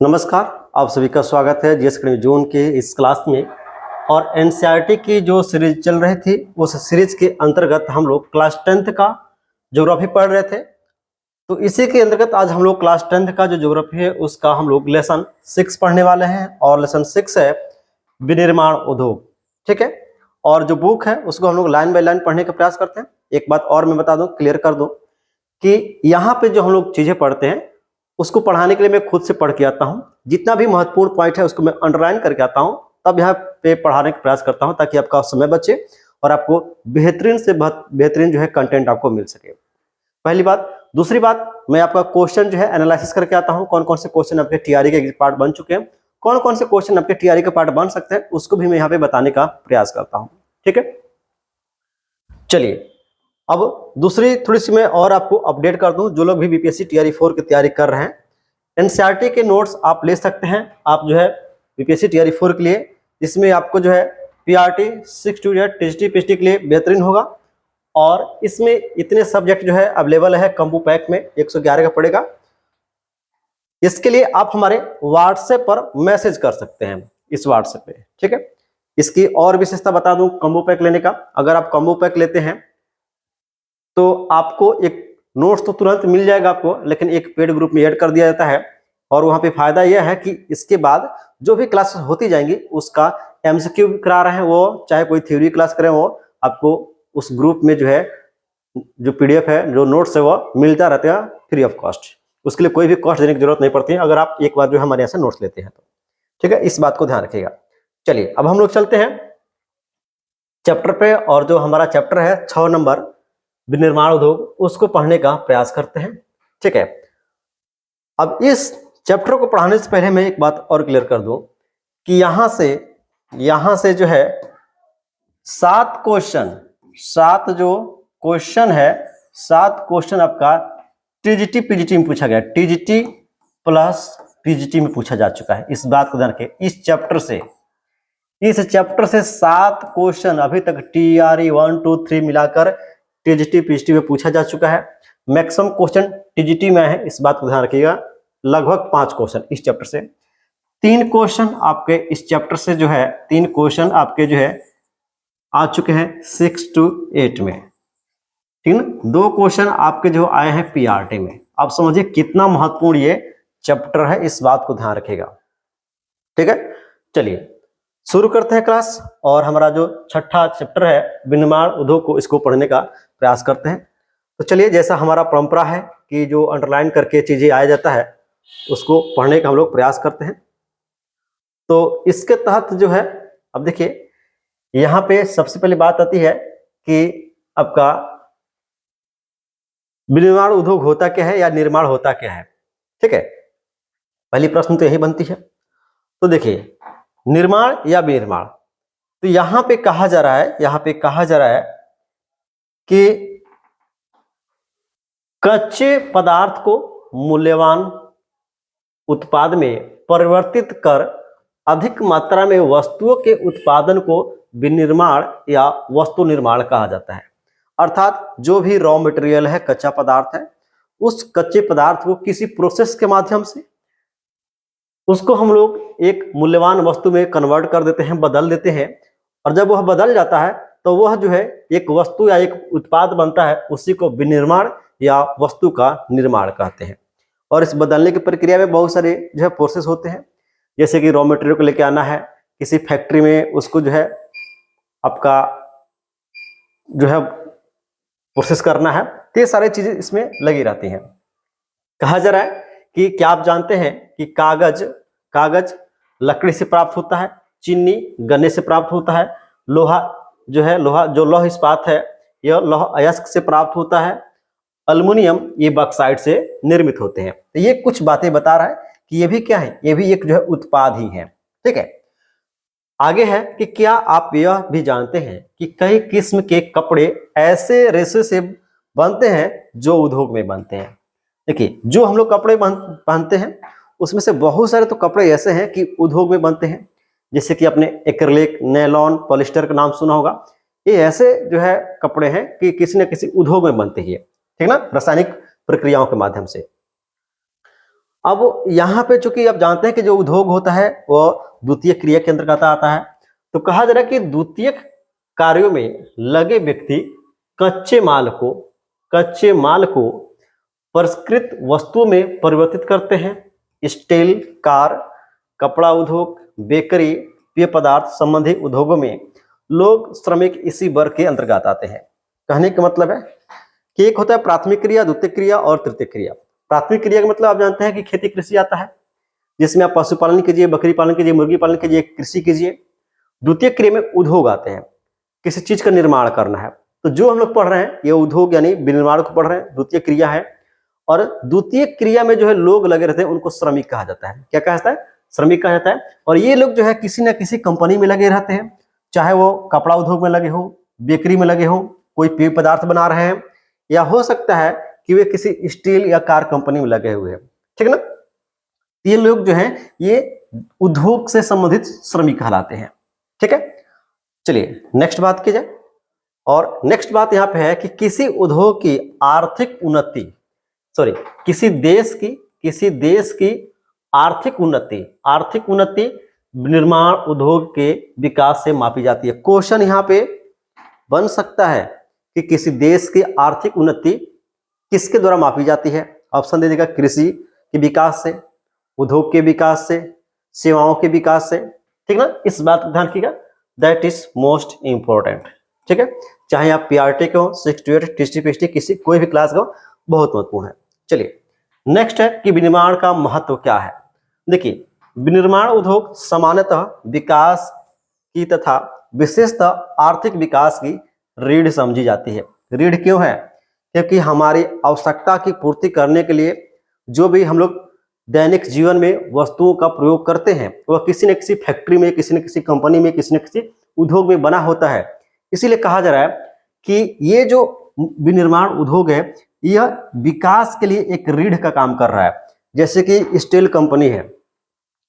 नमस्कार, आप सभी का स्वागत है जीएस अकेडमी जून के इस क्लास में। और एनसीईआरटी की जो सीरीज चल रही थी उस सीरीज के अंतर्गत हम लोग क्लास 10th का ज्योग्राफी पढ़ रहे थे। तो इसी के अंतर्गत आज हम लोग क्लास 10th का जो ज्योग्राफी है उसका हम लोग लेसन 6 पढ़ने वाले हैं और लेसन 6 है विनिर्माण उद्योग। ठीक है, और जो बुक है उसको हम लोग लाइन बाय लाइन पढ़ने का प्रयास करते हैं। एक बात और मैं बता दूं, क्लियर कर दूं कि यहाँ पे जो हम लोग चीजें पढ़ते हैं उसको पढ़ाने के लिए मैं खुद से पढ़ के आता हूँ। जितना भी महत्वपूर्ण पॉइंट है उसको मैं अंडरलाइन करके आता हूँ, तब यहाँ पे पढ़ाने का प्रयास करता हूँ ताकि आपका समय बचे और आपको बेहतरीन से बेहतरीन जो है कंटेंट आपको मिल सके। पहली बात। दूसरी बात, मैं आपका क्वेश्चन जो है एनालिसिस करके आता हूँ। कौन कौन से क्वेश्चन आपके टीआरई के पार्ट बन चुके हैं, कौन कौन से क्वेश्चन आपके टीआरई के पार्ट बन सकते हैं, उसको भी मैं यहाँ पे बताने का प्रयास करता हूँ। ठीक है, चलिए अब दूसरी थोड़ी सी मैं और आपको अपडेट कर दूं। जो लोग भी बीपीएससी टीआरई 4 की तैयारी कर रहे हैं, एनसीईआरटी के नोट्स आप ले सकते हैं। आप जो है बीपीएससी टीआरई 4 के लिए, इसमें आपको जो है पीआरटी 6 टू टीजीटी पीएचडी के लिए बेहतरीन होगा। और इसमें इतने सब्जेक्ट जो है अवेलेबल है कम्बो पैक में 111 का पड़ेगा। इसके लिए आप हमारे व्हाट्सएप पर मैसेज कर सकते हैं, इस व्हाट्सएप पे। ठीक है, इसकी और विशेषता बता दूं कम्बो पैक लेने का। अगर आप कम्बो पैक लेते हैं तो आपको एक नोट्स तो तुरंत मिल जाएगा आपको, लेकिन एक पेड ग्रुप में ऐड कर दिया जाता है। और वहां पे फायदा यह है कि इसके बाद जो भी क्लासेस होती जाएंगी उसका एमसीक्यू करा रहे हैं, वो चाहे कोई थ्योरी क्लास करें, वो आपको उस ग्रुप में जो है जो पीडीएफ है, जो नोट्स है, वो मिलता रहता है फ्री ऑफ कॉस्ट। उसके लिए कोई भी कॉस्ट देने की जरूरत नहीं पड़ती है अगर आप एक बार जो है हमारे यहाँ से नोट्स लेते हैं तो। ठीक है, इस बात को ध्यान रखिएगा। चलिए अब हम लोग चलते हैं चैप्टर पे, और जो हमारा चैप्टर है 6 नंबर विनिर्माण उद्योग, उसको पढ़ने का प्रयास करते हैं। ठीक है, अब इस चैप्टर को पढ़ाने से पहले मैं एक बात और क्लियर कर दूं कि यहां से जो है 7 क्वेश्चन, 7 जो क्वेश्चन है, 7 क्वेश्चन आपका टीजीटी पीजीटी में पूछा गया। टीजीटी प्लस पीजीटी में पूछा जा चुका है। इस बात को ध्यान रखें, इस चैप्टर से 7 क्वेश्चन अभी तक टीआरई 1 2 3 मिलाकर टीजीटी पीजीटी में पूछा जा चुका है। मैक्सिमम क्वेश्चन टीजीटी में है, इस बात को ध्यान रखिएगा। लगभग 5 क्वेश्चन इस चैप्टर से। 3 क्वेश्चन आपके इस चैप्टर से जो है, 3 क्वेश्चन आपके जो है आ चुके हैं 6 to 8 में। ठीक ना, 2 क्वेश्चन आपके जो आए हैं पीआरटी में। आप समझिए कितना महत्वपूर्ण ये चैप्टर है, इस बात को ध्यान रखिएगा। ठीक है, चलिए शुरू करते हैं क्लास। और हमारा जो 6ठा चैप्टर है विनिर्माण उद्योग को, इसको पढ़ने का प्रयास करते हैं। तो चलिए, जैसा हमारा परंपरा है कि जो अंडरलाइन करके चीजें आया जाता है उसको पढ़ने का हम लोग प्रयास करते हैं। तो इसके तहत जो है, अब देखिए यहाँ पे सबसे पहले बात आती है कि आपका विनिर्माण उद्योग होता क्या है या निर्माण होता क्या है। ठीक है, पहली प्रश्न तो यही बनती है। तो देखिए, निर्माण या विनिर्माण, तो यहां पे कहा जा रहा है कि कच्चे पदार्थ को मूल्यवान उत्पाद में परिवर्तित कर अधिक मात्रा में वस्तुओं के उत्पादन को विनिर्माण या वस्तु निर्माण कहा जाता है। अर्थात जो भी रॉ मटेरियल है, कच्चा पदार्थ है, उस कच्चे पदार्थ को किसी प्रोसेस के माध्यम से उसको हम लोग एक मूल्यवान वस्तु में कन्वर्ट कर देते हैं, बदल देते हैं। और जब वह बदल जाता है तो वह जो है एक वस्तु या एक उत्पाद बनता है, उसी को विनिर्माण या वस्तु का निर्माण कहते हैं। और इस बदलने की प्रक्रिया में बहुत सारे जो है प्रोसेस होते हैं, जैसे कि रॉ मटेरियल को लेके आना है किसी फैक्ट्री में, उसको जो है आपका जो है प्रोसेस करना है। तो ये सारी चीजें इसमें लगी रहती हैं। कहा जा रहा है कि क्या आप जानते हैं कि कागज लकड़ी से प्राप्त होता है, चीनी गन्ने से प्राप्त होता है, लोहा जो लौह इस्पात है यह लौह अयस्क से प्राप्त होता है, अल्युमिनियम ये बॉक्साइट से निर्मित होते हैं। तो ये कुछ बातें बता रहा है कि ये भी क्या है, ये भी एक जो है उत्पाद ही है। ठीक है, आगे है कि क्या आप यह भी जानते हैं कि कई किस्म के कपड़े ऐसे रेशे से बनते हैं जो उद्योग में बनते हैं। देखिए, जो हम लोग कपड़े पहनते हैं उसमें से बहुत सारे तो कपड़े ऐसे हैं कि उद्योग में बनते हैं, जैसे कि आपने एक्रिलिक, नायलॉन, पॉलिस्टर का नाम सुना होगा। ये ऐसे जो है कपड़े हैं कि किसी न किसी उद्योग में बनते ही है। ठीक ना, रासायनिक प्रक्रियाओं के माध्यम से। अब यहाँ पे चूंकि आप जानते हैं कि जो उद्योग होता है वो द्वितीय क्रिया के अंतर्गत आता है, तो कहा जा रहा है कि द्वितीय कार्यों में लगे व्यक्ति कच्चे माल को परिष्कृत वस्तुओं में परिवर्तित करते हैं। स्टील, कार, कपड़ा उद्योग, बेकरी, पेय पदार्थ संबंधी उद्योगों में लोग श्रमिक इसी वर्ग के अंतर्गत आते हैं। कहने का मतलब है कि एक होता है प्राथमिक क्रिया, द्वितीय क्रिया और तृतीय क्रिया। प्राथमिक क्रिया का मतलब आप जानते हैं कि खेती कृषि आता है, जिसमें आप पशुपालन कीजिए, बकरी पालन कीजिए, मुर्गी पालन कीजिए, कृषि कीजिए। द्वितीय क्रिया में उद्योग आते हैं, किसी चीज का निर्माण करना है। तो जो हम लोग पढ़ रहे हैं ये उद्योग यानी विनिर्माण को पढ़ रहे हैं, द्वितीय क्रिया है। और द्वितीय क्रिया में जो है लोग लगे रहते हैं उनको श्रमिक कहा जाता है। क्या कहा जाता है? श्रमिक कहा जाता है। और ये लोग जो है किसी न किसी कंपनी में लगे रहते हैं, चाहे वो कपड़ा उद्योग में लगे हो, बेकरी में लगे हो, कोई पेय पदार्थ बना रहे हैं, या हो सकता है कि वे किसी स्टील या कार कंपनी में लगे हुए हैं। ठीक है ना? ये लोग जो है ये उद्योग से संबंधित श्रमिक कहलाते हैं। ठीक है, चलिए नेक्स्ट बात की जाए। और नेक्स्ट बात यहाँ पे है कि किसी उद्योग की आर्थिक उन्नति, सॉरी किसी देश की आर्थिक उन्नति निर्माण उद्योग के विकास से मापी जाती है। क्वेश्चन यहाँ पे बन सकता है कि किसी देश की आर्थिक उन्नति किसके द्वारा मापी जाती है? ऑप्शन दे देगा, कृषि के विकास से, उद्योग के विकास से, सेवाओं के विकास से। ठीक ना? इस बात का ध्यान रखिएगा, दैट इज मोस्ट इंपॉर्टेंट। ठीक है, चाहे आप पीआरटी के हो, 6 to 8, टीसी पीएचडी, किसी कोई भी क्लास का हो, बहुत महत्वपूर्ण है। चलिए नेक्स्ट है कि विनिर्माण का महत्व क्या है। देखिए, विनिर्माण उद्योग सामान्यतः विकास की तथा विशेषतः आर्थिक विकास की रीढ़ समझी जाती है। रीढ़ क्यों है? क्योंकि हमारी आवश्यकता की पूर्ति करने के लिए जो भी हम लोग दैनिक जीवन में वस्तुओं का प्रयोग करते हैं वह किसी न किसी फैक्ट्री में, किसी न किसी कंपनी में, किसी न किसी उद्योग में बना होता है। इसीलिए कहा जा रहा है कि ये जो विनिर्माण उद्योग है यह विकास के लिए एक रीढ़ का काम कर रहा है। जैसे कि स्टील कंपनी है,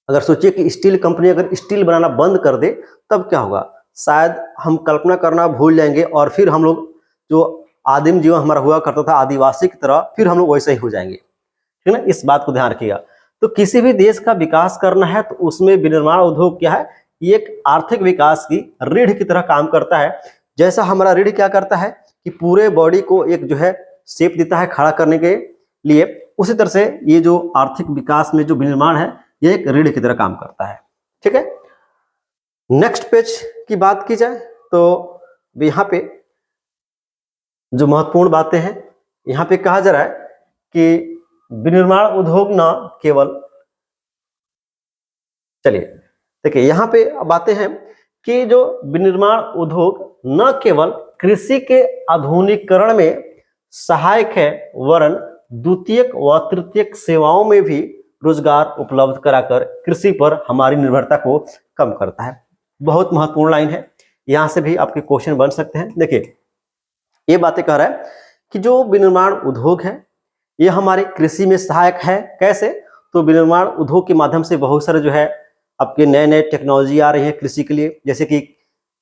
अगर सोचिए कि स्टील कंपनी अगर स्टील बनाना बंद कर दे तब क्या होगा? शायद हम कल्पना करना भूल जाएंगे और फिर हम लोग जो आदिम जीवन हमारा हुआ करता था आदिवासी की तरह, फिर हम लोग वैसे ही हो जाएंगे। ठीक है ना? इस बात को ध्यान रखिएगा। तो किसी भी देश का विकास करना है तो उसमें विनिर्माण उद्योग क्या है? ये एक आर्थिक विकास की रीढ़ की तरह काम करता है। जैसा हमारा रीढ़ क्या करता है कि पूरे बॉडी को एक जो है शेप देता है खड़ा करने के लिए, उसी तरह से ये जो आर्थिक विकास में जो विनिर्माण है ये एक रीढ़ की तरह काम करता है। ठीक है, नेक्स्ट पेज की बात की जाए तो यहाँ पे जो महत्वपूर्ण बातें हैं, यहाँ पे कहा जा रहा है कि विनिर्माण उद्योग न केवल, चलिए देखिए यहाँ पे बातें हैं कि जो विनिर्माण उद्योग न केवल कृषि के आधुनिकीकरण में सहायक है वरन द्वितीयक व तृतीयक सेवाओं में भी रोजगार उपलब्ध कराकर कृषि पर हमारी निर्भरता को कम करता है। बहुत महत्वपूर्ण लाइन है, यहां से भी आपके क्वेश्चन बन सकते हैं। देखिए ये बातें कह रहा है कि जो विनिर्माण उद्योग है ये हमारे कृषि में सहायक है। कैसे? तो विनिर्माण उद्योग के माध्यम से बहुत सारे जो है आपके नए नए टेक्नोलॉजी आ रही है कृषि के लिए, जैसे कि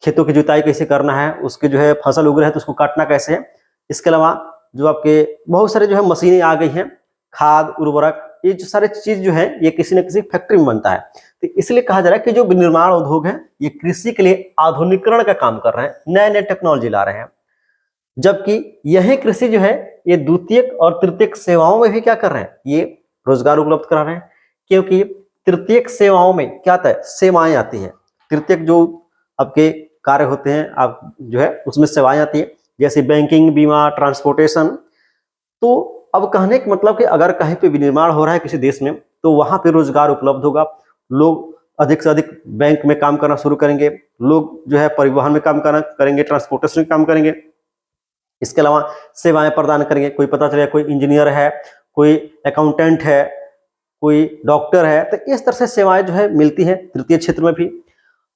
खेतों की जुताई कैसे करना है, उसके जो है फसल उग रहे हैं तो उसको काटना कैसे है। इसके अलावा जो आपके बहुत सारे जो है मशीनें आ गई हैं, खाद, उर्वरक, ये जो सारे चीज जो है ये किसी न किसी फैक्ट्री में बनता है। तो इसलिए कहा जा रहा है कि जो विनिर्माण उद्योग है ये कृषि के लिए आधुनिकीकरण का काम कर रहे हैं, नए नए टेक्नोलॉजी ला रहे हैं। जबकि यही कृषि जो है ये द्वितीयक और तृतीयक सेवाओं में भी क्या कर रहे हैं? ये रोजगार उपलब्ध करा रहे हैं। क्योंकि तृतीयक सेवाओं में क्या आता है? सेवाएं आती है। तृतीयक जो आपके कार्य होते हैं आप जो है उसमें सेवाएं आती है, जैसे बैंकिंग, बीमा, ट्रांसपोर्टेशन। तो अब कहने का मतलब कि अगर कहीं पे विनिर्माण हो रहा है किसी देश में तो वहां पे रोजगार उपलब्ध होगा, लोग अधिक से अधिक बैंक में काम करना शुरू करेंगे, लोग जो है परिवहन में काम करना करेंगे, ट्रांसपोर्टेशन में काम करेंगे, इसके अलावा सेवाएं प्रदान करेंगे। कोई पता चले कोई इंजीनियर है, कोई अकाउंटेंट है, कोई डॉक्टर है, तो इस तरह से सेवाएं जो है मिलती हैं तृतीय क्षेत्र में भी।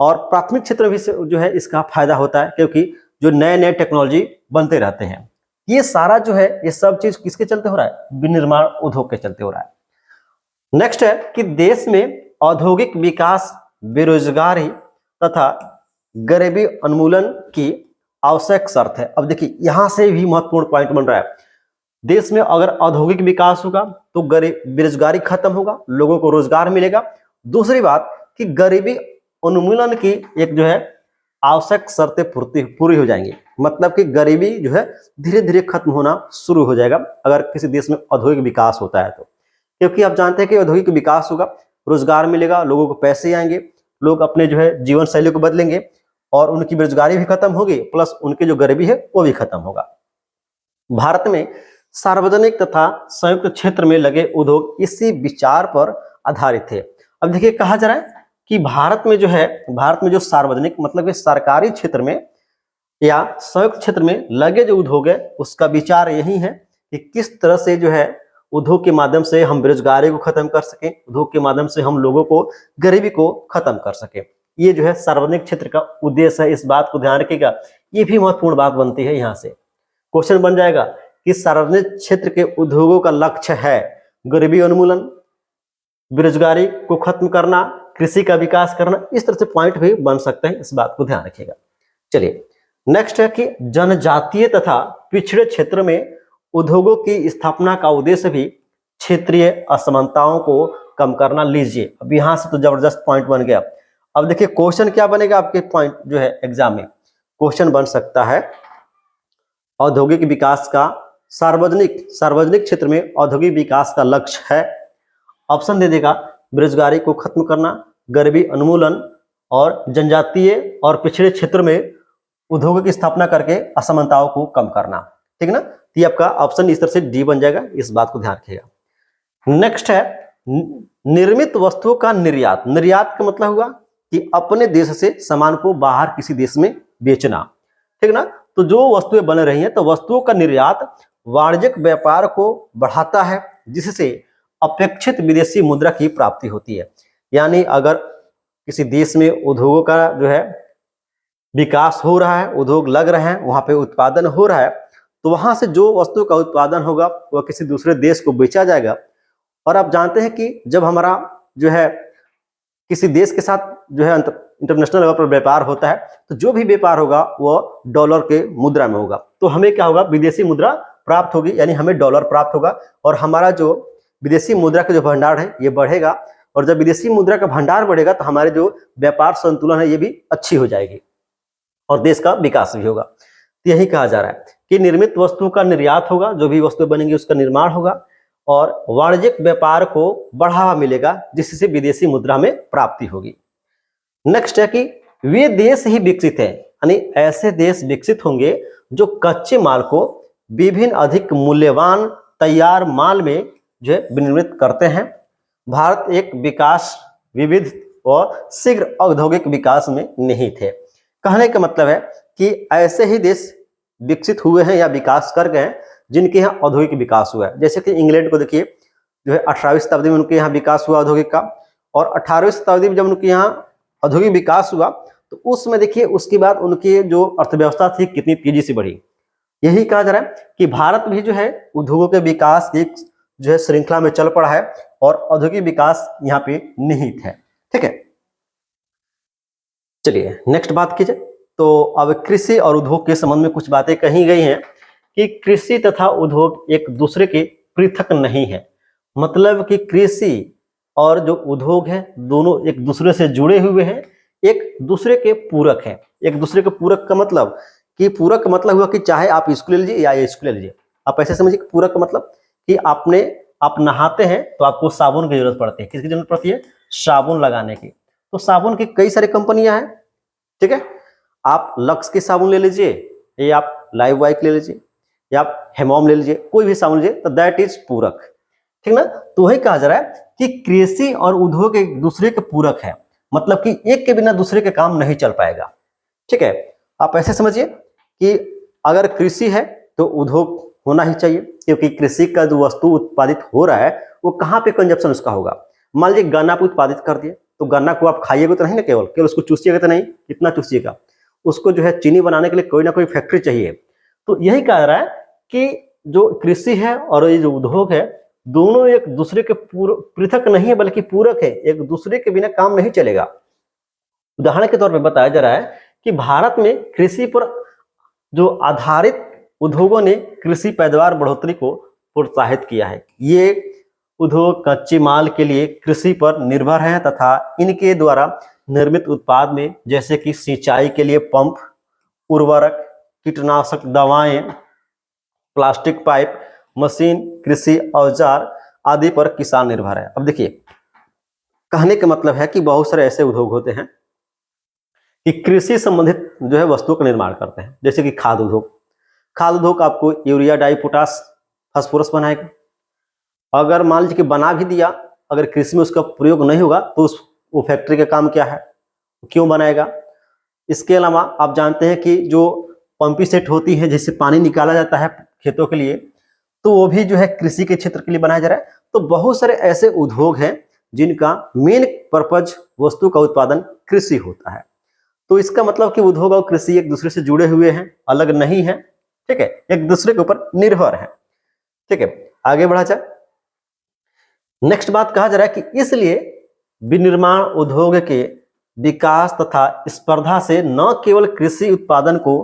और प्राथमिक क्षेत्र में भी जो है इसका फायदा होता है क्योंकि जो नए नए टेक्नोलॉजी बनते रहते हैं। ये सारा जो है ये सब चीज किसके चलते हो रहा है? विनिर्माण उद्योग के चलते हो रहा है। नेक्स्ट है कि देश में औद्योगिक विकास, बेरोजगारी तथा गरीबी उन्मूलन की आवश्यक शर्त है। अब देखिए यहां से भी महत्वपूर्ण पॉइंट बन रहा है। देश में अगर औद्योगिक विकास होगा तो बेरोजगारी खत्म होगा, लोगों को रोजगार मिलेगा। दूसरी बात कि गरीबी उन्मूलन की एक जो है आवश्यक शर्तें पूरी हो जाएंगी, मतलब कि गरीबी जो है धीरे धीरे खत्म होना शुरू हो जाएगा अगर किसी देश में औद्योगिक विकास होता है तो। क्योंकि आप जानते हैं कि औद्योगिक विकास होगा, रोजगार मिलेगा, लोगों को पैसे आएंगे, लोग अपने जो है जीवन शैली को बदलेंगे और उनकी बेरोजगारी भी खत्म होगी, प्लस उनकी जो गरीबी है वो भी खत्म होगा। भारत में सार्वजनिक तथा संयुक्त क्षेत्र में लगे उद्योग इसी विचार पर आधारित थे। अब देखिए कहा जा रहा है कि भारत में जो सार्वजनिक मतलब कि सरकारी क्षेत्र में या संयुक्त क्षेत्र में लगे जो उद्योग है उसका विचार यही है कि किस तरह से जो है उद्योग के माध्यम से हम बेरोजगारी को खत्म कर सकें, उद्योग के माध्यम से हम लोगों को गरीबी को खत्म कर सकें। ये जो है सार्वजनिक क्षेत्र का उद्देश्य है, इस बात को ध्यान रखिएगा। ये भी महत्वपूर्ण बात बनती है, यहाँ से क्वेश्चन बन जाएगा कि सार्वजनिक क्षेत्र के उद्योगों का लक्ष्य है गरीबी उन्मूलन, बेरोजगारी को खत्म करना, कृषि का विकास करना। इस तरह से पॉइंट भी बन सकते हैं, इस बात को ध्यान रखिएगा। चलिए नेक्स्ट है कि जनजातीय तथा पिछड़े क्षेत्र में उद्योगों की स्थापना का उद्देश्य भी क्षेत्रीय असमानताओं को कम करना। लीजिए अब यहां से तो जबरदस्त पॉइंट बन गया। अब देखिए क्वेश्चन क्या बनेगा आपके पॉइंट जो है एग्जाम में, क्वेश्चन बन सकता है औद्योगिक विकास का सार्वजनिक क्षेत्र में औद्योगिक विकास का लक्ष्य है। ऑप्शन दे देगा बेरोजगारी को खत्म करना, गरीबी उन्मूलन और जनजातीय और पिछड़े क्षेत्र में उद्योगों की स्थापना करके असमानताओं को कम करना। ठीक ना, ये आपका ऑप्शन इस तरह से डी बन जाएगा, इस बात को ध्यान रखिएगा। नेक्स्ट है निर्मित वस्तुओं का निर्यात। निर्यात का मतलब हुआ कि अपने देश से सामान को बाहर किसी देश में बेचना। ठीक ना, तो जो वस्तुएं बन रही हैं तो वस्तुओं का निर्यात वाणिज्यिक व्यापार को बढ़ाता है जिससे अपेक्षित विदेशी मुद्रा की प्राप्ति होती है। यानी अगर किसी देश में उद्योगों का जो है विकास हो रहा है, उद्योग लग रहे हैं, वहां पे उत्पादन हो रहा है, तो वहां से जो वस्तु का उत्पादन होगा वह किसी दूसरे देश को बेचा जाएगा। और आप जानते हैं कि जब हमारा जो है किसी देश के साथ जो है इंटरनेशनल लेवल पर व्यापार होता है तो जो भी व्यापार होगा वह डॉलर के मुद्रा में होगा, तो हमें क्या होगा, विदेशी मुद्रा प्राप्त होगी, यानी हमें डॉलर प्राप्त होगा और हमारा जो विदेशी मुद्रा का जो भंडार है ये बढ़ेगा। और जब विदेशी मुद्रा का भंडार बढ़ेगा तो हमारे जो व्यापार संतुलन है ये भी अच्छी हो जाएगी और देश का विकास भी होगा। तो यही कहा जा रहा है कि निर्मित वस्तु का निर्यात होगा, जो भी वस्तुएं बनेंगी उसका निर्माण होगा और वाणिज्यिक व्यापार को बढ़ावा मिलेगा जिससे विदेशी मुद्रा में प्राप्ति होगी। नेक्स्ट है कि वे देश ही विकसित है, यानी ऐसे देश विकसित होंगे जो कच्चे माल को विभिन्न अधिक मूल्यवान तैयार माल में जो है विनिर्मित करते हैं। भारत एक विकास विविध और शीघ्र औद्योगिक विकास में निहित है। कहने का मतलब है कि ऐसे ही देश विकसित हुए हैं या विकास कर गए हैं जिनके यहाँ औद्योगिक विकास हुआ है। जैसे कि इंग्लैंड को देखिए, जो है 18वीं शताब्दी में उनके यहाँ विकास हुआ औद्योगिक का, और 18वीं शताब्दी में जब उनके यहाँ औद्योगिक विकास हुआ तो उसमें देखिए उसके बाद उनकी जो अर्थव्यवस्था थी कितनी तेजी से बढ़ी। यही कहा जा रहा है कि भारत भी जो है उद्योगों के विकास की जो है श्रृंखला में चल पड़ा है और औद्योगिक विकास यहाँ पे निहित है। ठीक है, चलिए नेक्स्ट बात कीजिए। तो अब कृषि और उद्योग के संबंध में कुछ बातें कही गई हैं कि कृषि तथा उद्योग एक दूसरे के पृथक नहीं है, मतलब कि कृषि और जो उद्योग है दोनों एक दूसरे से जुड़े हुए हैं, एक दूसरे के पूरक हैं। एक दूसरे के पूरक का मतलब कि पूरक मतलब हुआ कि चाहे आप इसको ले लीजिए या इसको ले लीजिए, आप ऐसे समझिए। पूरक का मतलब कि आप नहाते हैं तो आपको साबुन की जरूरत पड़ती है। किसकी जरूरत पड़ती है? साबुन लगाने की। तो साबुन की कई सारी कंपनियां हैं, ठीक है। आप लक्स की साबुन ले लीजिए, या आप लाइव वाइक ले लीजिए, या आप हेमोम ले लीजिए, कोई भी साबुन लीजिए, तो दैट इज पूरक। ठीक ना, तो वही कहा जा रहा है कि कृषि और उद्योग एक दूसरे के पूरक है, मतलब कि एक के बिना दूसरे के काम नहीं चल पाएगा। ठीक है, आप ऐसे समझिए कि अगर कृषि है तो उद्योग होना ही चाहिए, क्योंकि कृषि का जो वस्तु उत्पादित हो रहा है वो कहाँ पे कंजप्शन उसका होगा। मान लीजिए गन्ना को उत्पादित कर दिए, तो गन्ना को आप खाइएगा तो नहीं ना, केवल उसको चूसिएगा तो नहीं, कितना चूसिएगा, उसको जो है चीनी बनाने के लिए कोई ना कोई फैक्ट्री चाहिए। तो यही कह रहा है कि जो कृषि है और ये जो उद्योग है दोनों एक दूसरे के पृथक नहीं है बल्कि पूरक है, एक दूसरे के बिना काम नहीं चलेगा। उदाहरण के तौर पर बताया जा रहा है कि भारत में कृषि पर जो आधारित उद्योगों ने कृषि पैदावार बढ़ोतरी को प्रोत्साहित किया है। ये उद्योग कच्चे माल के लिए कृषि पर निर्भर हैं तथा इनके द्वारा निर्मित उत्पाद में जैसे कि सिंचाई के लिए पंप, उर्वरक, कीटनाशक दवाएं, प्लास्टिक पाइप, मशीन, कृषि औजार आदि पर किसान निर्भर है। अब देखिए, कहने का मतलब है कि बहुत सारे ऐसे उद्योग होते हैं कि कृषि संबंधित जो है वस्तुओं का निर्माण करते हैं, जैसे कि खाद उद्योग। खाद उद्योग आपको यूरिया, डाई, पोटास, फास्फोरस बनाएगा। अगर मान लीजिए कि बना भी दिया, अगर कृषि में उसका प्रयोग नहीं होगा तो वो फैक्ट्री का काम क्या है, क्यों बनाएगा। इसके अलावा आप जानते हैं कि जो पंपी सेट होती है जिससे पानी निकाला जाता है खेतों के लिए, तो वो भी जो है कृषि के क्षेत्र के लिए बनाया जा रहा है। तो बहुत सारे ऐसे उद्योग हैं जिनका मेन पर्पज वस्तु का उत्पादन कृषि होता है। तो इसका मतलब कि उद्योग और कृषि एक दूसरे से जुड़े हुए हैं, अलग नहीं है, ठीक है, एक दूसरे के ऊपर निर्भर है। ठीक है, आगे बढ़ा जाए। नेक्स्ट बात कहा जा रहा है कि इसलिए विनिर्माण उद्योग के विकास तथा स्पर्धा से न केवल कृषि उत्पादन को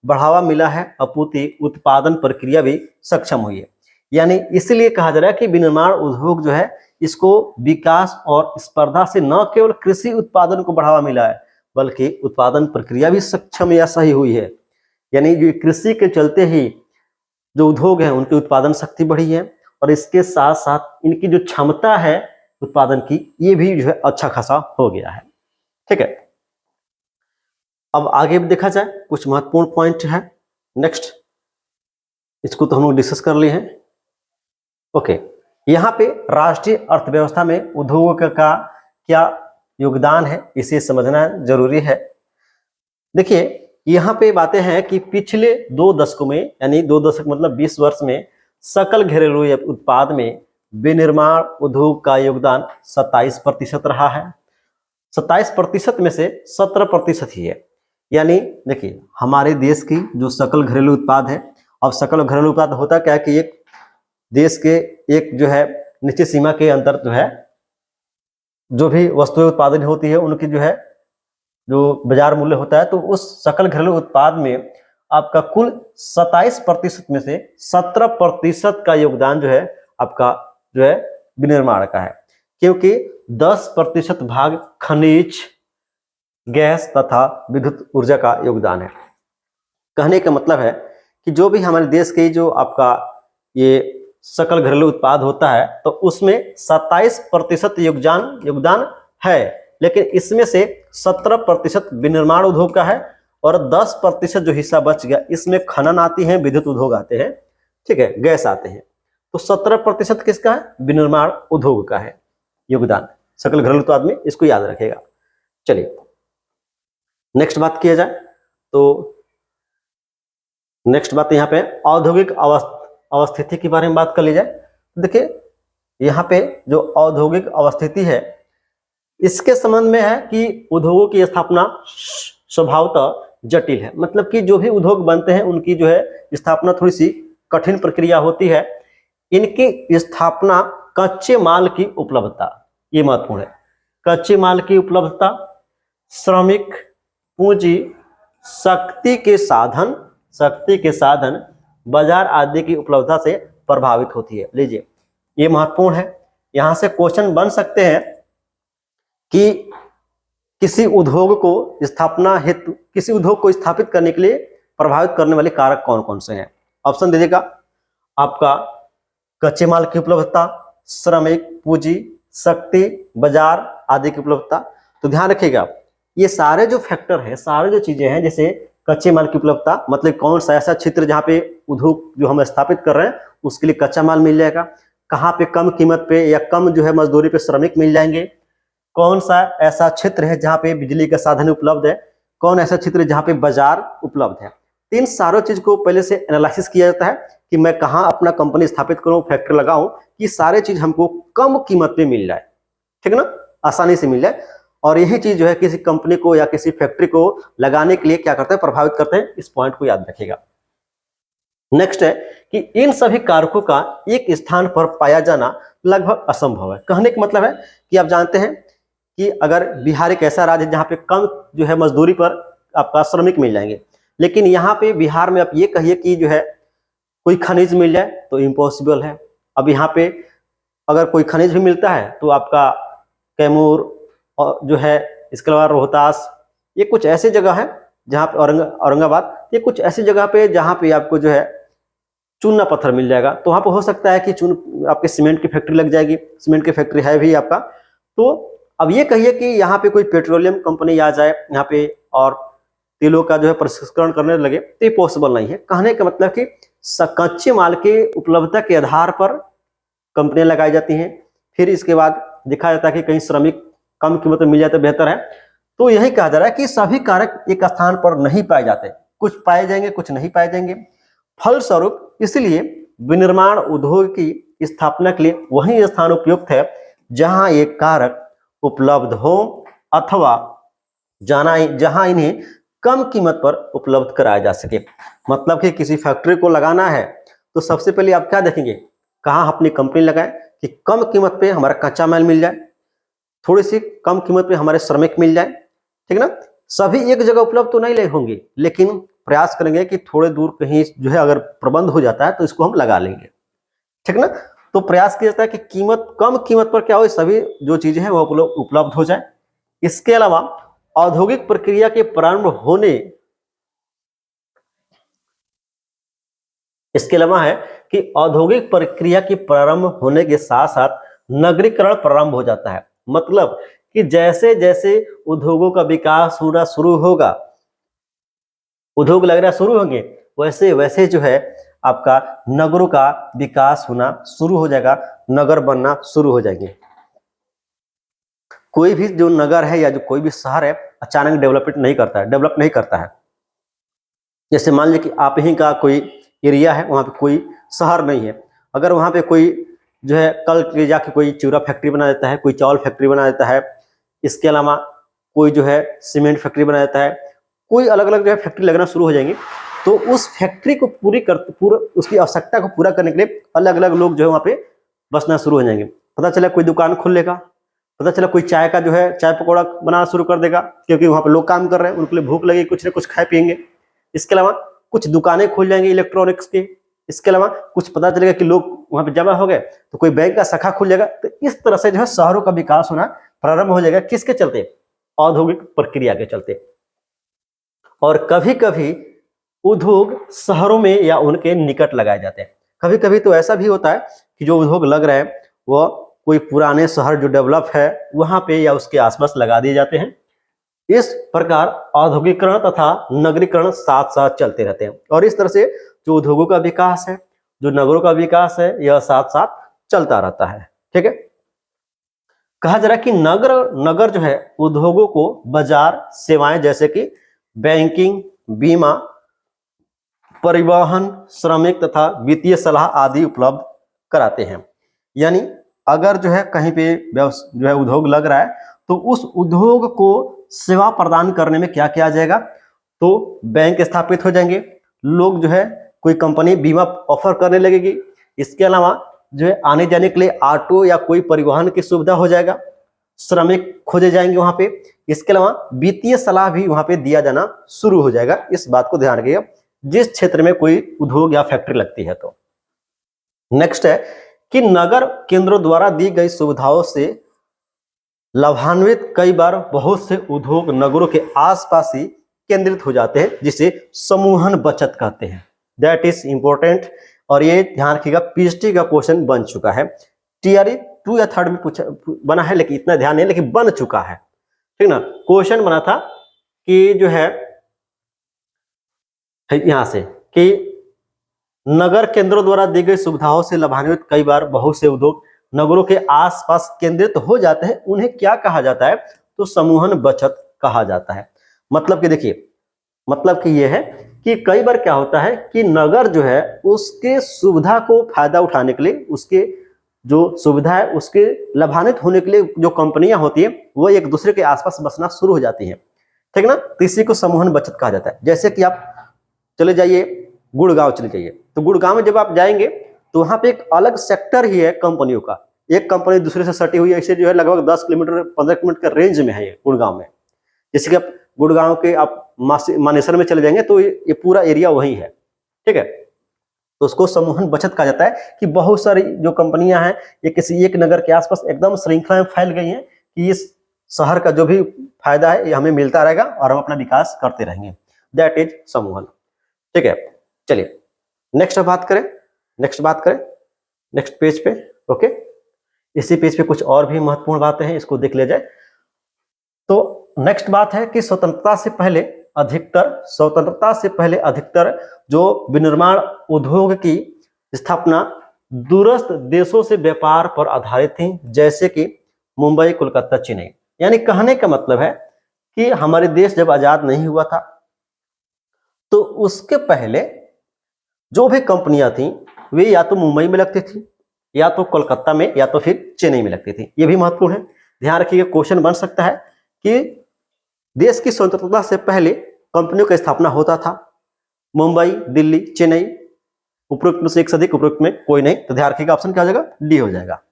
बढ़ावा मिला है, अपितु उत्पादन प्रक्रिया भी सक्षम हुई है। यानी इसलिए कहा जा रहा है कि विनिर्माण उद्योग जो है इसको विकास और स्पर्धा से न केवल कृषि उत्पादन को बढ़ावा मिला है बल्कि उत्पादन प्रक्रिया भी सक्षम या सही हुई है। यानी जो कृषि के चलते ही जो उद्योग है उनकी उत्पादन शक्ति बढ़ी है और इसके साथ साथ इनकी जो क्षमता है उत्पादन की, ये भी जो है अच्छा खासा हो गया है। ठीक है, अब आगे देखा जाए, कुछ महत्वपूर्ण पॉइंट है। नेक्स्ट, इसको तो हम लोग डिस्कस कर लिए हैं। ओके, यहाँ पे राष्ट्रीय अर्थव्यवस्था में उद्योग का क्या योगदान है इसे समझना जरूरी है। देखिए, यहाँ पे बातें हैं कि पिछले 2 दशकों में, यानी 2 दशक मतलब 20 वर्ष में सकल घरेलू उत्पाद में विनिर्माण उद्योग का योगदान 27% रहा है। 27% में से 17% ही है। यानी देखिए, हमारे देश की जो सकल घरेलू उत्पाद है, अब सकल घरेलू उत्पाद होता क्या है कि एक देश के एक जो है निश्चित सीमा के अंतर जो है जो भी वस्तुएं उत्पादन होती है उनकी जो है जो बाजार मूल्य होता है, तो उस सकल घरेलू उत्पाद में आपका कुल 27% में से 17% का योगदान जो है आपका जो है विनिर्माण का है, क्योंकि 10% भाग खनिज, गैस तथा विद्युत ऊर्जा का योगदान है। कहने का मतलब है कि जो भी हमारे देश के जो आपका ये सकल घरेलू उत्पाद होता है तो उसमें 27% योगदान है, लेकिन इसमें से 17% विनिर्माण उद्योग का है और 10% जो हिस्सा बच गया इसमें खनन आती है, विद्युत उद्योग आते हैं, ठीक है, गैस आते हैं। तो 17% किसका है? विनिर्माण उद्योग का है योगदान सकल घरेलू उत्पाद में, इसको याद रखेगा। चलिए नेक्स्ट बात किया जाए तो नेक्स्ट बात यहाँ पे औद्योगिक अवस्थिति के बारे में बात कर ली जाए। देखिए, यहाँ पे जो औद्योगिक अवस्थिति है इसके संबंध में है कि उद्योगों की स्थापना स्वभावतः जटिल है। मतलब कि जो भी उद्योग बनते हैं उनकी जो है स्थापना थोड़ी सी कठिन प्रक्रिया होती है। इनकी स्थापना कच्चे माल की उपलब्धता, ये महत्वपूर्ण है। कच्चे माल की उपलब्धता, श्रमिक, पूंजी, शक्ति के साधन, बाजार आदि की उपलब्धता से प्रभावित होती है। लीजिए, ये महत्वपूर्ण है। यहां से क्वेश्चन बन सकते हैं कि किसी उद्योग को स्थापित करने के लिए प्रभावित करने वाले कारक कौन कौन से हैं। ऑप्शन दीजिएगा आपका कच्चे माल की उपलब्धता, श्रमिक, पूंजी, शक्ति, बाजार आदि की उपलब्धता। तो ध्यान रखिएगा, ये सारे जो फैक्टर हैं, सारे जो चीजें हैं, जैसे कच्चे माल की उपलब्धता मतलब कौन सा ऐसा क्षेत्र जहाँ पे उद्योग जो हम स्थापित कर रहे हैं उसके लिए कच्चा माल मिल जाएगा, कहाँ पे कम कीमत पे या कम जो है मजदूरी पे श्रमिक मिल जाएंगे, कौन सा ऐसा क्षेत्र है जहाँ पे बिजली का साधन उपलब्ध है, कौन ऐसा क्षेत्र है जहाँ पे बाजार उपलब्ध है। इन सारों चीज को पहले से एनालिसिस किया जाता है कि मैं कहाँ अपना कंपनी स्थापित करूँ, फैक्ट्री लगाऊं, कि सारे चीज हमको कम कीमत पे मिल जाए, ठीक है ना, आसानी से मिल जाए। और यही चीज जो है किसी कंपनी को या किसी फैक्ट्री को लगाने के लिए क्या करते हैं, प्रभावित करते हैं। इस पॉइंट को याद रखिएगा। नेक्स्ट है कि इन सभी कारकों का एक स्थान पर पाया जाना लगभग असंभव है। कहने का मतलब है कि आप जानते हैं कि अगर बिहार एक ऐसा राज्य है जहाँ पे कम जो है मजदूरी पर आपका श्रमिक मिल जाएंगे, लेकिन यहाँ पे बिहार में आप ये कहिए कि जो है कोई खनिज मिल जाए तो इम्पॉसिबल है। अब यहाँ पे अगर कोई खनिज भी मिलता है तो आपका कैमूर और जो है, इसके अलावा रोहतास, ये कुछ ऐसी जगह है जहाँ पे औरंगाबाद, ये कुछ ऐसी जगह पे जहाँ पे आपको जो है चूना पत्थर मिल जाएगा। तो वहाँ पे हो सकता है कि आपके सीमेंट की फैक्ट्री लग जाएगी, सीमेंट की फैक्ट्री है भी आपका। तो अब ये कहिए कि यहाँ पे कोई पेट्रोलियम कंपनी आ जाए यहाँ पे और तेलों का जो है प्रसंस्करण करने लगे, तो ये पॉसिबल नहीं है। कहने का मतलब कि कच्चे माल के उपलब्धता के आधार पर कंपनियां लगाई जाती हैं, फिर इसके बाद देखा जाता है कि कहीं श्रमिक कम कीमत में मिल जाए तो बेहतर है। तो यही कहा जा रहा है कि सभी कारक एक स्थान पर नहीं पाए जाते, कुछ पाए जाएंगे कुछ नहीं पाए जाएंगे। फलस्वरूप इसलिए विनिर्माण उद्योग की स्थापना के लिए वही स्थान उपयुक्त है जहां ये कारक उपलब्ध हो अथवा जहां इन्हें कम कीमत पर उपलब्ध कराया जा सके। मतलब कि किसी फैक्ट्री को लगाना है तो सबसे पहले आप क्या देखेंगे, कहाँ अपनी कंपनी लगाएं कि कम कीमत पे हमारा कच्चा माल मिल जाए, थोड़ी सी कम कीमत पे हमारे श्रमिक मिल जाए, ठीक ना। सभी एक जगह उपलब्ध तो नहीं होंगे, लेकिन प्रयास करेंगे कि थोड़े दूर कहीं जो है अगर प्रबंध हो जाता है तो इसको हम लगा लेंगे, ठीक ना। तो प्रयास किया जाता है कि कम कीमत पर क्या हो, सभी जो चीजें हैं वो उपलब्ध हो जाए। इसके अलावा औद्योगिक प्रक्रिया के प्रारंभ होने, इसके अलावा है कि औद्योगिक प्रक्रिया के प्रारंभ होने के साथ साथ नगरीकरण प्रारंभ हो जाता है। मतलब कि जैसे जैसे उद्योगों का विकास होना शुरू होगा, उद्योग लगना शुरू होंगे, वैसे वैसे जो है आपका नगरों का विकास होना शुरू हो जाएगा, नगर बनना शुरू हो जाएंगे। कोई भी जो नगर है या जो कोई भी शहर है अचानक डेवलप नहीं करता है। जैसे मान लीजिए कि आप ही का कोई एरिया है, वहां पे कोई शहर नहीं है, अगर वहां पे कोई जो है कल ले जाके कोई चूरा फैक्ट्री बना देता है, कोई चावल फैक्ट्री बना देता है, इसके अलावा कोई जो है सीमेंट फैक्ट्री बना देता है, कोई अलग अलग जो है फैक्ट्री लगना शुरू हो जाएंगी, तो उस फैक्ट्री को उसकी आवश्यकता को पूरा करने के लिए अलग अलग लोग जो है वहाँ पे बसना शुरू हो जाएंगे। पता चला कोई दुकान खोल लेगा, पता चला कोई चाय का जो है चाय पकौड़ा बनाना शुरू कर देगा, क्योंकि वहाँ पे लोग काम कर रहे हैं, उनके लिए भूख लगी, कुछ ना कुछ खाए पियेंगे। इसके अलावा कुछ दुकानें खुल जाएंगी इलेक्ट्रॉनिक्स की, इसके अलावा कुछ पता चलेगा कि लोग वहाँ पे जमा हो गए तो कोई बैंक का शाखा खुल जाएगा। तो इस तरह से जो है शहरों का विकास होना प्रारंभ हो जाएगा, किसके चलते, औद्योगिक प्रक्रिया के चलते। और कभी कभी उद्योग शहरों में या उनके निकट लगाए जाते हैं। कभी कभी तो ऐसा भी होता है कि जो उद्योग लग रहे हैं वो कोई पुराने शहर जो डेवलप है वहां पे या उसके आसपास लगा दिए जाते हैं। इस प्रकार औद्योगिकरण तथा नगरीकरण साथ साथ चलते रहते हैं, और इस तरह से जो उद्योगों का विकास है, जो नगरों का विकास है, यह साथ साथ चलता रहता है। ठीक है, कहा जा रहा है कि नगर जो है उद्योगों को बाजार सेवाएं जैसे कि बैंकिंग, बीमा, परिवहन, श्रमिक तथा वित्तीय सलाह आदि उपलब्ध कराते हैं। यानी अगर जो है कहीं पे जो है उद्योग लग रहा है तो उस उद्योग को सेवा प्रदान करने में क्या किया जाएगा, तो बैंक स्थापित हो जाएंगे, लोग जो है कोई कंपनी बीमा ऑफर करने लगेगी, इसके अलावा जो है आने जाने के लिए ऑटो या कोई परिवहन की सुविधा हो जाएगा, श्रमिक खोजे जाएंगे वहां पे, इसके अलावा वित्तीय सलाह भी वहां पे दिया जाना शुरू हो जाएगा। इस बात को ध्यान रखिएगा जिस क्षेत्र में कोई उद्योग या फैक्ट्री लगती है। तो नेक्स्ट है कि नगर केंद्रों द्वारा दी गई सुविधाओं से लाभान्वित कई बार बहुत से उद्योग नगरों के आसपास ही केंद्रित हो जाते हैं, जिसे समूहन बचत कहते हैं। दैट इज इंपॉर्टेंट, और ये ध्यान रखिएगा पीएचडी का क्वेश्चन बन चुका है, टीआरई 2 या 3 में पूछा बना है, लेकिन इतना ध्यान नहीं, लेकिन बन चुका है। ठीक ना, क्वेश्चन बना था कि जो है यहां से कि नगर केंद्रों द्वारा दी गई सुविधाओं से लाभान्वित कई बार बहुत से उद्योग नगरों के आसपास केंद्रित हो जाते हैं, उन्हें क्या कहा जाता है, तो समूहन बचत कहा जाता है। मतलब कि देखिए, मतलब कि यह है कि कई बार क्या होता है कि नगर जो है उसके सुविधा को फायदा उठाने के लिए, उसके जो सुविधा है उसके लाभान्वित होने के लिए जो कंपनियां होती है वो एक दूसरे के आसपास बसना शुरू हो जाती है। ठीक ना, तो इसी को समूहन बचत कहा जाता है। जैसे कि आप चले जाइए गुड़गांव चले जाइए, तो गुड़गांव में जब आप जाएंगे तो वहां पे एक अलग सेक्टर ही है कंपनियों का, एक कंपनी दूसरे से सटी हुई है, ऐसे जो है लगभग 10 किलोमीटर 15 किलोमीटर का रेंज में है ये गुड़गांव में। जैसे कि आप गुड़गांव के आप मानेसर में चले जाएंगे तो ये पूरा एरिया वही है। ठीक है, तो उसको समूहन बचत कहा जाता है कि बहुत सारी जो कंपनियां हैं ये किसी एक नगर के आसपास एकदम श्रृंखला में फैल गई हैं कि इस शहर का जो भी फायदा है ये हमें मिलता रहेगा और हम अपना विकास करते रहेंगे, दैट इज समूहन। ठीक है, चलिए नेक्स्ट बात करें नेक्स्ट पेज पे। ओके, इसी पेज पे कुछ और भी महत्वपूर्ण बातें हैं, इसको देख लिया जाए। तो नेक्स्ट बात है कि स्वतंत्रता से पहले अधिकतर जो विनिर्माण उद्योग की स्थापना दूरस्थ देशों से व्यापार पर आधारित थी, जैसे कि मुंबई, कोलकाता, चेन्नई। यानी कहने का मतलब है कि हमारे देश जब आजाद नहीं हुआ था तो उसके पहले जो भी कंपनियां थी वे या तो मुंबई में लगती थी, या तो कोलकाता में, या तो फिर चेन्नई में लगती थी। ये भी महत्वपूर्ण है, ध्यान रखिएगा। क्वेश्चन बन सकता है कि देश की स्वतंत्रता से पहले कंपनियों का स्थापना होता था मुंबई, दिल्ली, चेन्नई, उपरोक्त में से एक से अधिक, उपरोक्त में कोई नहीं। तो ध्यान रखिएगा, ऑप्शन क्या हो जाएगा? डी हो जाएगा।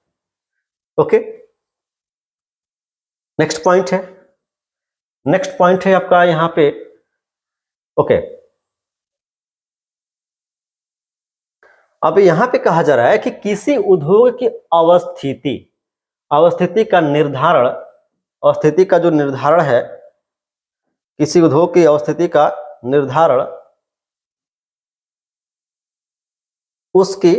ओके, नेक्स्ट पॉइंट है आपका यहां पे। ओके, अब यहां पे कहा जा रहा है कि किसी उद्योग की अवस्थिति का जो निर्धारण है, किसी उद्योग की अवस्थिति का निर्धारण उसकी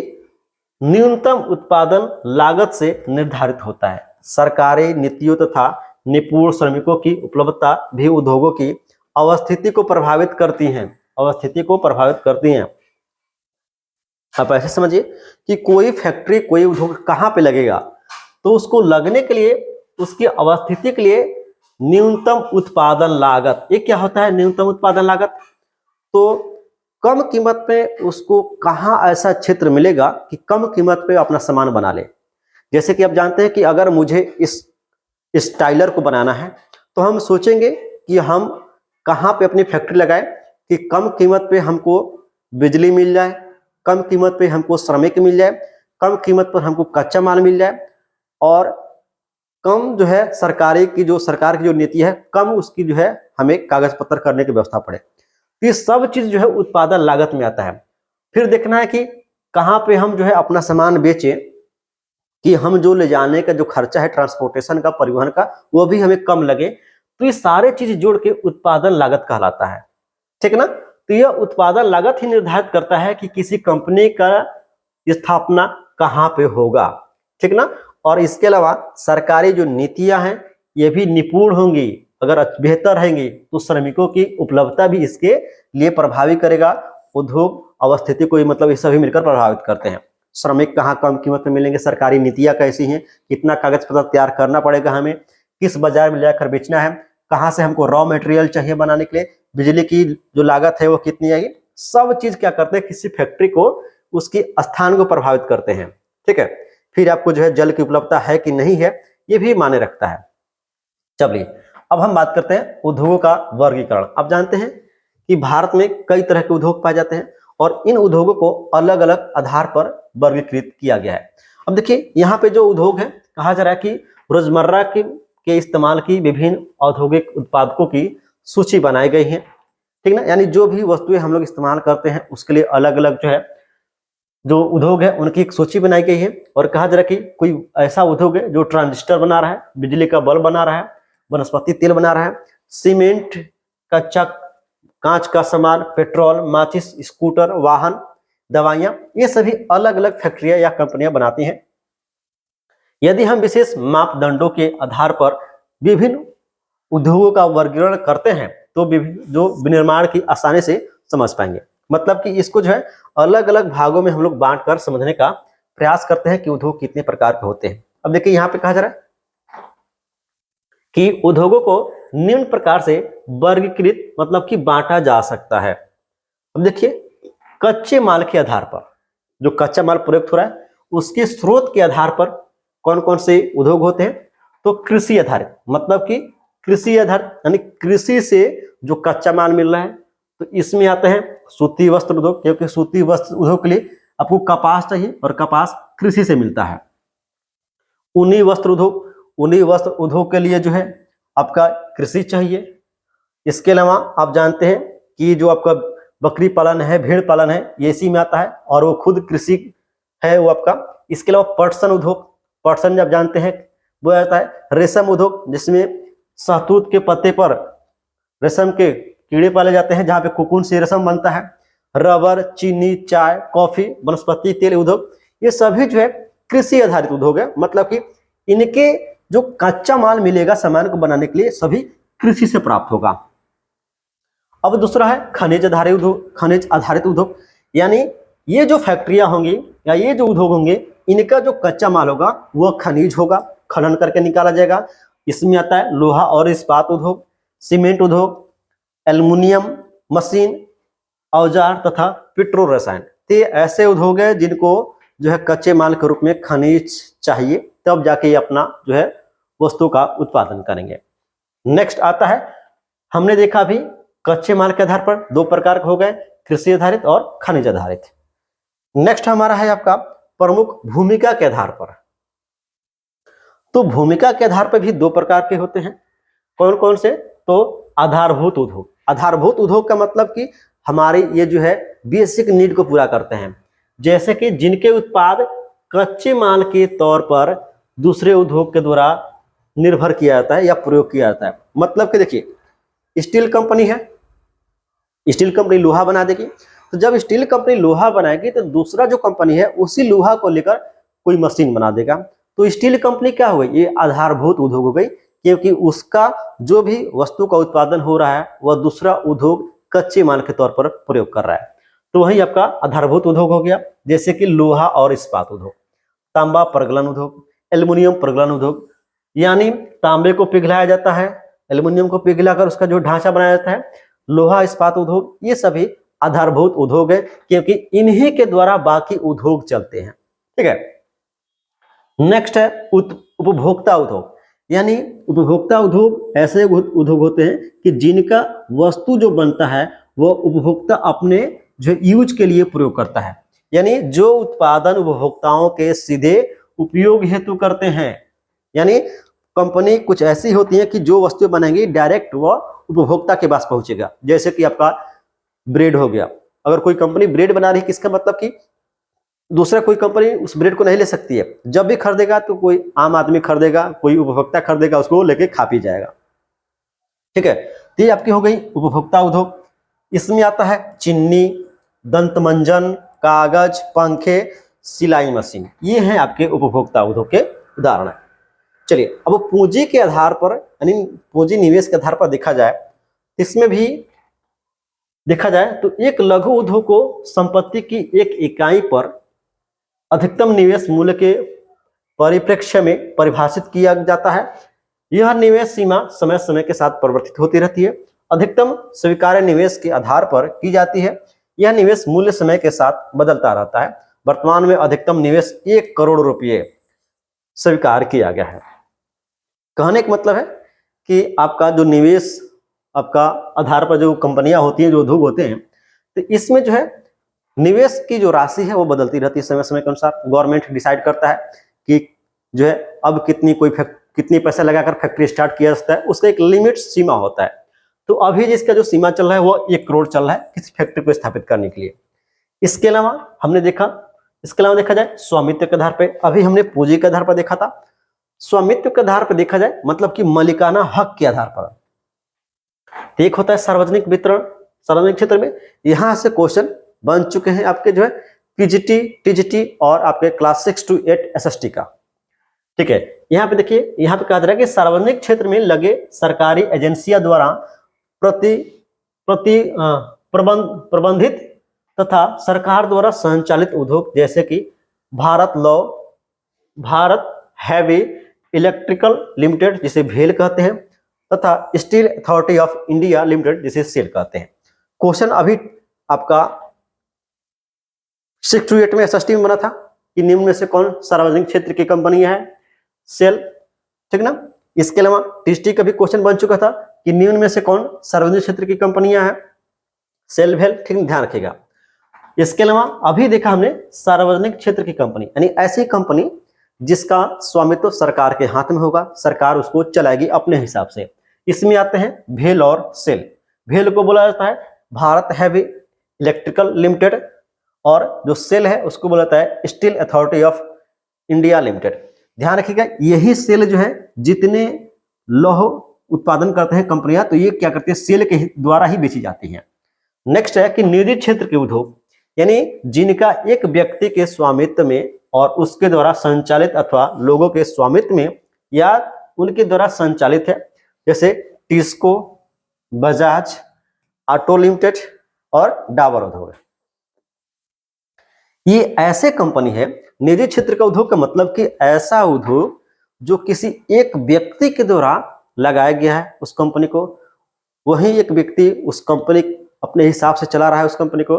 न्यूनतम उत्पादन लागत से निर्धारित होता है। सरकारी नीतियों तथा निपुण श्रमिकों की उपलब्धता भी उद्योगों की अवस्थिति को प्रभावित करती हैं। आप ऐसे समझिए कि कोई फैक्ट्री, कोई उद्योग कहाँ पे लगेगा, तो उसको लगने के लिए, उसकी अवस्थिति के लिए न्यूनतम उत्पादन लागत, ये क्या होता है न्यूनतम उत्पादन लागत? तो कम कीमत पे उसको कहाँ ऐसा क्षेत्र मिलेगा कि कम कीमत पे अपना सामान बना ले। जैसे कि आप जानते हैं कि अगर मुझे इस टाइलर को बनाना है तो हम सोचेंगे कि हम कहाँ पे अपनी फैक्ट्री लगाए कि कम कीमत पे हमको बिजली मिल जाए, कम कीमत पे हमको श्रमिक मिल जाए, कम कीमत पर हमको कच्चा माल मिल जाए, और कम जो है सरकार की जो नीति है, कम उसकी जो है हमें कागज पत्र करने की व्यवस्था पड़े। ये सब चीज जो है उत्पादन लागत में आता है। फिर देखना है कि कहाँ पे हम जो है अपना सामान बेचें कि हम जो ले जाने का जो खर्चा है ट्रांसपोर्टेशन का, परिवहन का, वो भी हमें कम लगे। तो ये सारे चीज जोड़ के उत्पादन लागत कहलाता है। ठीक ना? तो यह उत्पादन लागत ही निर्धारित करता है कि किसी कंपनी का स्थापना कहाँ पे होगा। ठीक ना? और इसके अलावा सरकारी जो नीतियां हैं ये भी निपुण होंगी, अगर बेहतर रहेंगी तो श्रमिकों की उपलब्धता भी इसके लिए प्रभावी करेगा। उद्योग अवस्थिति को मतलब ये सभी मिलकर प्रभावित करते हैं। श्रमिक कहाँ कम कीमत में मिलेंगे, सरकारी नीतियां कैसी हैं, कितना कागज पत्र तैयार करना पड़ेगा हमें, किस बाजार में जाकर बेचना है, कहाँ से हमको रॉ मटेरियल चाहिए बनाने के लिए, बिजली की जो लागत है वो कितनी आएगी, सब चीज क्या करते हैं किसी फैक्ट्री को, उसकी स्थान को प्रभावित करते हैं। ठीक है, फिर आपको जो है जल की उपलब्धता है कि नहीं है ये भी मायने रखता है। चलिए अब हम बात करते हैं उद्योगों का वर्गीकरण। आप जानते हैं कि भारत में कई तरह के उद्योग पाए जाते हैं और इन उद्योगों को अलग अलग आधार पर वर्गीकृत किया गया है। अब देखिए यहाँ पे जो उद्योग है, कहा जा रहा है कि रोजमर्रा के इस्तेमाल की विभिन्न औद्योगिक उत्पादकों की सूची बनाई गई है। ठीक ना? यानी जो भी वस्तुएं हम लोग इस्तेमाल करते हैं उसके लिए अलग अलग जो है जो उद्योग है उनकी एक सूची बनाई गई है। और कहा जा रहा है कि कोई ऐसा उद्योग है जो ट्रांजिस्टर बना रहा है, बिजली का बल्ब बना रहा है, वनस्पति तेल बना रहा है, सीमेंट, कच्चा कांच का सामान, पेट्रोल, माचिस, स्कूटर, वाहन, दवाइयां, ये सभी अलग अलग फैक्ट्रियां या कंपनियां बनाती हैं। यदि हम विशेष मापदंडों के आधार पर विभिन्न उद्योगों का वर्गीकरण करते हैं तो जो विनिर्माण की आसानी से समझ पाएंगे। मतलब कि इसको जो है अलग अलग भागों में हम लोग बांट कर समझने का प्रयास करते हैं कि उद्योग कितने प्रकार के होते हैं। अब देखिए यहाँ पे कहा जा रहा है कि उद्योगों को निम्न प्रकार से वर्गीकृत मतलब कि बांटा जा सकता है। अब देखिए कच्चे माल के आधार पर, जो कच्चा माल प्रयुक्त हो रहा है उसके स्रोत के आधार पर कौन कौन से उद्योग होते हैं, तो कृषि आधारित, मतलब कि कृषि आधारित यानी कृषि से जो कच्चा माल मिल रहा है, तो इसमें आते हैं सूती वस्त्र उद्योग, क्योंकि सूती वस्त्र उद्योग के लिए आपको कपास चाहिए और कपास कृषि से मिलता है। ऊनी वस्त्र उद्योग के लिए जो है आपका कृषि चाहिए। इसके अलावा आप जानते हैं कि जो आपका बकरी पालन है, भेड़ पालन है, ये इसी में आता है और वो खुद कृषि है वो आपका। इसके अलावा पटसन उद्योग, पटसन जब जानते हैं वो आता है। रेशम उद्योग जिसमें शहतूत के पत्ते पर रेशम के कीड़े पाले जाते हैं जहाँ पे कोकून से रेशम बनता है। रबर, चीनी, चाय, कॉफी, वनस्पति तेल उद्योग, ये सभी जो है कृषि आधारित उद्योग है, मतलब कि इनके जो कच्चा माल मिलेगा सामान को बनाने के लिए सभी कृषि से प्राप्त होगा। अब दूसरा है खनिज आधारित उद्योग, खनिज आधारित उद्योग यानी ये जो फैक्ट्रियां होंगी या ये जो उद्योग होंगे इनका जो कच्चा माल होगा वह खनिज होगा, खनन करके निकाला जाएगा। इसमें आता है लोहा और इस्पात उद्योग, सीमेंट उद्योग, एल्युमिनियम मशीन, औजार तथा पेट्रो रसायन। तो ये ऐसे उद्योग है जिनको जो है कच्चे माल के रूप में खनिज चाहिए, तब जाके ये अपना जो है वस्तु का उत्पादन करेंगे। नेक्स्ट आता है, हमने देखा अभी कच्चे माल के आधार पर दो प्रकार के हो गए, कृषि आधारित और खनिज आधारित। नेक्स्ट हमारा है आपका प्रमुख भूमिका के आधार पर। तो भूमिका के आधार पर भी दो प्रकार के होते हैं। कौन कौन से? तो आधारभूत उद्योग। आधारभूत उद्योग का मतलब कि हमारे ये जो है बेसिक नीड को पूरा करते हैं, जैसे कि जिनके उत्पाद कच्चे माल के तौर पर दूसरे उद्योग के द्वारा निर्भर किया जाता है या प्रयोग किया जाता है। मतलब कि देखिए स्टील कंपनी है, स्टील कंपनी लोहा बना देगी, तो जब स्टील कंपनी लोहा बनाएगी तो दूसरा जो कंपनी है उसी लोहा को लेकर कोई मशीन बना देगा। तो स्टील कंपनी क्या हो गई? ये आधारभूत उद्योग हो गई, क्योंकि उसका जो भी वस्तु का उत्पादन हो रहा है वह दूसरा उद्योग कच्चे माल के तौर पर प्रयोग कर रहा है। तो वही आपका आधारभूत उद्योग हो गया, जैसे कि लोहा और इस्पात उद्योग, तांबा प्रगलन उद्योग, एल्युमिनियम प्रगलन उद्योग, यानी तांबे को पिघलाया जाता है, एल्युमिनियम को पिघलाकर उसका जो ढांचा बनाया जाता है। लोहा इस्पात उद्योग ये सभी आधारभूत उद्योग है, क्योंकि इन्हीं के द्वारा बाकी उद्योग चलते हैं। ठीक है। नेक्स्ट है उपभोक्ता उद्योग, यानी उपभोक्ता उद्योग ऐसे उद्योग होते हैं कि जिनका वस्तु जो बनता है वो उपभोक्ता अपने जो यूज के लिए प्रयोग करता है, यानी जो उत्पादन उपभोक्ताओं के सीधे उपयोग हेतु करते हैं। यानी कंपनी कुछ ऐसी होती है कि जो वस्तु बनाएंगी डायरेक्ट वो उपभोक्ता के पास पहुंचेगा। जैसे कि आपका ब्रेड हो गया, अगर कोई कंपनी ब्रेड बना रही है, किसका मतलब कि दूसरा कोई कंपनी उस ब्रेड को नहीं ले सकती है। जब भी खरीदेगा तो कोई आम आदमी खरीदेगा, कोई उपभोक्ता खरीदेगा, उसको लेके खा पी जाएगा। ठीक है, तो ये आपकी हो गई उपभोक्ता उद्योग। इसमें आता है चीनी, दंतमंजन, कागज, पंखे, सिलाई मशीन, ये हैं आपके उपभोक्ता उद्योग के उदाहरण। चलिए अब पूंजी के आधार पर यानी पूंजी निवेश के आधार पर देखा जाए, इसमें भी देखा जाए तो एक लघु उद्योग को संपत्ति की एक इकाई पर अधिकतम निवेश मूल्य के परिप्रेक्ष्य में परिभाषित किया जाता है। यह निवेश सीमा समय समय के साथ परिवर्तित होती रहती है, अधिकतम स्वीकार्य निवेश के आधार पर की जाती है। यह निवेश मूल्य समय के साथ बदलता रहता है। वर्तमान में अधिकतम निवेश 1 करोड़ रुपये स्वीकार किया गया है। कहने का मतलब है कि आपका जो निवेश आपका आधार पर जो कंपनियां होती हैं, जो उद्योग होते हैं, तो इसमें जो है निवेश की जो राशि है वो बदलती रहती है समय समय के अनुसार। गवर्नमेंट डिसाइड करता है कि जो है अब कितनी पैसा लगाकर फैक्ट्री स्टार्ट किया जाता है, उसका एक लिमिट सीमा होता है। तो अभी जिसका जो सीमा चल रहा है वो 1 करोड़ चल रहा है किसी फैक्ट्री को स्थापित करने के लिए। इसके अलावा हमने देखा, इसके अलावा देखा जाए स्वामित्व के आधार पर, अभी हमने पूंजी के आधार पर देखा था। स्वामित्व के आधार पर देखा जाए मतलब कि मालिकाना हक के आधार पर। एक होता है सार्वजनिक वितरण, सार्वजनिक क्षेत्र में यहां से क्वेश्चन बन चुके हैं आपके जो है पीजीटी, टीजीटी और आपके क्लास 6 to 8 एसएसटी का। ठीक है, यहाँ पे देखिए, यहाँ पे कहा जा रहा है कि सार्वजनिक क्षेत्र में लगे सरकारी एजेंसियां द्वारा प्रबंधित तथा सरकार द्वारा संचालित उद्योग, जैसे कि भारत हैवी इलेक्ट्रिकल लिमिटेड जिसे भेल कहते हैं, तथा steel authority of India limited जिसे सेल कहते हैं। क्वेश्चन अभी आपका 6 to 8 में एसएसटी में बना था कि निम्न में से कौन सार्वजनिक क्षेत्र की कंपनियां है? सेल, ठीक ना। इसके अलावा टीजीटी का भी क्वेश्चन बन चुका था कि निम्न में से कौन सार्वजनिक क्षेत्र की कंपनियां हैं? सेल, भेल, ठीक, ध्यान रखिएगा। इसके अलावा अभी देखा हमने सार्वजनिक क्षेत्र की कंपनी, यानी ऐसी कंपनी जिसका स्वामित्व सरकार के हाथ में होगा, सरकार उसको चलाएगी अपने हिसाब से। इसमें आते हैं भेल और सेल। भेल को बोला जाता है भारत हैवी इलेक्ट्रिकल लिमिटेड, और जो सेल है उसको बोला जाता है steel authority of India limited. ध्यान रखिएगा, यही सेल जो है जितने लौह उत्पादन करते हैं कंपनियां, तो ये क्या करती है, सेल के द्वारा ही बेची जाती हैं। नेक्स्ट है कि निजी क्षेत्र के उद्योग, यानी जिनका एक व्यक्ति के स्वामित्व में और उसके द्वारा संचालित अथवा लोगों के स्वामित्व में या उनके द्वारा संचालित है, जैसे टिस्को, बजाज ऑटो लिमिटेड और डाबर उद्योग। ये ऐसे कंपनी है, निजी क्षेत्र का उद्योग का मतलब कि ऐसा उद्योग जो किसी एक व्यक्ति के द्वारा लगाया गया है उस कंपनी को, वही एक व्यक्ति उस कंपनी अपने हिसाब से चला रहा है उस कंपनी को।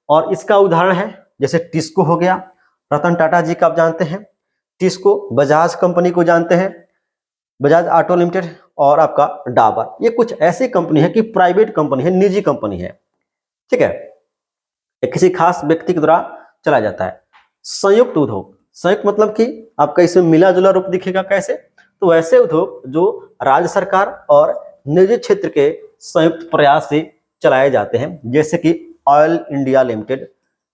और इसका उदाहरण है जैसे टिस्को हो गया, रतन टाटा जी का आप जानते हैं, टिस्को बजाज कंपनी को जानते हैं, बजाज ऑटो लिमिटेड, और आपका डाबर। ये कुछ ऐसी कंपनी है कि प्राइवेट कंपनी है, निजी कंपनी है, ठीक है, ये किसी खास व्यक्ति के द्वारा चला जाता है। संयुक्त उद्योग, संयुक्त मतलब कि आपका इसमें मिला जुला रूप दिखेगा कैसे, तो वैसे उद्योग जो राज्य सरकार और निजी क्षेत्र के संयुक्त प्रयास से चलाए जाते हैं, जैसे कि ऑयल इंडिया लिमिटेड,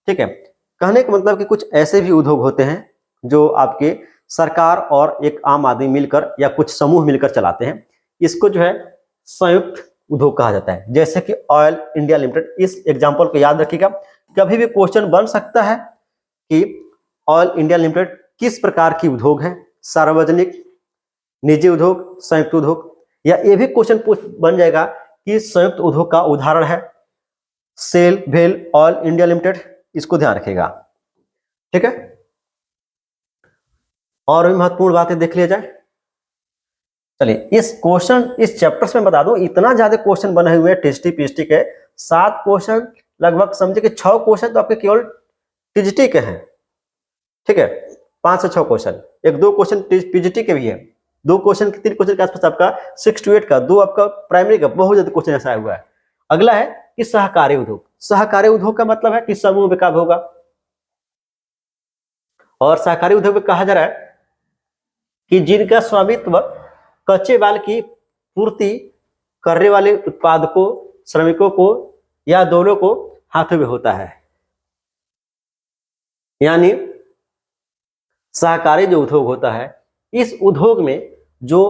ठीक है। कहने का मतलब कि कुछ ऐसे भी उद्योग होते हैं जो आपके सरकार और एक आम आदमी मिलकर या कुछ समूह मिलकर चलाते हैं, इसको जो है संयुक्त उद्योग कहा जाता है, जैसे कि ऑयल इंडिया लिमिटेड। इस एग्जाम्पल को याद रखिएगा, कभी भी क्वेश्चन बन सकता है कि ऑयल इंडिया लिमिटेड किस प्रकार की उद्योग है, सार्वजनिक, निजी उद्योग, संयुक्त उद्योग, या ये भी क्वेश्चन बन जाएगा कि संयुक्त उद्योग का उदाहरण है सेल, भेल, ऑयल इंडिया लिमिटेड। इसको ध्यान रखिएगा, ठीक है। और भी महत्वपूर्ण बातें देख लिया जाए। चलिए इस क्वेश्चन, इस चैप्टर में बता दूं, इतना ज्यादा क्वेश्चन बने हुए हैं टीजीटी पीजीटी के, 7 क्वेश्चन, लगभग समझे कि 6 क्वेश्चन तो आपके केवल टीजीटी के हैं, ठीक है, 5 से 6 क्वेश्चन, 1-2 क्वेश्चन पीजीटी के भी है, 2 क्वेश्चन 3 क्वेश्चन के आसपास आपका 6 to 8 का, 2 आपका प्राइमरी का, बहुत ज्यादा क्वेश्चन ऐसा हुआ है। अगला है कि सहकारी उद्योग। सहकारी उद्योग का मतलब है कि समूह विकास होगा, और सहकारी उद्योग में कहा जा रहा है कि जिनका स्वामित्व कच्चे माल की पूर्ति करने वाले उत्पादकों, श्रमिकों को या दोनों को हाथों में होता है। यानी सहकारी जो उद्योग होता है, इस उद्योग में जो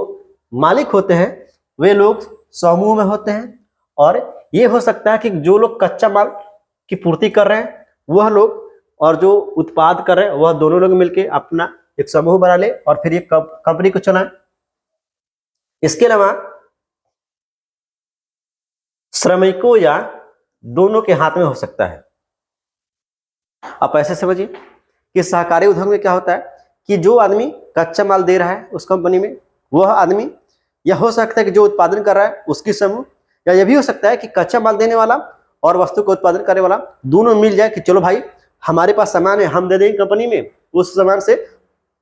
मालिक होते हैं वे लोग समूह में होते हैं, और ये हो सकता है कि जो लोग कच्चा माल की पूर्ति कर रहे हैं वह लोग, और जो उत्पाद कर रहे हैं वह दोनों लोग मिलकर अपना एक समूह बना ले और फिर एक कंपनी को चलाएं। इसके अलावा श्रमिकों या दोनों के हाथ में हो सकता है। आप ऐसे समझिए कि सहकारी उद्योग में क्या होता है कि जो आदमी कच्चा माल दे रहा है उस कंपनी में, वह आदमी, यह हो सकता है कि जो उत्पादन कर रहा है उसकी समूह, या यह भी हो सकता है कि कच्चा माल देने वाला और वस्तु का उत्पादन करने वाला दोनों मिल जाए कि चलो भाई हमारे पास सामान है, हम दे देंगे कंपनी में, उस सामान से,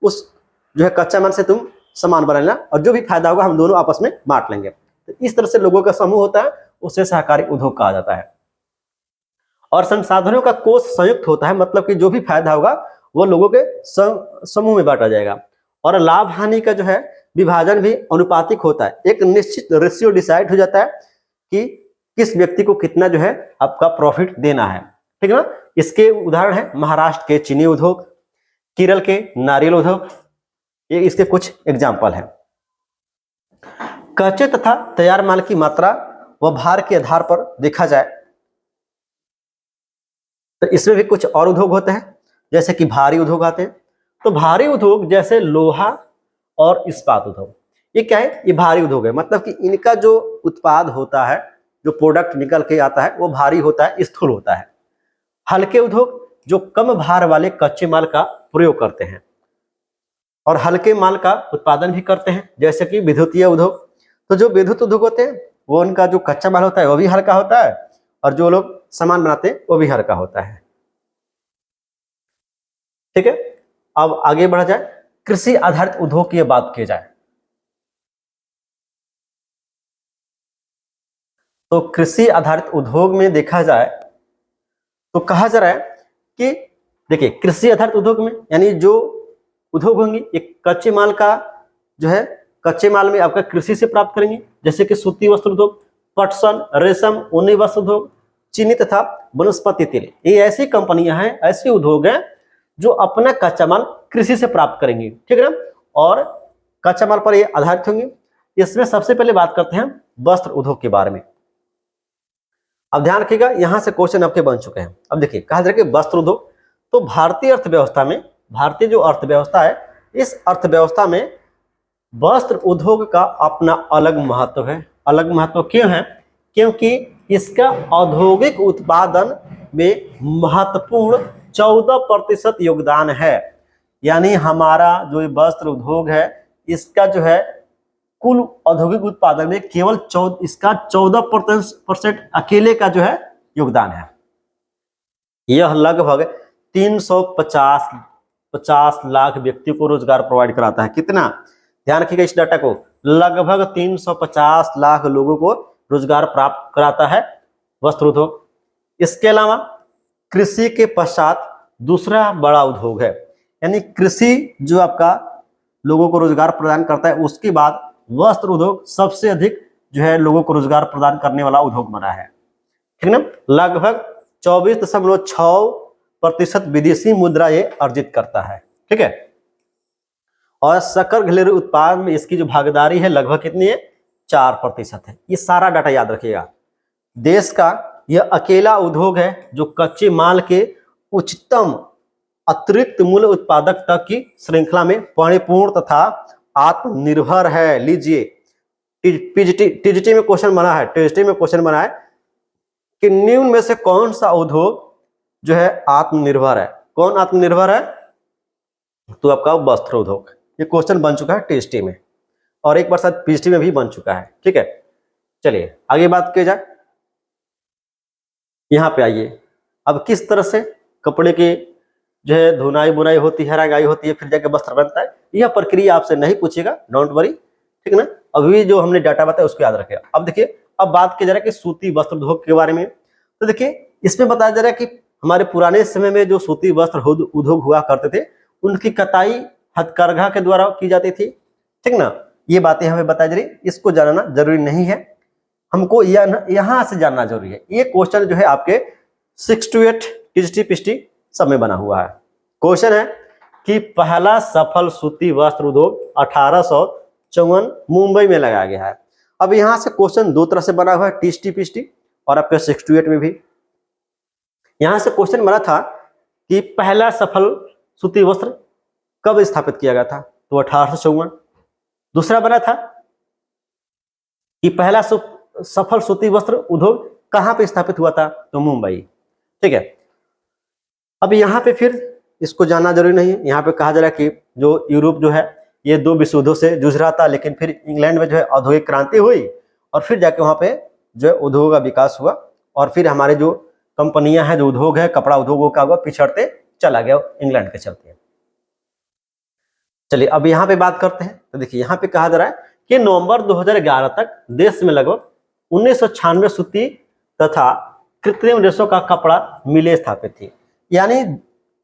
उस जो है कच्चा माल से तुम सामान बना लेना, और जो भी फायदा होगा हम दोनों आपस में बांट लेंगे। तो इस तरह से लोगों का समूह होता है, उसे सहकारी उद्योग कहा जाता है। और संसाधनों का कोष संयुक्त होता है, मतलब कि जो भी फायदा होगा वो लोगों के समूह में बांटा जाएगा। और लाभ हानि का जो है विभाजन भी अनुपातिक होता है, एक निश्चित रेशियो डिसाइड हो जाता है कि किस व्यक्ति को कितना जो है आपका प्रॉफिट देना है, ठीक है ना। इसके उदाहरण है महाराष्ट्र के चीनी उद्योग, केरल के नारियल उद्योग, ये इसके कुछ एग्जाम्पल हैं। कच्चे तथा तैयार माल की मात्रा व भार के आधार पर देखा जाए तो इसमें भी कुछ और उद्योग होते हैं, जैसे कि भारी उद्योग आते हैं। तो भारी उद्योग जैसे लोहा और इस्पात उद्योग, ये क्या है, ये भारी उद्योग है, मतलब कि इनका जो उत्पाद होता है, जो प्रोडक्ट निकल के आता है वो भारी होता है, स्थूल होता है। हल्के उद्योग जो कम भार वाले कच्चे माल का प्रयोग करते हैं और हल्के माल का उत्पादन भी करते हैं, जैसे कि विद्युतीय उद्योग। तो जो विद्युत उद्योग होते हैं वो उनका जो कच्चा माल होता है वो भी हल्का होता है, और जो लोग सामान बनाते हैं वो भी हल्का होता है, ठीक है। अब आगे बढ़ा जाए, कृषि आधारित उद्योग की बात की जाए तो कृषि आधारित उद्योग में देखा जाए तो कहा जा रहा है कि देखिए कृषि आधारित उद्योग में यानी जो उद्योग होंगे एक कच्चे माल का जो है, कच्चे माल में आपका कृषि से प्राप्त करेंगे, जैसे कि सूती वस्त्र उद्योग, पटसन, रेशम, ऊनी वस्त्र उद्योग, चीनी तथा वनस्पति तेल, ये ऐसी कंपनियां हैं, ऐसे उद्योग हैं जो अपना कच्चा माल कृषि से प्राप्त करेंगी, ठीक है ना, और कच्चा माल पर ये आधारित होंगे। इसमें सबसे पहले बात करते हैं वस्त्र उद्योग के बारे में। अब ध्यान रखिएगा, यहां से क्वेश्चन आपके बन चुके हैं। अब देखिए कहा जा रहा है कि वस्त्र उद्योग, तो भारतीय अर्थव्यवस्था में, भारतीय जो अर्थव्यवस्था है, इस अर्थव्यवस्था में वस्त्र उद्योग का अपना अलग महत्व है। अलग महत्व क्यों है? क्योंकि इसका औद्योगिक उत्पादन में महत्वपूर्ण 14% योगदान है। यानी हमारा जो वस्त्र उद्योग है, इसका जो है कुल औद्योगिक उत्पादन में केवल इसका 14% अकेले का जो है योगदान है। यह लगभग 350 लाख व्यक्ति को रोजगार प्रोवाइड कराता है। कितना? ध्यान रखिएगा इस डाटा को, लगभग 350 लाख लोगों को रोजगार प्राप्त कराता है वस्त्र उद्योग। इसके अलावा कृषि के पश्चात दूसरा बड़ा उद्योग है, यानी कृषि जो आपका लोगों को रोजगार प्रदान करता है, उसके बाद वस्त्र उद्योग सबसे अधिक जो है लोगों को रोजगार प्रदान करने वाला उद्योग बना है, ठीक ना। लगभग 24.6% विदेशी मुद्रा ये अर्जित करता है, ठीक है। और सकल घरेलू उत्पाद में इसकी जो भागीदारी है लगभग कितनी है? 4% है। ये सारा डाटा याद रखिएगा। देश का यह अकेला उद्योग है जो कच्चे माल के उच्चतम अतिरिक्त मूल्य उत्पादक तक की श्रृंखला में परिपूर्ण तथा आत्मनिर्भर है। लीजिए टीजीटी में क्वेश्चन बना है, टीजीटी में क्वेश्चन बना है कि निम्न में से कौन सा उद्योग जो है आत्मनिर्भर है? कौन आत्मनिर्भर है? तो आपका वस्त्र उद्योग। ये क्वेश्चन बन चुका है टीजीटी में, और एक बार शायद पीजीटी में भी बन चुका है, ठीक है। चलिए आगे बात की जाए। यहाँ पे आइए, अब किस तरह से कपड़े की जो है धुनाई बुनाई होती है, रंगाई होती है, फिर जाके वस्त्र बनता है। यह प्रक्रिया आपसे नहीं पूछेगा, डोंट वरी, ठीक ना। अभी जो हमने डाटा बताया उसको याद रखेगा। अब देखिए, अब बात की जा रहा है कि सूती वस्त्र उद्योग के बारे में। तो देखिए इसमें बताया जा रहा है कि हमारे पुराने समय में जो सूती वस्त्र उद्योग हुआ करते थे, उनकी कताई हथकरघा के द्वारा की जाती थी, ठीक ना। ये बातें हमें बताई जा रही, इसको जानना जरूरी नहीं है, हमको यहाँ से जानना जरूरी है। ये क्वेश्चन जो है आपके 6 to 8 टीजीटी पीजीटी सब में बना हुआ है। क्वेश्चन है कि पहला सफल सूती वस्त्र उद्योग 1854 मुंबई में लगाया गया है। अब यहाँ से क्वेश्चन दो तरह से बना हुआ है, टीजीटी पीजीटी और आपके 6 to 8 में भी। यहाँ से क्वेश्चन बना था कि पहला सफल सूती वस्त्र कब स्थापित किया गया था? तो 1854। दूसरा बना था कि पहला सफल सूती वस्त्र उद्योग कहाँ पे स्थापित हुआ था? तो मुंबई, ठीक है। अब यहाँ पे फिर इसको जानना जरूरी नहीं है। यहाँ पे कहा जा रहा है कि जो यूरोप जो है ये 2 विश्व युद्धों से जूझ रहा था, लेकिन फिर इंग्लैंड में जो है औद्योगिक क्रांति हुई और फिर जाके वहाँ पे जो है उद्योग का विकास हुआ, और फिर हमारे जो कंपनियां हैं, जो उद्योग है, कपड़ा उद्योगों का हुआ, पिछड़ते चला गया इंग्लैंड के चलते। चलिए अब यहाँ पे बात करते हैं। तो देखिए यहाँ पे कहा जा रहा है कि नवंबर 2011 तक देश में लगभग 1996 सूती तथा कृत्रिम रेशों का कपड़ा मिलें स्थापित थी। यानी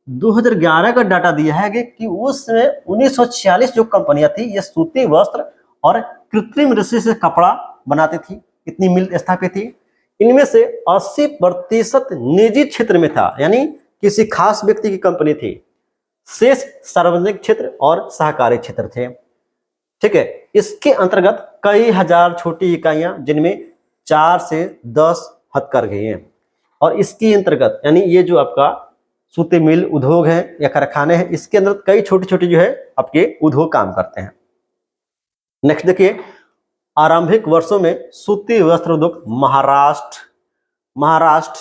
2011 का डाटा दिया है कि उसमें 1946 जो कंपनियां थी ये सूती वस्त्र और कृत्रिम रेशे से कपड़ा बनाती थी, इतनी मिल स्थापित थी। इनमें से 80% निजी क्षेत्र में था, यानी किसी खास व्यक्ति की कंपनी थी। शेष सार्वजनिक क्षेत्र और सहकारी क्षेत्र थे, ठीक है। इसके अंतर्गत कई हजार छोटी इकाइयां जिनमें 4 से 10 हथकरघे हैं, और इसके अंतर्गत यानी ये जो आपका सूती मिल उद्योग है या कारखाने हैं, इसके अंदर कई छोटे छोटे जो है आपके उद्योग काम करते हैं। नेक्स्ट देखिए, आरंभिक वर्षों में सूती वस्त्र उद्योग महाराष्ट्र,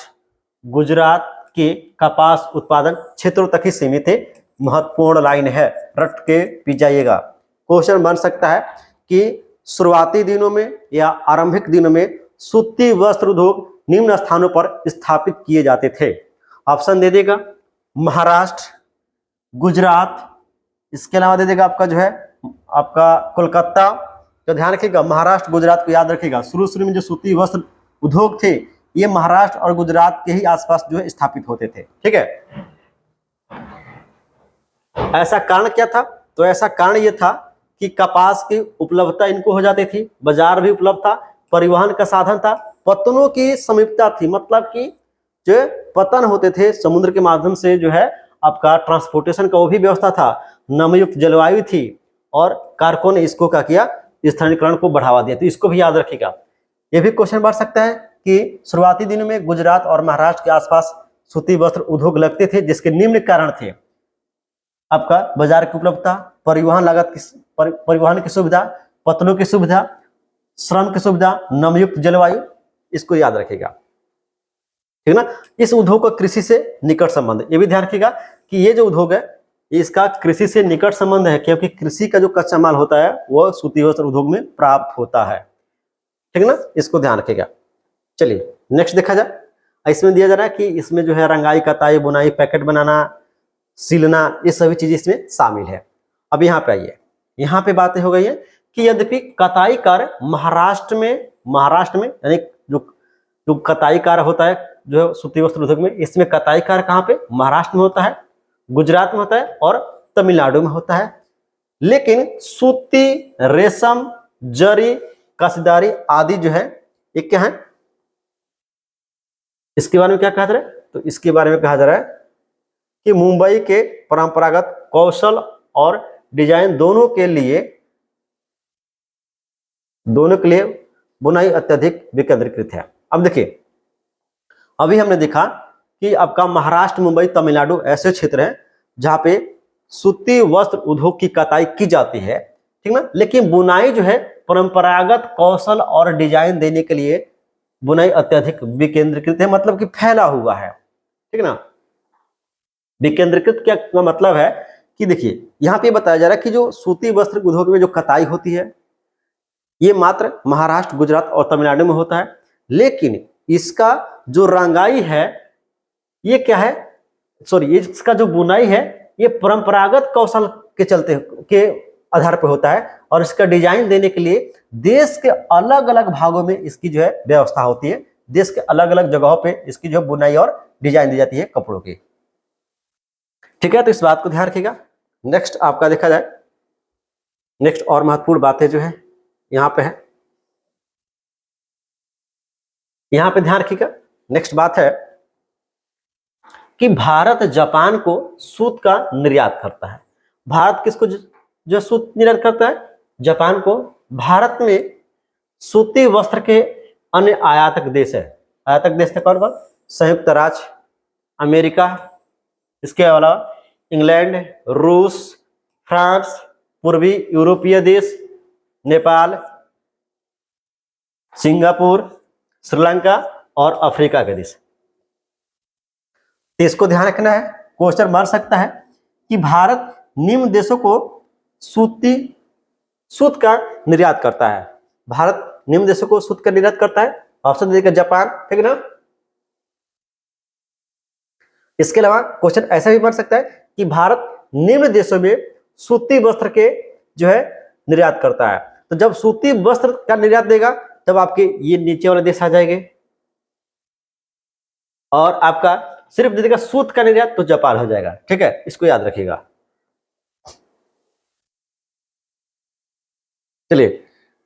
गुजरात के कपास उत्पादन क्षेत्रों तक ही सीमित थे। महत्वपूर्ण लाइन है, रट के पी जाइएगा। क्वेश्चन बन सकता है कि शुरुआती दिनों में या आरंभिक दिनों में सूती वस्त्र उद्योग निम्न स्थानों पर स्थापित किए जाते थे। ऑप्शन दे देगा महाराष्ट्र, गुजरात, इसके अलावा दे देगा आपका जो है आपका कोलकाता। तो ध्यान रखिएगा, महाराष्ट्र गुजरात को याद रखिएगा। शुरू में जो सूती वस्त्र उद्योग थे ये महाराष्ट्र और गुजरात के ही आसपास जो है स्थापित होते थे, ठीक है। ऐसा कारण क्या था? तो ऐसा कारण ये था कि कपास की उपलब्धता इनको हो जाती थी, बाजार भी उपलब्ध था, परिवहन का साधन था, पत्तनों की समीपता थी, मतलब कि जो पतन होते थे समुद्र के माध्यम से, जो है आपका ट्रांसपोर्टेशन का वो भी व्यवस्था था, नमयुक्त जलवायु थी, और कारकों ने इसको क्या किया, स्थानीयकरण को बढ़ावा दिया। तो इसको भी याद रखिएगा। ये भी क्वेश्चन बढ़ सकता है कि शुरुआती दिनों में गुजरात और महाराष्ट्र के आसपास सूती वस्त्र उद्योग लगते थे, जिसके निम्न कारण थे: आपका बाजार की उपलब्धता, परिवहन लागत की, परिवहन की सुविधा, पतनों की सुविधा, श्रम की सुविधा, नमयुक्त जलवायु। इसको याद रखिएगा, ठीक ना। इस उद्योग का कृषि से निकट संबंध, ये भी ध्यान रखिएगा कि ये जो उद्योग है इसका कृषि से निकट संबंध है, क्योंकि कृषि का जो कच्चा माल होता है वो सूती वस्त्र उद्योग में प्राप्त होता है, ठीक ना। इसको ध्यान रखिएगा। चलिए नेक्स्ट देखा जाए। इसमें दिया जा रहा है कि इसमें जो है रंगाई, कताई, बुनाई, पैकेट बनाना, सिलना, ये सभी चीजें इसमें शामिल है। अब यहाँ पे आइए, यहाँ पे बातें हो गई है कि यद्यपि कताई कार्य महाराष्ट्र में यानी जो कताई कार्य होता है जो सूती वस्त्र उद्योग में, इसमें कताई कार्य कहाँ पे, महाराष्ट्र में होता है, गुजरात में होता है और तमिलनाडु में होता है। लेकिन सूती, रेशम, जरी, कसीदारी आदि जो है ये क्या है, इसके बारे में क्या कहा जा रहा है, तो इसके बारे में कहा जा रहा है कि मुंबई के परंपरागत कौशल और डिजाइन दोनों के लिए बुनाई अत्यधिक विकेंद्रीकृत है। अब देखिए, अभी हमने देखा कि आपका महाराष्ट्र, मुंबई, तमिलनाडु ऐसे क्षेत्र हैं जहां पे सूती वस्त्र उद्योग की कताई की जाती है, ठीक ना। लेकिन बुनाई जो है परंपरागत कौशल और डिजाइन देने के लिए बुनाई अत्यधिक विकेंद्रीकृत है, मतलब कि फैला हुआ है, ठीक ना। विकेंद्रीकृत क्या मतलब है कि देखिए यहाँ पे बताया जा रहा है कि जो सूती वस्त्र उद्योग में जो कताई होती है ये मात्र महाराष्ट्र, गुजरात और तमिलनाडु में होता है, लेकिन इसका जो रंगाई है ये क्या है, इसका जो बुनाई है ये परंपरागत कौशल के चलते के आधार पर होता है, और इसका डिजाइन देने के लिए देश के अलग अलग भागों में इसकी जो है व्यवस्था होती है। देश के अलग अलग जगहों पे इसकी जो बुनाई और डिजाइन दी जाती है कपड़ों की, ठीक है। तो इस बात को ध्यान रखिएगा। नेक्स्ट आपका देखा जाए, नेक्स्ट और महत्वपूर्ण बातें जो है यहाँ पे है, यहाँ पे ध्यान रखिएगा। नेक्स्ट बात है कि भारत जापान को सूत का निर्यात करता है। भारत किसको जो सूत निर्यात करता है, जापान को। भारत में सूती वस्त्र के अन्य आयातक देश है। आयातक देश थे कौन कौन, संयुक्त राज्य अमेरिका, इसके अलावा इंग्लैंड, रूस, फ्रांस, पूर्वी यूरोपीय देश, नेपाल, सिंगापुर, श्रीलंका और अफ्रीका के देश। इसको ध्यान रखना है, क्वेश्चन बन सकता है कि भारत निम्न देशों को सूत का निर्यात करता है। भारत निम्न देशों को सूत का निर्यात करता है, ऑप्शन देखिए जापान, ठीक ना। इसके अलावा क्वेश्चन ऐसा भी बन सकता है कि भारत निम्न देशों में सूती वस्त्र के जो है निर्यात करता है। तो जब सूती वस्त्र का निर्यात देगा तब आपके ये नीचे वाले देश आ जाएंगे, और आपका सिर्फ दे देगा सूत का निर्यात तो जापान हो जाएगा, ठीक है। इसको याद रखिएगा। चलिए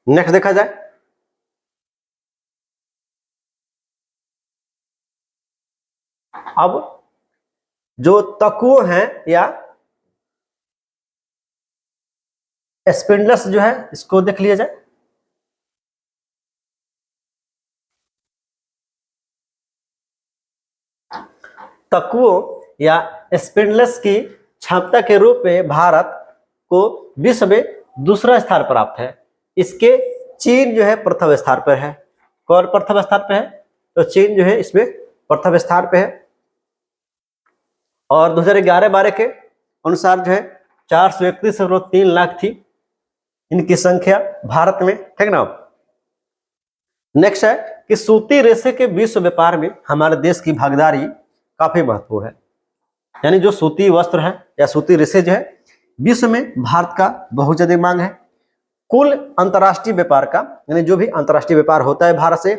नेक्स्ट देखा जाए। अब जो तकुओ हैं या स्पिंडल्स जो है इसको देख लिया जाए। तकुओ या स्पिंडल्स की क्षमता के रूप में भारत को विश्व में दूसरा स्थान प्राप्त है। इसके चीन जो है प्रथम स्थान पर है। कौन प्रथम स्थान पर है, तो चीन जो है इसमें प्रथम स्थान पर है। और 2011-12 के अनुसार जो है 431.3 लाख थी इनकी संख्या भारत में, ठीक ना। नेक्स्ट है कि सूती रेशे के विश्व व्यापार में हमारे देश की भागीदारी काफी महत्वपूर्ण है। यानी जो सूती वस्त्र है या सूती रेशे जो है विश्व में भारत का बहुत ज्यादा मांग है। कुल अंतर्राष्ट्रीय व्यापार का, यानी जो भी अंतर्राष्ट्रीय व्यापार होता है भारत से,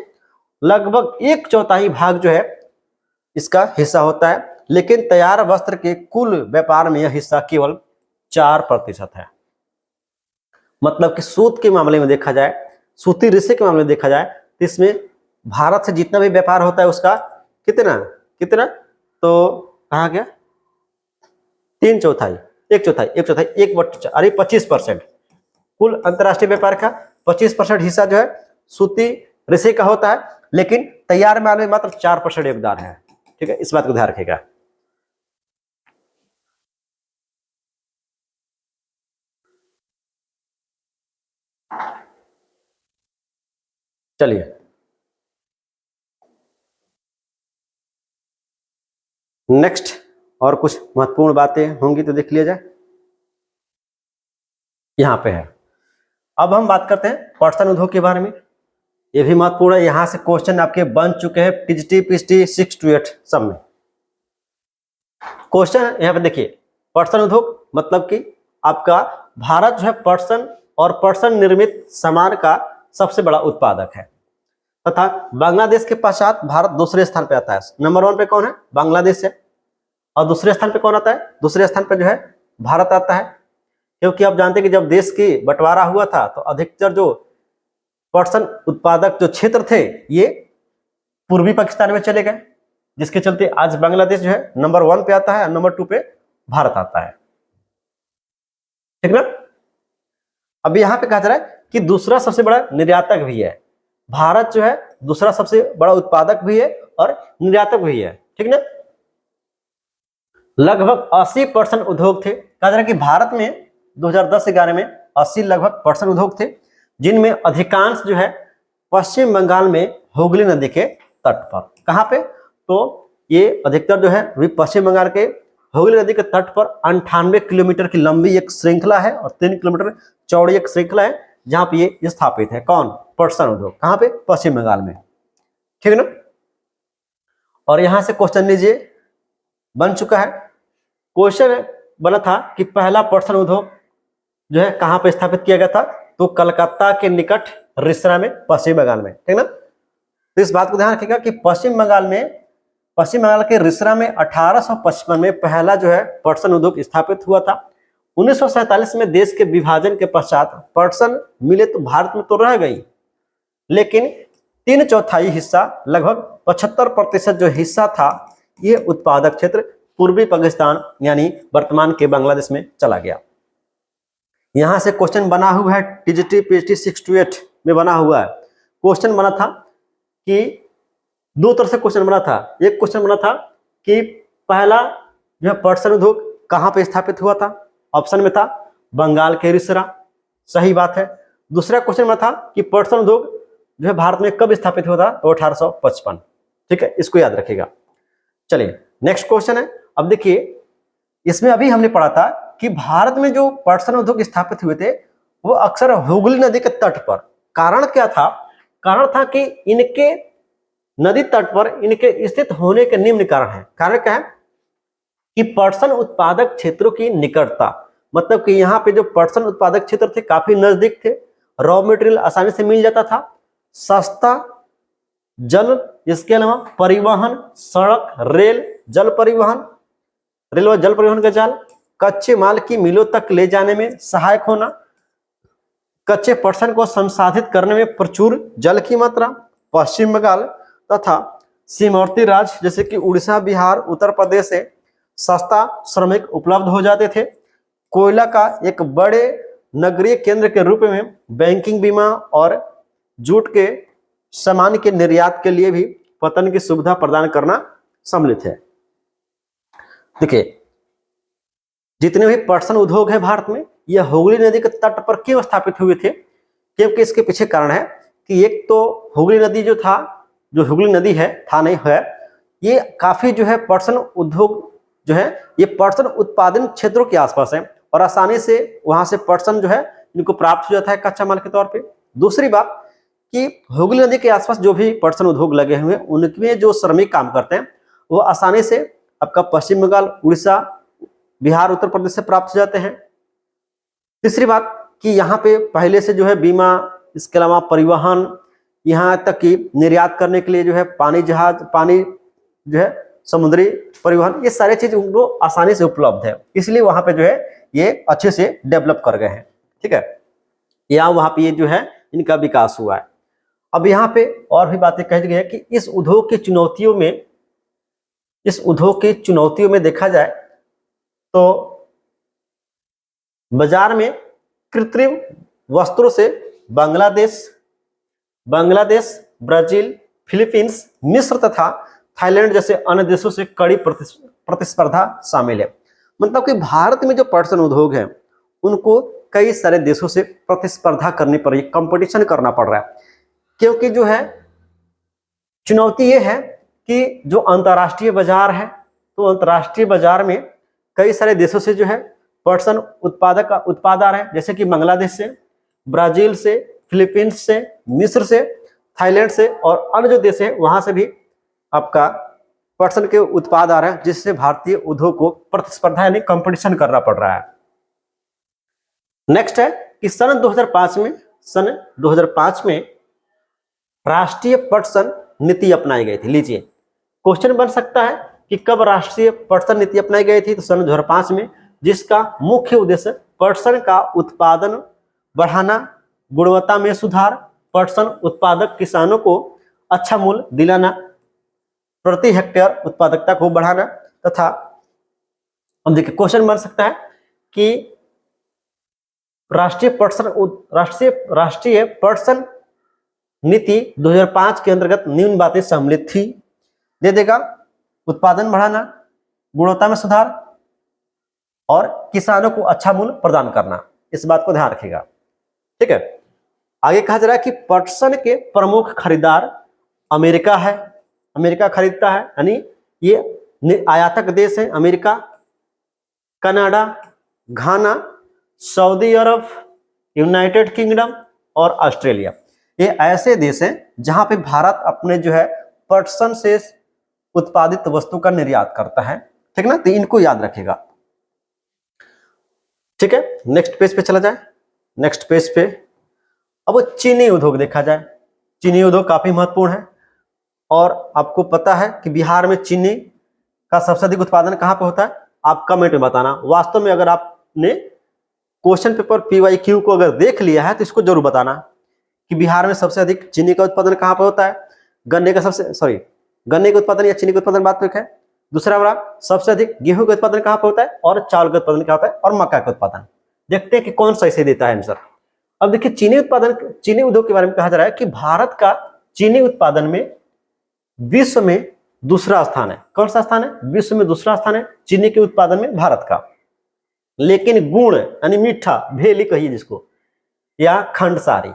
लगभग 1/4 भाग जो है इसका हिस्सा होता है। लेकिन तैयार वस्त्र के कुल व्यापार में यह हिस्सा केवल 4% है। मतलब कि सूत के मामले में देखा जाए, सूती रेशे के मामले में देखा जाए तो इसमें भारत से जितना भी व्यापार होता है उसका कितना, तो कहाँ गया, 3/4, 1/4, 1/4, 1/4, अरे 25%। कुल अंतरराष्ट्रीय व्यापार का 25% हिस्सा जो है सूती रेशे का होता है, लेकिन तैयार माल में मात्र 4% योगदान है। ठीक है, इस बात को ध्यान रखिएगा। चलिए नेक्स्ट, और कुछ महत्वपूर्ण बातें होंगी तो देख लिया जाए। यहाँ पे है, अब हम बात करते हैं पटसन उद्योग के बारे में। ये भी महत्वपूर्ण है, यहां से क्वेश्चन आपके बन चुके हैं टीजीटी पीएचडी 6 to 8 सब में। क्वेश्चन यहाँ पे देखिए, पटसन उद्योग मतलब कि आपका भारत जो है पटसन और पटसन निर्मित सामान का सबसे बड़ा उत्पादक है, तथा बांग्लादेश के पश्चात भारत दूसरे स्थान पे आता है। नंबर 1 पे कौन है, बांग्लादेश है, और दूसरे स्थान पे कौन आता है, दूसरे स्थान पे जो है भारत आता है। क्योंकि आप जानते हैं कि जब देश की बंटवारा हुआ था तो अधिकतर जो पटसन उत्पादक जो क्षेत्र थे ये पूर्वी पाकिस्तान में चले गए, जिसके चलते आज बांग्लादेश जो है नंबर 1 पे आता है और नंबर 2 पे भारत आता है। ठीक ना। अब यहाँ पे कहा जा रहा है कि दूसरा सबसे बड़ा निर्यातक भी है, भारत जो है दूसरा सबसे बड़ा उत्पादक भी है और निर्यातक भी है। ठीक ना। लगभग 80% उद्योग थे। कहा जा रहा है कि भारत में 2010-11 में 80 लगभग % उद्योग थे, जिनमें अधिकांश जो है पश्चिम बंगाल में हुगली नदी के तट पर। कहां पे, तो ये अधिकतर जो है पश्चिम बंगाल के हुगली नदी के तट पर 98 किलोमीटर की लंबी एक श्रृंखला है और 3 किलोमीटर चौड़ी एक श्रृंखला है, जहां पे ये स्थापित है। कौन, पटसन उद्योग, कहां पे, पश्चिम बंगाल में। ठीक ना। और यहां से क्वेश्चन लीजिए, बन चुका है क्वेश्चन, बना था कि पहला पटसन उद्योग जो है कहां पे स्थापित किया गया था, तो कलकत्ता के निकट रिसरा में, पश्चिम बंगाल में। ठीक ना। तो इस बात को ध्यान रखिएगा कि पश्चिम बंगाल के रिसरा में 1855 में पहला जो है पटसन उद्योग स्थापित हुआ था। 1947 में देश के विभाजन के पश्चात पटसन मिले तो भारत में तो रह गई, लेकिन 3/4 हिस्सा लगभग 75% जो हिस्सा था ये उत्पादक क्षेत्र पूर्वी पाकिस्तान यानी वर्तमान के बांग्लादेश में चला गया। यहां से क्वेश्चन बना हुआ है टीजीटी पीएचडी 6 to 8 में बना हुआ है। क्वेश्चन बना था कि दो तरह से क्वेश्चन बना था। एक क्वेश्चन बना था कि पहला जो है पटसन उद्योग कहां पे स्थापित हुआ था, ऑप्शन में था बंगाल के रिसरा, सही बात है। दूसरा क्वेश्चन बना था कि पटसन उद्योग जो है भारत में कब स्थापित हुआ था, तो 1855। ठीक है, इसको याद रखिएगा। चलिए नेक्स्ट क्वेश्चन है। अब देखिए, इसमें अभी हमने पढ़ा था कि भारत में जो पटसन उद्योग स्थापित हुए थे वो अक्सर हुगली नदी के तट पर। कारण क्या था, कारण था कि इनके नदी तट पर इनके स्थित होने के निम्न कारण है। कारण क्या है कि पटसन उत्पादक क्षेत्रों की निकटता, मतलब कि यहाँ पे जो पटसन उत्पादक क्षेत्र थे काफी नजदीक थे, रॉ मटेरियल आसानी से मिल जाता था, सस्ता जल, इसके अलावा परिवहन, सड़क, रेल, जल परिवहन, रेलवे जल परिवहन का जाल, कच्चे माल की मिलों तक ले जाने में सहायक होना, कच्चे पटसन को संसाधित करने में प्रचुर जल की मात्रा, पश्चिम बंगाल तथा सीमावर्ती राज्य जैसे कि उड़ीसा, बिहार, उत्तर प्रदेश से सस्ता श्रमिक उपलब्ध हो जाते थे। कोयला का एक बड़े नगरीय केंद्र के रूप में बैंकिंग, बीमा और जूट के सामान के निर्यात के लिए भी पतन की सुविधा प्रदान करना सम्मिलित है। देखिए, जितने भी पटसन उद्योग है भारत में, यह हुगली नदी के तट पर क्यों स्थापित हुए थे, क्योंकि इसके पीछे कारण है कि एक तो हुगली नदी जो था, जो हुगली नदी है, था नहीं है, ये काफी जो है पटसन उद्योग जो है ये पटसन उत्पादन क्षेत्रों के आसपास है और आसानी से वहां से पटसन जो है इनको प्राप्त हो जाता है कच्चा माल के तौर पे। दूसरी बात कि हुगली नदी के आसपास जो भी पटसन उद्योग लगे हुए हैं उनमें जो श्रमिक काम करते हैं वो आसानी से आपका पश्चिम बंगाल, उड़ीसा, बिहार, उत्तर प्रदेश से प्राप्त हो जाते हैं। तीसरी बात कि यहाँ पे पहले से जो है बीमा, इसके अलावा परिवहन, यहाँ तक कि निर्यात करने के लिए जो है पानी जहाज, पानी जो है समुद्री परिवहन, ये सारे चीज उनको आसानी से उपलब्ध है, इसलिए वहां पे जो है ये अच्छे से डेवलप कर गए हैं। ठीक है, या वहां पे ये जो है इनका विकास हुआ है। अब यहाँ पे और भी बातें कही गई है कि इस उद्योग की चुनौतियों में इस उद्योग की चुनौतियों में देखा जाए तो बाजार में कृत्रिम वस्त्रों से बांग्लादेश, ब्राजील, फिलीपींस, मिस्र तथा थाईलैंड जैसे अन्य देशों से कड़ी प्रतिस्पर्धा शामिल है। मतलब कि भारत में जो पर्यटन उद्योग है उनको कई सारे देशों से प्रतिस्पर्धा करनी पड़ रही है, कंपटीशन करना पड़ रहा है, क्योंकि जो है चुनौती ये है कि जो अंतर्राष्ट्रीय बाजार है, तो अंतर्राष्ट्रीय बाजार में कई सारे देशों से जो है पर्यटन उत्पाद आ रहे हैं, जैसे कि बांग्लादेश से, ब्राजील से, फिलीपींस से, मिस्र से, थाईलैंड से और अन्य जो देश है वहां से भी आपका पर्यटन के उत्पाद आ रहे हैं, जिससे भारतीय उद्योग को प्रतिस्पर्धा यानी कंपटीशन करना पड़ रहा है। नेक्स्ट है कि सन 2005 में राष्ट्रीय पर्यटन नीति अपनाई गई थी। लीजिए, क्वेश्चन बन सकता है कि कब राष्ट्रीय पर्यटन नीति अपनाई गई थी, तो सन 2005 में, जिसका मुख्य उद्देश्य पर्यटन का उत्पादन बढ़ाना, गुणवत्ता में सुधार, पर्यटन उत्पादक किसानों को अच्छा मूल्य दिलाना, प्रति हेक्टेयर उत्पादकता को बढ़ाना तथा, अब देखिए क्वेश्चन बन सकता है कि राष्ट्रीय पर्यटन नीति 2005 के अंतर्गत निम्न बातें सम्मिलित थी। दे देगा, उत्पादन बढ़ाना, गुणवत्ता में सुधार और किसानों को अच्छा मूल्य प्रदान करना। इस बात को ध्यान रखिएगा, ठीक है। आगे कहा जा रहा है कि पर्यटन के प्रमुख खरीदार अमेरिका है, अमेरिका खरीदता है, यानी ये आयातक देश है अमेरिका, कनाडा, घाना, सऊदी अरब, यूनाइटेड किंगडम और ऑस्ट्रेलिया, ये ऐसे देश हैं जहां पे भारत अपने जो है पर्यटन से उत्पादित वस्तु का निर्यात करता है, ठीक ना, तो इनको याद रखेगा, ठीक है। नेक्स्ट पेज पे चला जाए। नेक्स्ट पेज पे अब चीनी उद्योग देखा जाए। चीनी उद्योग काफी महत्वपूर्ण है और आपको पता है कि बिहार में चीनी का सबसे अधिक उत्पादन कहां पे होता है, आप कमेंट में बताना। वास्तव में अगर आपने क्वेश्चन पेपर PYQ को अगर देख लिया है तो इसको जरूर बताना कि बिहार में सबसे अधिक चीनी का उत्पादन कहां पे होता है। गन्ने के उत्पादन या चीनी के उत्पादन बात तो है। दूसरा हमारा सबसे अधिक गेहूं का उत्पादन कहां पे होता है और चावल का उत्पादन क्या होता है और मक्का का उत्पादन। देखते हैं कि कौन सा इसे देता है आंसर। अब देखिए चीनी उद्योग के बारे में कहा जा रहा है कि भारत का चीनी उत्पादन में विश्व में दूसरा स्थान है। कौन सा स्थान है? विश्व में दूसरा स्थान है चीनी के उत्पादन में भारत का। लेकिन गुण यानी मीठा, भेली कहिए जिसको, या खंडसारी,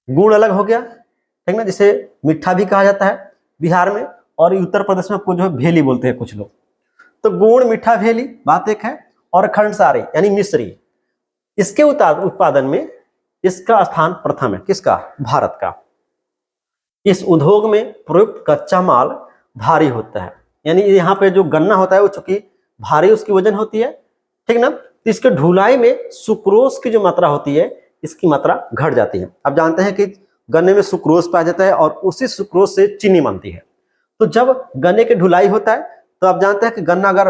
गुण अलग हो गया, ठीक ना, जिसे मीठा भी कहा जाता है बिहार में, और उत्तर प्रदेश में आपको जो है भेली बोलते हैं कुछ लोग। तो गुण, मीठा, भेली बात एक है, और खंडसारी यानी मिश्री, इसके उत्पादन में इसका स्थान प्रथम है। किसका? भारत का। इस उद्योग में प्रयुक्त कच्चा माल भारी होता है, यानी यहाँ पे जो गन्ना होता है वो चूंकि भारी उसकी वजन होती है, ठीक ना, तो इसके ढुलाई में सुक्रोज की जो मात्रा होती है इसकी मात्रा घट जाती है। आप जानते हैं कि गन्ने में सुक्रोज पाया जाता है और उसी सुक्रोज से चीनी बनती है। तो जब गन्ने की ढुलाई होता है तो आप जानते हैं कि गन्ना अगर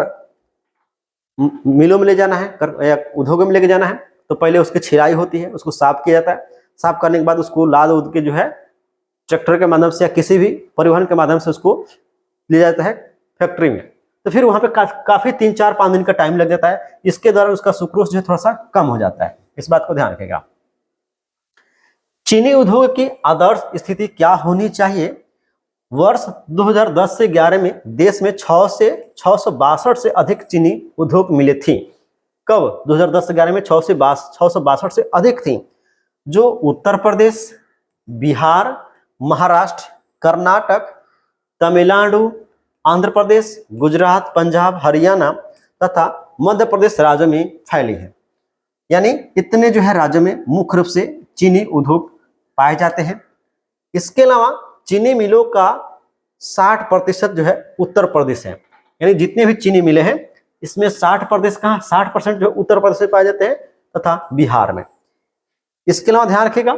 मिलों में ले जाना है या उद्योगों में लेके जाना है तो पहले उसकी छिलाई होती है, उसको साफ किया जाता है। साफ करने के बाद उसको लाद उद के जो है ट्रैक्टर के माध्यम से या किसी भी परिवहन के माध्यम से उसको ले जाता है फैक्ट्री में। तो फिर वहां पे काफी 3-4-5 दिन का टाइम लग जाता है। इसके दौरान उसका सुक्रोज जो है थोड़ा सा कम हो जाता है। इस बात को ध्यान रखेगा। चीनी उद्योग की आदर्श स्थिति क्या होनी चाहिए? वर्ष 2010 से 11 में देश में 662 से अधिक चीनी उद्योग मिले थी। कब? 2010 से 11 में 662 से अधिक थी, जो उत्तर प्रदेश, बिहार, महाराष्ट्र, कर्नाटक, तमिलनाडु, आंध्र प्रदेश, गुजरात, पंजाब, हरियाणा तथा मध्य प्रदेश राज्यों में फैली है। यानी इतने जो है राज्यों में मुख्य रूप से चीनी उद्योग पाए जाते हैं। इसके अलावा चीनी मिलों का 60% जो है उत्तर प्रदेश है। यानी जितने भी चीनी मिले हैं इसमें 60% जो उत्तर प्रदेश में पाए जाते हैं तथा बिहार में। इसके अलावा ध्यान रखिएगा,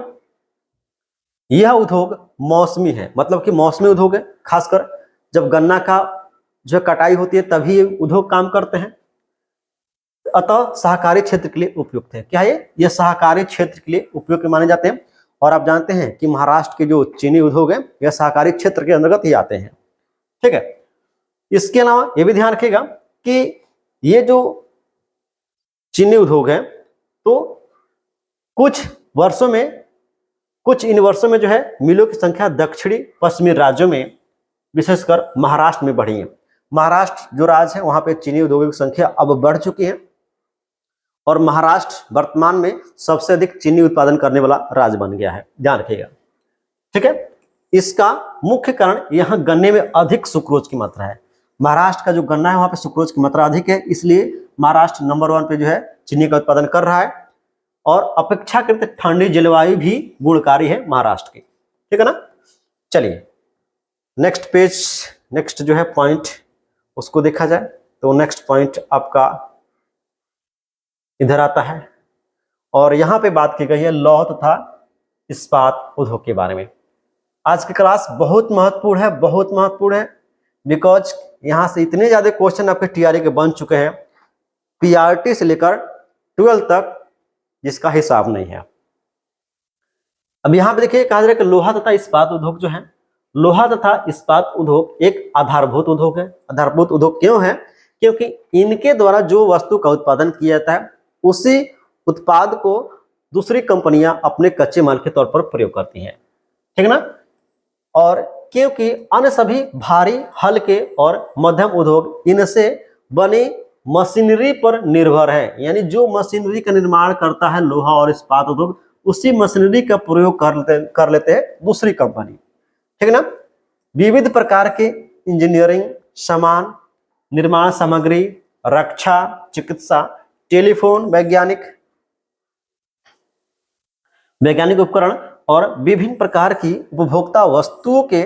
यह उद्योग मौसमी है, मतलब कि मौसमी उद्योग है। खासकर जब गन्ना का जो कटाई होती है तभी उद्योग काम करते हैं। अतः सहकारी क्षेत्र के लिए उपयुक्त है। क्या है? यह सहकारी क्षेत्र के लिए उपयुक्त माने जाते हैं। और आप जानते हैं कि महाराष्ट्र के जो चीनी उद्योग है यह सहकारी क्षेत्र के अंतर्गत ही आते हैं, ठीक है। इसके अलावा ये भी ध्यान रखिएगा कि ये जो चीनी उद्योग है, तो कुछ इन वर्षों में जो है मिलों की संख्या दक्षिणी पश्चिमी राज्यों में, विशेषकर महाराष्ट्र में बढ़ी है। महाराष्ट्र जो राज्य है वहां पे चीनी उद्योगों की संख्या अब बढ़ चुकी है और महाराष्ट्र वर्तमान में सबसे अधिक चीनी उत्पादन करने वाला राज्य बन गया है, ध्यान रखिएगा। ठीक है, इसका मुख्य कारण यहाँ गन्ने में अधिक सुक्रोज की मात्रा है। महाराष्ट्र का जो गन्ना है वहां पे सुक्रोज की मात्रा अधिक है, इसलिए महाराष्ट्र नंबर 1 पे जो है चीनी का उत्पादन कर रहा है और अपेक्षाकृत ठंडी जलवायु भी गुणकारी है महाराष्ट्र की। ठीक है ना। चलिए नेक्स्ट पेज, नेक्स्ट जो है पॉइंट उसको देखा जाए तो नेक्स्ट पॉइंट आपका इधर आता है और यहाँ पे बात की गई है लौह तथा इस्पात उद्योग के बारे में। आज की क्लास बहुत महत्वपूर्ण है, बहुत महत्वपूर्ण है, बिकॉज यहाँ से इतने ज्यादा क्वेश्चन आपके टीआरई के बन चुके हैं पीआरटी से लेकर 12 तक, जिसका हिसाब नहीं है। अब यहाँ पे देखिए कहा जा रहा है कि लोहा तथा इस्पात उद्योग जो है, लोहा तथा इस्पात उद्योग एक आधारभूत उद्योग है। आधारभूत उद्योग क्यों है? क्योंकि इनके द्वारा जो वस्तु का उत्पादन किया जाता है उसी उत्पाद को दूसरी कंपनियां अपने कच्चे माल के तौर पर प्रयोग करती हैं। ठीक है ना। और क्योंकि अन्य सभी भारी, हल्के और मध्यम उद्योग इनसे बनी मशीनरी पर निर्भर है, यानी जो मशीनरी का निर्माण करता है लोहा और इस्पात उद्योग, उसी मशीनरी का प्रयोग कर लेते हैं दूसरी कंपनी। ठीक है ना। विविध प्रकार के इंजीनियरिंग सामान, निर्माण सामग्री, रक्षा, चिकित्सा, टेलीफोन, वैज्ञानिक उपकरण और विभिन्न प्रकार की उपभोक्ता वस्तुओं के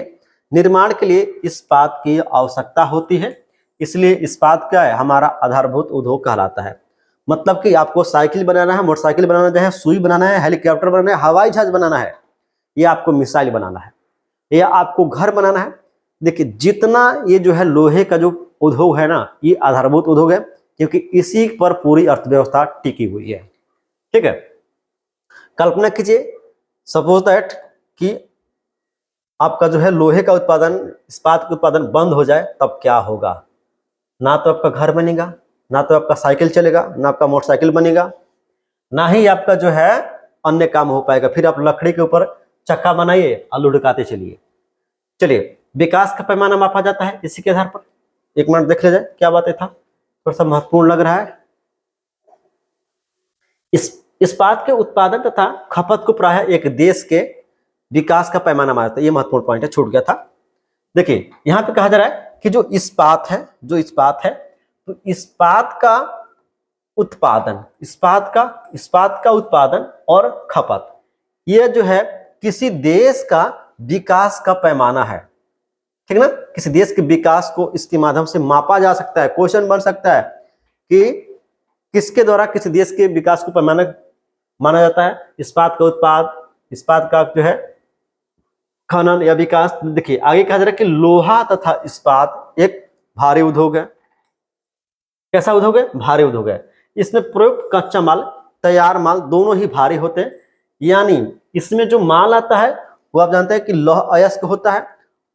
निर्माण के लिए इस्पात की आवश्यकता होती है। इसलिए इस्पात क्या है? हमारा आधारभूत उद्योग कहलाता है। मतलब कि आपको साइकिल बनाना है, मोटरसाइकिल बनाना है, सुई बनाना है, हेलीकॉप्टर बनाना है, हवाई जहाज बनाना है, या आपको मिसाइल बनाना है, या आपको घर बनाना है। देखिए जितना ये जो है लोहे का जो उद्योग है ना, ये आधारभूत उद्योग है, क्योंकि इसी पर पूरी अर्थव्यवस्था टिकी हुई है। ठीक है। कल्पना कीजिए, सपोज दैट कि आपका जो है लोहे का उत्पादन, इस्पात का उत्पादन बंद हो जाए, तब क्या होगा? ना तो आपका घर बनेगा, ना तो आपका साइकिल चलेगा, ना आपका मोटरसाइकिल बनेगा, ना ही आपका जो है अन्य काम हो पाएगा। फिर आप लकड़ी के ऊपर चक्का बनाइए और लुढ़काते चलिए। चलिए, विकास का पैमाना मापा जाता है इसी के आधार पर। एक मिनट देख ले जाए, क्या बात था, थोड़ा सा महत्वपूर्ण लग रहा है। इस्पात के उत्पादन तथा खपत को प्रायः एक देश के विकास का पैमाना माना जाता है। ये महत्वपूर्ण पॉइंट है, छूट गया था। देखिए यहां पे कहा जा रहा है कि जो इस्पात है, तो इस्पात का उत्पादन और खपत, यह जो है किसी देश का विकास का पैमाना है। ठीक ना। किसी देश के विकास को इसके माध्यम से मापा जा सकता है। क्वेश्चन बन सकता है कि किसके द्वारा किसी देश के विकास को पैमाना माना जाता है? इस्पात का जो है खनन या विकास। देखिए आगे कहा जा रहा है कि लोहा तथा इस्पात एक भारी उद्योग है। कैसा उद्योग है? भारी उद्योग है। इसमें प्रयुक्त कच्चा माल, तैयार माल दोनों ही भारी होते हैं। यानी इसमें जो माल आता है वो आप जानते हैं कि लौह अयस्क होता है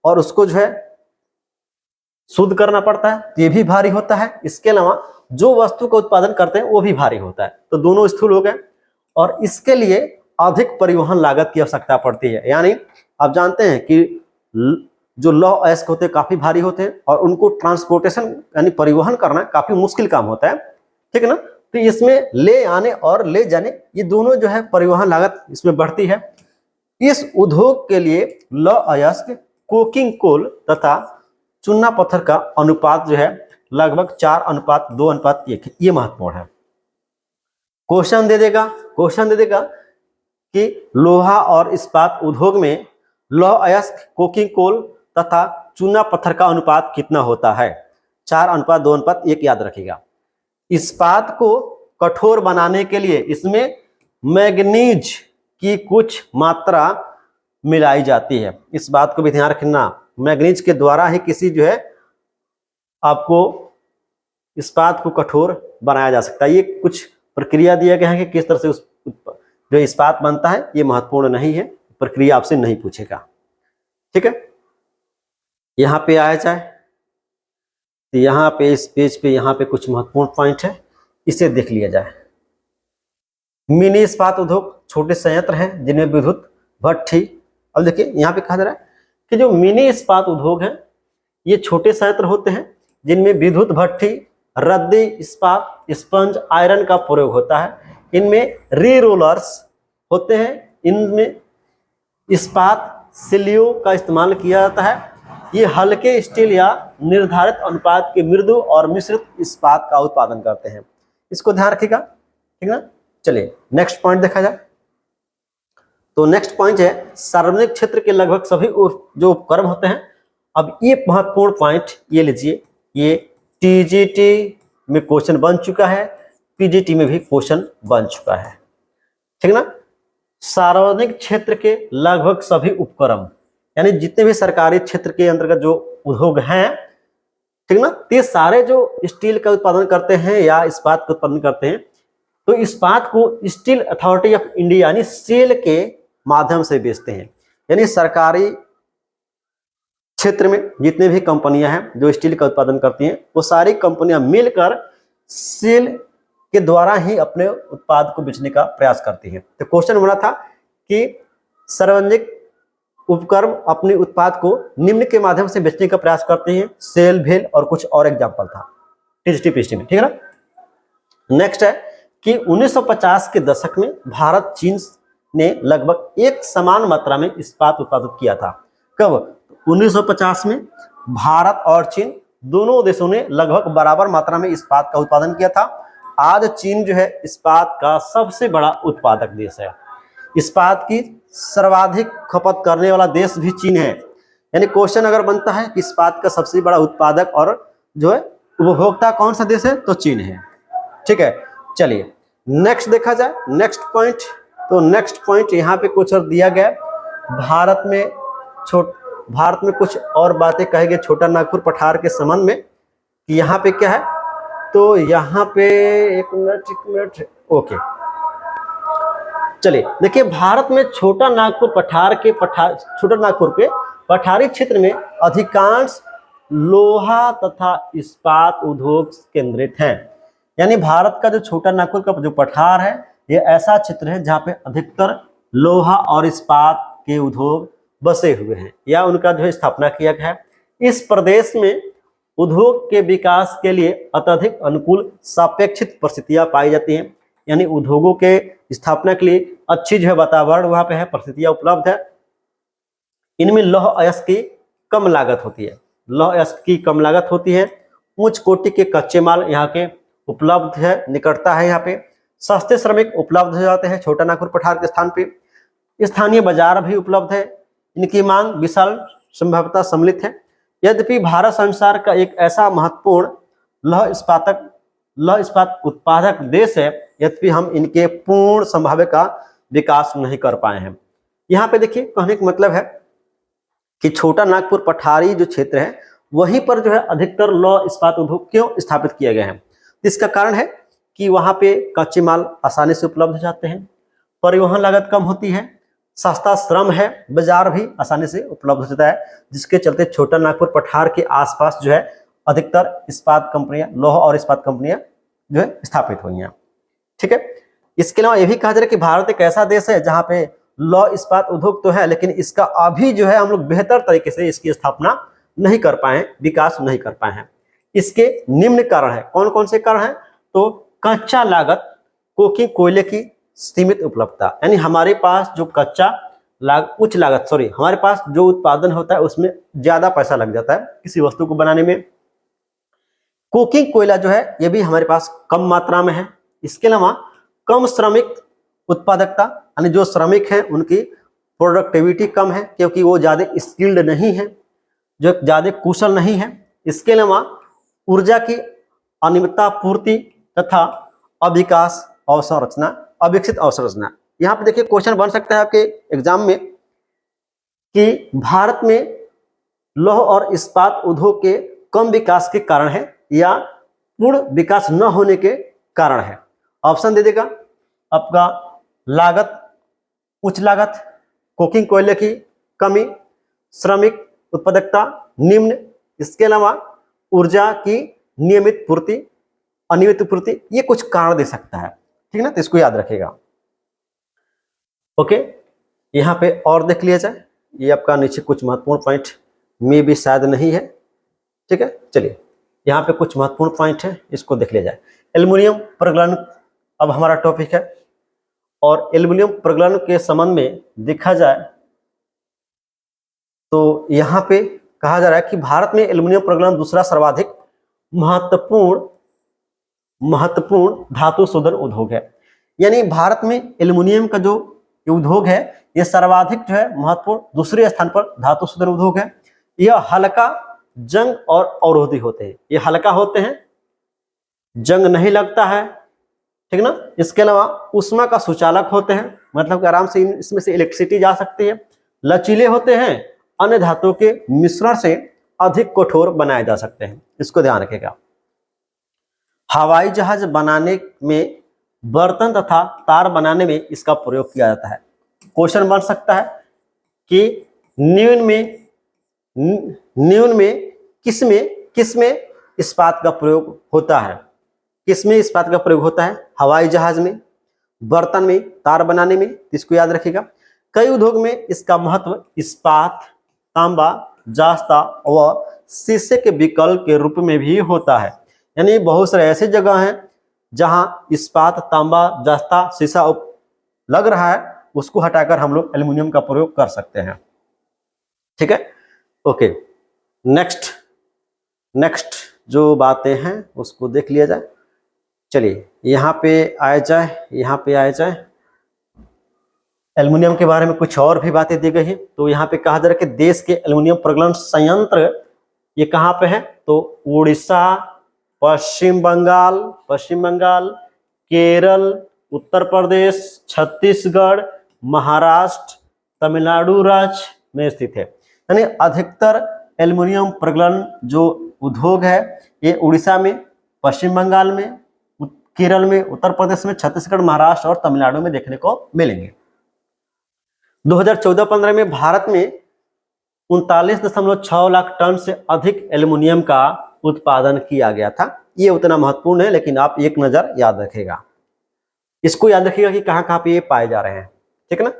और उसको जो है शुद्ध करना पड़ता है, ये भी भारी होता है। इसके अलावा जो वस्तु का उत्पादन करते हैं वो भी भारी होता है। तो दोनों स्थूल हो गए और इसके लिए अधिक परिवहन लागत की आवश्यकता पड़ती है। यानी आप जानते हैं कि जो लौह अयस्क होते हैं काफी भारी होते हैं और उनको ट्रांसपोर्टेशन यानी परिवहन करना काफी मुश्किल काम होता है। ठीक है ना। तो इसमें ले आने और ले जाने, ये दोनों जो है परिवहन लागत इसमें बढ़ती है। इस उद्योग के लिए लौह अयस्क, कोकिंग कोल तथा चूना पत्थर का अनुपात जो है लगभग 4:2:1। ये महत्वपूर्ण है। क्वेश्चन दे देगा कि लोहा और इस्पात उद्योग में लौह अयस्क, कोकिंग कोल तथा चूना पत्थर का अनुपात कितना होता है? 4:2:1 याद रखिएगा। इस्पात को कठोर बनाने के लिए इसमें मैग्नीज की कुछ मात्रा मिलाई जाती है। इस बात को भी ध्यान रखना, मैग्नीज के द्वारा ही किसी जो है आपको इस्पात को कठोर बनाया जा सकता है। ये कुछ प्रक्रिया दिया गया है कि किस तरह से उस जो इस्पात बनता है, ये महत्वपूर्ण नहीं है, प्रक्रिया आपसे नहीं पूछेगा। ठीक है। यहां पे आया जाए तो यहाँ पे इस पेज पे यहाँ पे कुछ महत्वपूर्ण पॉइंट है, इसे देख लिया जाए। मिनी इस्पात उद्योग छोटे संयंत्र हैं जिनमें विद्युत भट्ठी। अब देखिए यहाँ पे कहा जा रहा है कि जो मिनी इस्पात उद्योग है ये छोटे संयंत्र होते हैं जिनमें विद्युत भट्ठी, रद्दी इस्पात, स्पंज आयरन का प्रयोग होता है। इनमें री रोलर्स होते हैं, इनमें इस्पात सिलियों का इस्तेमाल किया जाता है। ये हल्के स्टील या निर्धारित अनुपात के मृदु और मिश्रित इस्पात का उत्पादन करते हैं। इसको ध्यान रखिएगा, ठीक ना। चलिए नेक्स्ट पॉइंट देखा जाए। तो नेक्स्ट पॉइंट है सार्वजनिक क्षेत्र के लगभग सभी जो उपकरण होते हैं। अब ये महत्वपूर्ण पॉइंट ये लीजिए, ये टीजीटी में क्वेश्चन बन चुका है, पीजीटी में भी क्वेश्चन बन चुका है, ठीक ना। सार्वजनिक क्षेत्र के लगभग सभी उपक्रम यानी जितने भी सरकारी क्षेत्र के अंतर्गत जो उद्योग हैं, ठीक ना, ये सारे जो स्टील का उत्पादन करते हैं या इस्पात का उत्पादन करते हैं, तो इस्पात को स्टील अथॉरिटी ऑफ इंडिया यानी सेल के माध्यम से बेचते हैं। यानी सरकारी क्षेत्र में जितने भी कंपनियां हैं जो स्टील का उत्पादन करती हैं, वो सारी कंपनियां मिलकर सेल के द्वारा ही अपने उत्पाद को बेचने का प्रयास करती हैं। तो क्वेश्चन बना था कि सार्वजनिक उपक्रम अपने उत्पाद को निम्न के माध्यम से बेचने का प्रयास करते हैं, सेल, भेल और कुछ और एग्जाम्पल था टीजीटी पीजीटी में, ठीक है ना। नेक्स्ट है कि 1950 के दशक में भारत चीन ने लगभग एक समान मात्रा में इस्पात उत्पादित किया था। कब? 1950 में भारत और चीन दोनों देशों ने लगभग बराबर मात्रा में इस्पात का उत्पादन किया था। आज चीन जो है इस्पात का सबसे बड़ा उत्पादक देश है। इस्पात की सर्वाधिक खपत करने वाला देश भी चीन है। यानी क्वेश्चन अगर बनता है कि इस्पात का सबसे बड़ा उत्पादक और जो है उपभोक्ता कौन सा देश है, तो चीन है, ठीक है। चलिए नेक्स्ट देखा जाए, नेक्स्ट पॉइंट। तो नेक्स्ट पॉइंट यहाँ पे कुछ और दिया गया, भारत में कुछ और बातें कही गई छोटा नागपुर पठार के संबंध में कि यहाँ पे क्या है। तो यहाँ पे एक मिनट ओके, चलिए देखिए, भारत में छोटा नागपुर के पठारी क्षेत्र में अधिकांश लोहा तथा इस्पात उद्योग केंद्रित हैं। यानी भारत का जो छोटा नागपुर का जो पठार है, ये ऐसा क्षेत्र है जहाँ पे अधिकतर लोहा और इस्पात के उद्योग बसे हुए हैं या उनका जो है स्थापना किया गया है। इस प्रदेश में उद्योग के विकास के लिए अत्यधिक अनुकूल सापेक्षित परिस्थितियां पाई जाती हैं। यानी उद्योगों के स्थापना के लिए अच्छी जो है वातावरण वहां पे है, परिस्थितियां उपलब्ध है। इनमें लौह अयस्क की कम लागत होती है, लौह अयस्क की कम लागत होती है। उच्च कोटि के कच्चे माल यहाँ के उपलब्ध है, निकटता है यहाँ पे। सस्ते श्रमिक उपलब्ध हो जाते हैं छोटा नागपुर पठार के स्थान पे। स्थानीय बाजार भी उपलब्ध है, इनकी मांग विशाल संभाव्यता सम्मिलित है। यद्यपि भारत संसार का एक ऐसा महत्वपूर्ण लौह इस्पात उत्पादक देश है, यद्यपि हम इनके पूर्ण संभाव्य का विकास नहीं कर पाए हैं। यहाँ पे देखिए, कहने का मतलब है कि छोटा नागपुर पठारी जो क्षेत्र है वहीं पर जो है अधिकतर लौह इस्पात उद्योग क्यों स्थापित किए गए हैं। इसका कारण है कि वहां पे कच्चे माल आसानी से उपलब्ध हो जाते हैं, परिवहन लागत कम होती है, सस्ता श्रम है, बाजार भी आसानी से उपलब्ध हो जाता है, जिसके चलते छोटा नागपुर पठार के आसपास जो है अधिकतर इस्पात कंपनियां, लौह और इस्पात कंपनियां जो है स्थापित हुई हैं, ठीक है। इसके अलावा यह भी कहा जा रहा है कि भारत एक ऐसा देश है जहां पे लौह इस्पात उद्योग तो है, लेकिन इसका अभी जो है हम लोग बेहतर तरीके से इसकी स्थापना नहीं कर पाए, विकास नहीं कर पाए हैं। इसके निम्न कारण है। कौन कौन से कारण है? तो कच्चा लागत, कोकी कोयले की सीमित उपलब्धता, यानी हमारे पास जो हमारे पास जो उत्पादन होता है उसमें ज्यादा पैसा लग जाता है किसी वस्तु को बनाने में। कोकिंग कोयला जो है ये भी हमारे पास कम मात्रा में है। इसके अलावा कम श्रमिक उत्पादकता, यानी जो श्रमिक हैं उनकी प्रोडक्टिविटी कम है क्योंकि वो ज्यादा स्किल्ड नहीं है, जो ज्यादा कुशल नहीं है। इसके अलावा ऊर्जा की अनियमितता पूर्ति तथा अविकसित अवसंरचना। यहाँ पे देखिए क्वेश्चन बन सकता है आपके एग्जाम में कि भारत में लौह और इस्पात उद्योग के कम विकास के कारण है या पूर्ण विकास न होने के कारण है। ऑप्शन दे देगा आपका लागत, उच्च लागत, कोकिंग कोयले की कमी, श्रमिक उत्पादकता निम्न, इसके अलावा ऊर्जा की नियमित पूर्ति, अनियमित पूर्ति, ये कुछ कारण दे सकता है, ठीक है ना, तो इसको याद रखेगा। ओके, यहाँ पे और देख लिया जाए, ये आपका नीचे कुछ महत्वपूर्ण पॉइंट में भी शायद नहीं है, ठीक है। चलिए यहाँ पे कुछ महत्वपूर्ण पॉइंट है, इसको देख लिया जाए। एल्युमिनियम प्रगलन अब हमारा टॉपिक है, और एल्युमिनियम प्रगलन के संबंध में देखा जाए तो यहाँ पे कहा जा रहा है कि भारत में एल्युमिनियम प्रगलन दूसरा सर्वाधिक महत्वपूर्ण धातु शोधन उद्योग है। यानी भारत में एल्युमिनियम का जो उद्योग है ये सर्वाधिक जो है महत्वपूर्ण, दूसरे स्थान पर धातु शोधन उद्योग है। यह हल्का, जंग और अवरोधी होते हैं, ये हल्का होते हैं, जंग नहीं लगता है, ठीक ना। इसके अलावा ऊष्मा का सुचालक होते हैं, मतलब कि आराम से इसमें से इलेक्ट्रिसिटी जा सकती है। लचीले होते हैं, अन्य धातुओं के मिश्रण से अधिक कठोर बनाए जा सकते हैं, इसको ध्यान रखिएगा। हवाई जहाज बनाने में, बर्तन तथा तार बनाने में इसका प्रयोग किया जाता है। क्वेश्चन बन सकता है कि न्यून में किसमें इस्पात का प्रयोग होता है, किसमें इस्पात का प्रयोग होता है? हवाई जहाज में, बर्तन में, तार बनाने में, इसको याद रखिएगा। कई उद्योग में इसका महत्व इस्पात, तांबा, जास्ता व शीशे के विकल्प के रूप में भी होता है। यानी बहुत सारे ऐसे जगह हैं जहां इस्पात, तांबा, जास्ता, शीशा लग रहा है, उसको हटाकर हम लोग एल्युमिनियम का प्रयोग कर सकते हैं, ठीक है। ओके, नेक्स्ट जो बातें हैं उसको देख लिया जाए। चलिए यहाँ पे आया जाए, एल्युमिनियम के बारे में कुछ और भी बातें दी गई हैं। तो यहाँ पे कहा जा रहा है कि देश के एल्युमिनियम प्रगलन संयंत्र ये कहाँ पे है? तो उड़ीसा, पश्चिम बंगाल, केरल, उत्तर प्रदेश, छत्तीसगढ़, महाराष्ट्र, तमिलनाडु राज्य में स्थित है। यानी अधिकतर एल्युमिनियम प्रगलन जो उद्योग है ये उड़ीसा में, पश्चिम बंगाल में, केरल में, उत्तर प्रदेश में, छत्तीसगढ़, महाराष्ट्र और तमिलनाडु में देखने को मिलेंगे। 2014-15 में भारत में 39.6 लाख टन से अधिक एल्युमिनियम का उत्पादन किया गया था। ये उतना महत्वपूर्ण है, लेकिन आप एक नजर याद रखेगा, इसको याद रखिएगा कि कहां कहां पे ये पाए जा रहे हैं, ठीक है ना।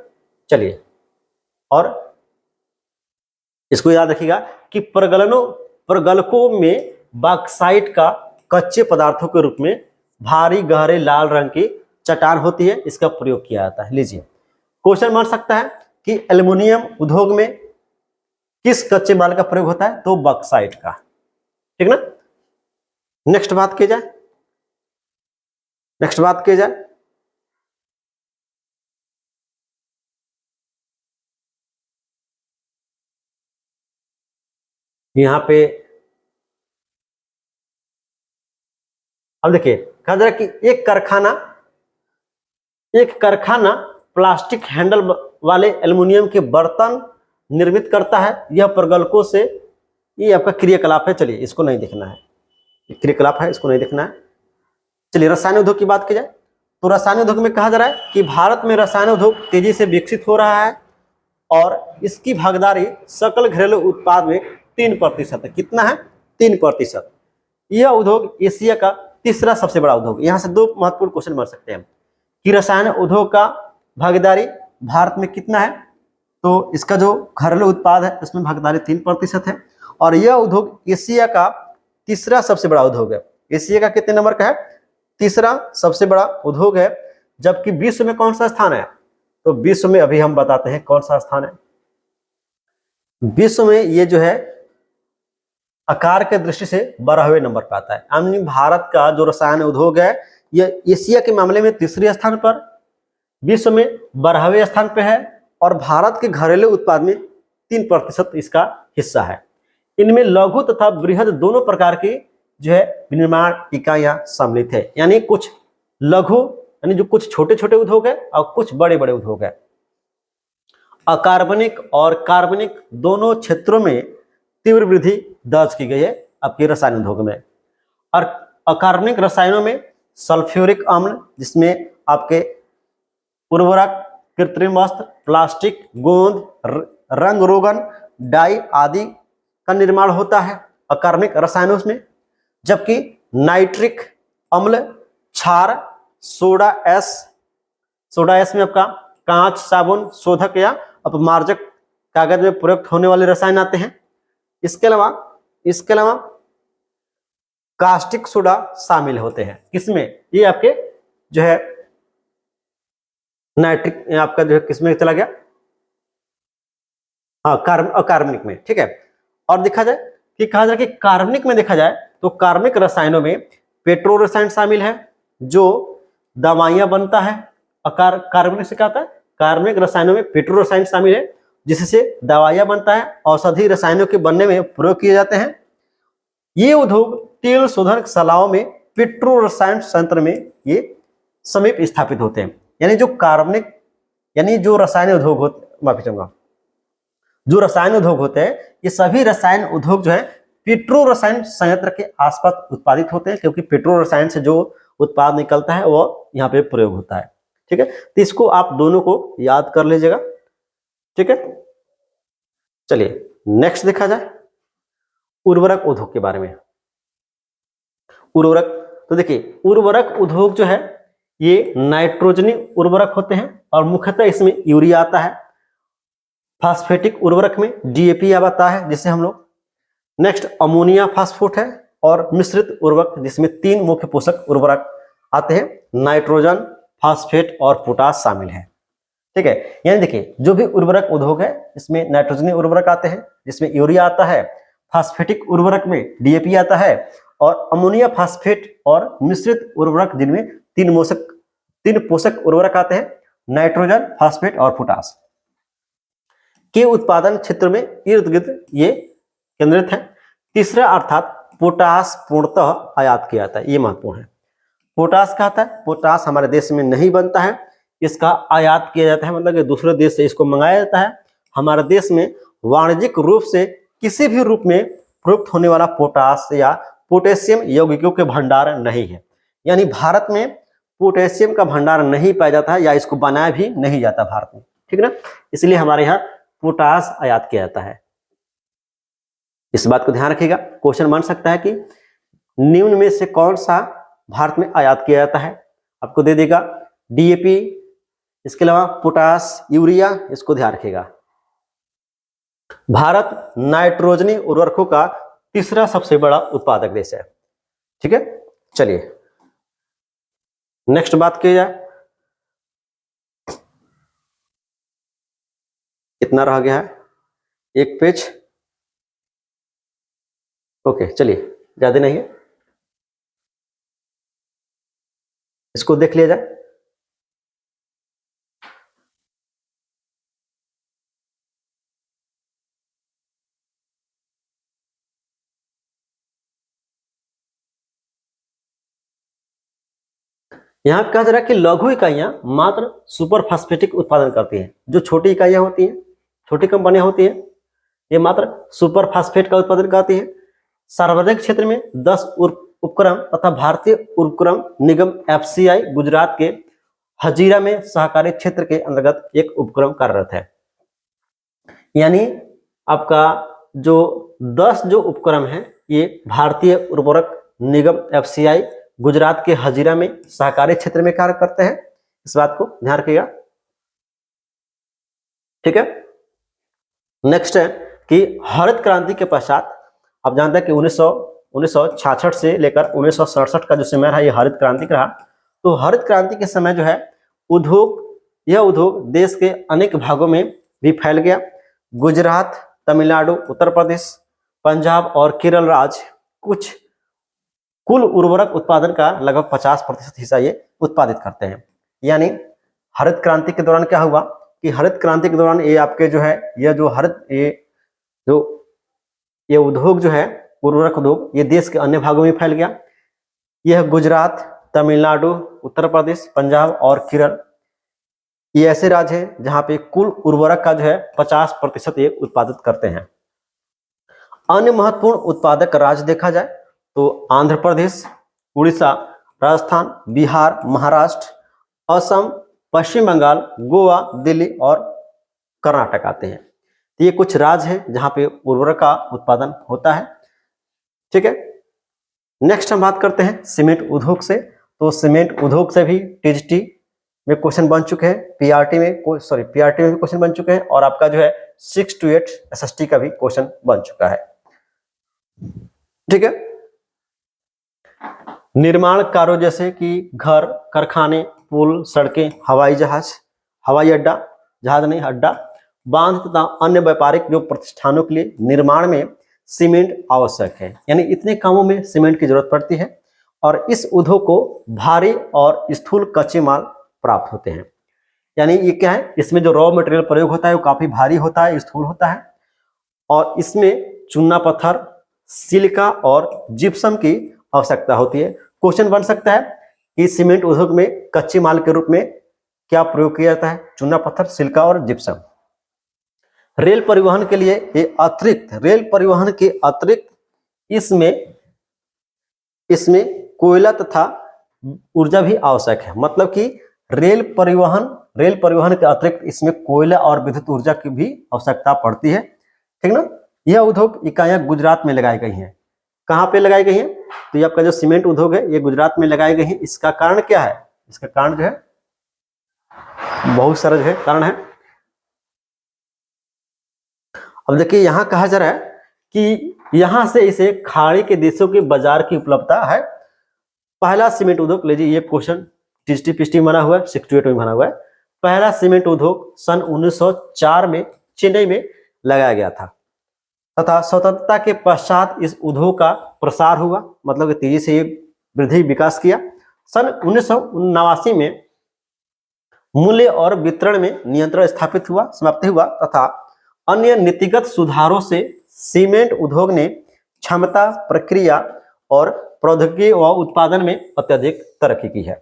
चलिए, और इसको याद रखिएगा कि प्रगलकों में बॉक्साइट का कच्चे पदार्थों के रूप में भारी गहरे लाल रंग की चट्टान होती है, इसका प्रयोग किया जाता है। लीजिए, क्वेश्चन बन सकता है कि एल्युमिनियम उद्योग में किस कच्चे माल का प्रयोग होता है? तो बॉक्साइट का, ठीक ना। नेक्स्ट बात की जाए, यहां पे अब देखिए, कहा जा रहा है कि एक कारखाना प्लास्टिक हैंडल वाले एल्युमिनियम के बर्तन निर्मित करता है। यह प्रगलकों से, ये आपका क्रियाकलाप है, चलिए इसको नहीं देखना है, क्रियाकलाप है, इसको नहीं देखना है। चलिए रसायन उद्योग की बात की जाए तो रसायन उद्योग में कहा जा रहा है कि भारत में रसायन उद्योग तेजी से विकसित हो रहा है और इसकी भागीदारी सकल घरेलू उत्पाद में 3% है। कितना है? 3%। यह उद्योग एशिया का तीसरा सबसे बड़ा उद्योग। यहाँ से दो महत्वपूर्ण क्वेश्चन बन सकते हैं कि रसायन उद्योग का भागीदारी भारत में कितना है? तो इसका जो घरेलू उत्पाद है उसमें भागीदारी 3% है, और यह उद्योग एशिया का तीसरा सबसे बड़ा उद्योग है। एशिया का कितने नंबर का है? तीसरा सबसे बड़ा उद्योग है। जबकि विश्व में कौन सा स्थान है? तो विश्व में अभी हम बताते हैं कौन सा स्थान है। विश्व में ये जो है आकार के दृष्टि से 12वें नंबर पर आता है। यानी भारत का जो रसायन उद्योग है यह एशिया के मामले में तीसरे स्थान पर, विश्व में 12वें स्थान पे है, और भारत के घरेलू उत्पाद में 3% इसका हिस्सा है। इनमें लघु तथा बृहद दोनों प्रकार की जो है विनिर्माण इकाइयां सम्मिलित है। यानी कुछ लघु, यानी जो कुछ छोटे छोटे उद्योग है, और कुछ बड़े बड़े उद्योग है। अकार्बनिक और कार्बनिक दोनों क्षेत्रों में तीव्र वृद्धि दर्ज की गई है आपके रसायन उद्योग में। और अकार्बनिक रसायनों में सल्फ्यूरिक अम्ल, जिसमें आपके उर्वरक, कृत्रिम वस्त्र, प्लास्टिक, गोंद, रंग रोगन, डाई आदि का निर्माण होता है। अकार्बनिक रसायनों में, जबकि नाइट्रिक अम्ल, क्षार, सोडा एस में आपका कांच, साबुन, शोधक या अपमार्जक कागज में प्रयुक्त होने वाले रसायन आते हैं। इसके अलावा कास्टिक सोडा शामिल होते हैं। किसमें? ये आपके जो है नाइट्रिक, आपका जो है किसमें चला गया? हाँ, अकार्बनिक में। ठीक है। और देखा जाए कि कहा जाए कि कार्बनिक में देखा जाए तो कार्बनिक रसायनों में पेट्रो रसायन शामिल है जो दवाइयां बनता है। कार्बनिक से क्या होता है? कार्बनिक रसायनों में पेट्रो रसायन शामिल है जिससे दवाइयां बनता है, औषधि रसायनों के बनने में प्रयोग किए जाते हैं। ये उद्योग तेल शोधन शालाओं में पेट्रो रसायन संयंत्र में ये समीप स्थापित होते हैं। यानी जो कार्बनिक, यानी जो रसायन उद्योग होते, माफी चाहूंगा, जो रसायन उद्योग होते हैं, ये सभी रसायन उद्योग जो है पेट्रो रसायन संयंत्र के आसपास उत्पादित होते हैं, क्योंकि पेट्रो रसायन से जो उत्पाद निकलता है वो यहाँ पे प्रयोग होता है। ठीक है, तो इसको आप दोनों को याद कर लीजिएगा। ठीक है, चलिए नेक्स्ट देखा जाए उर्वरक उद्योग के बारे में। उर्वरक, तो देखिए उर्वरक उद्योग जो है ये नाइट्रोजनी उर्वरक होते हैं और मुख्यतः इसमें यूरिया आता है। फास्फेटिक उर्वरक में डीएपी आता है जिसे हम लोग, नेक्स्ट अमोनिया फास्फोट है, और मिश्रित उर्वरक जिसमें 3 मुख्य पोषक उर्वरक आते हैं, नाइट्रोजन, फास्फेट और पोटास शामिल है। ठीक है, यानी देखिए जो भी उर्वरक उद्योग है इसमें नाइट्रोजनी उर्वरक आते हैं जिसमें यूरिया आता है, फास्फेटिक उर्वरक में डीएपी आता है, और अमोनिया फास्फेट और मिश्रित उर्वरक जिनमें 3 पोषक उर्वरक आते हैं, नाइट्रोजन, फास्फेट और पोटास के उत्पादन क्षेत्र में इर्द गिर्द ये केंद्रित है। तीसरा अर्थात पोटास पूर्णतः आयात किया जाता है, ये महत्वपूर्ण है। पोटास क्या आता है? पोटास हमारे देश में नहीं बनता है, इसका आयात किया जाता है, मतलब कि दूसरे देश से इसको मंगाया जाता है। हमारे देश में वाणिज्यिक रूप से किसी भी रूप में प्रयुक्त होने वाला पोटास या पोटेशियम यौगिकों के भंडार नहीं है। यानी भारत में पोटेशियम का भंडार नहीं पाया जाता है या इसको बनाया भी नहीं जाता भारत में। ठीक है ना, इसलिए हमारे यहाँ पोटास आयात किया जाता है। इस बात को ध्यान रखिएगा, क्वेश्चन बन सकता है कि निम्न में से कौन सा भारत में आयात किया जाता है? आपको दे देगा डीएपी, इसके अलावा पोटास, यूरिया, इसको ध्यान रखिएगा। भारत नाइट्रोजनी उर्वरकों का तीसरा सबसे बड़ा उत्पादक देश है। ठीक है, चलिए नेक्स्ट बात की जाए। कितना रह गया है? एक पेज। ओके, चलिए ज्यादा नहीं है, इसको देख लिया जाए। यहां कहा जा रहा है कि लघु इकाइयां मात्र सुपर फास्फेटिक उत्पादन करती हैं। जो छोटी इकाइयां होती हैं, छोटी कंपनियां होती हैं, ये मात्र सुपर फास्फेट का उत्पादन करती हैं। सार्वजनिक क्षेत्र में 10 उपक्रम तथा भारतीय उपक्रम निगम एफसीआई गुजरात के हजीरा में सहकारी क्षेत्र के अंतर्गत एक उपक्रम कार्यरत है। यानी आपका जो 10 जो उपक्रम है ये भारतीय उर्वरक निगम एफसीआई गुजरात के हजीरा में सहकारी क्षेत्र में कार्य करते हैं। इस बात को ध्यान रखिएगा। ठीक है, नेक्स्ट है कि हरित क्रांति के पश्चात आप जानते हैं कि 1966 से लेकर 1967 का जो समय रहा ये हरित क्रांति रहा। तो हरित क्रांति के समय जो है यह उद्योग देश के अनेक भागों में भी फैल गया। गुजरात, तमिलनाडु, उत्तर प्रदेश, पंजाब और केरल राज्य कुल उर्वरक उत्पादन का लगभग 50% हिस्सा ये उत्पादित करते हैं। यानी हरित क्रांति के दौरान क्या हुआ कि हरित क्रांति के दौरान ये आपके जो है ये उद्योग जो है उर्वरक उद्योग ये देश के अन्य भागों में फैल गया। यह गुजरात, तमिलनाडु, उत्तर प्रदेश, पंजाब और केरल ये ऐसे राज्य हैं जहां पे कुल उर्वरक का जो है 50% ये उत्पादित करते हैं। अन्य महत्वपूर्ण उत्पादक राज्य देखा जाए तो आंध्र प्रदेश, उड़ीसा, राजस्थान, बिहार, महाराष्ट्र, असम, पश्चिम बंगाल, गोवा, दिल्ली और कर्नाटक आते हैं। तो ये कुछ राज्य हैं जहां पे उर्वरक का उत्पादन होता है। ठीक है। नेक्स्ट हम बात करते हैं सीमेंट उद्योग से। तो सीमेंट उद्योग से भी टीजीटी में क्वेश्चन बन चुके हैं, पीआरटी में भी क्वेश्चन बन चुके हैं, और आपका जो है 6 to 8 एसएसटी का भी क्वेश्चन बन चुका है। ठीक है। निर्माण कार्यों जैसे कि घर, कारखाने, पुल, सड़कें, हवाई जहाज, हवाई अड्डा, जहाज नहीं अड्डा, बांध तथा अन्य व्यापारिक जो प्रतिष्ठानों के लिए निर्माण में सीमेंट आवश्यक है। यानी इतने कामों में सीमेंट की जरूरत पड़ती है, और इस उद्योग को भारी और स्थूल कच्चे माल प्राप्त होते हैं। यानी ये क्या है, इसमें जो रॉ मटेरियल प्रयोग होता है वो काफी भारी होता है, स्थूल होता है, और इसमें चूना पत्थर, सिलिका और जिप्सम की आवश्यकता होती है। क्वेश्चन बन सकता है कि सीमेंट उद्योग में कच्चे माल के रूप में क्या प्रयोग किया जाता है, चूना पत्थर, सिलिका और जिप्सम। रेल परिवहन के लिए इसमें कोयला तथा ऊर्जा भी आवश्यक है। मतलब कि रेल परिवहन के अतिरिक्त इसमें कोयला और विद्युत ऊर्जा की भी आवश्यकता पड़ती है। ठीक ना। यह उद्योग इकाइयां गुजरात में लगाई गई हैं। कहाँ पे लगाई गई हैं? तो ये आपका जो सीमेंट उद्योग है ये गुजरात में लगाई गई है। इसका कारण क्या है? इसका कारण जो है बहुत सारा जो है कारण है। अब देखिए यहाँ कहा जा रहा है कि यहां से इसे खाड़ी के देशों के बाजार की उपलब्धता है। पहला सीमेंट उद्योग, लीजिए ये क्वेश्चन टीजीटी पीएचडी बना हुआ है, 6 to 8 में बना हुआ है। पहला सीमेंट उद्योग सन 1904 में चेन्नई में लगाया गया था, तथा स्वतंत्रता के पश्चात इस उद्योग का प्रसार हुआ, मतलब कि तेजी से वृद्धि विकास किया। सन 1989 में मूल्य और वितरण में नियंत्रण समाप्त हुआ तथा अन्य नीतिगत सुधारों से सीमेंट उद्योग ने क्षमता, प्रक्रिया और प्रौद्योगिकी व उत्पादन में अत्यधिक तरक्की की है।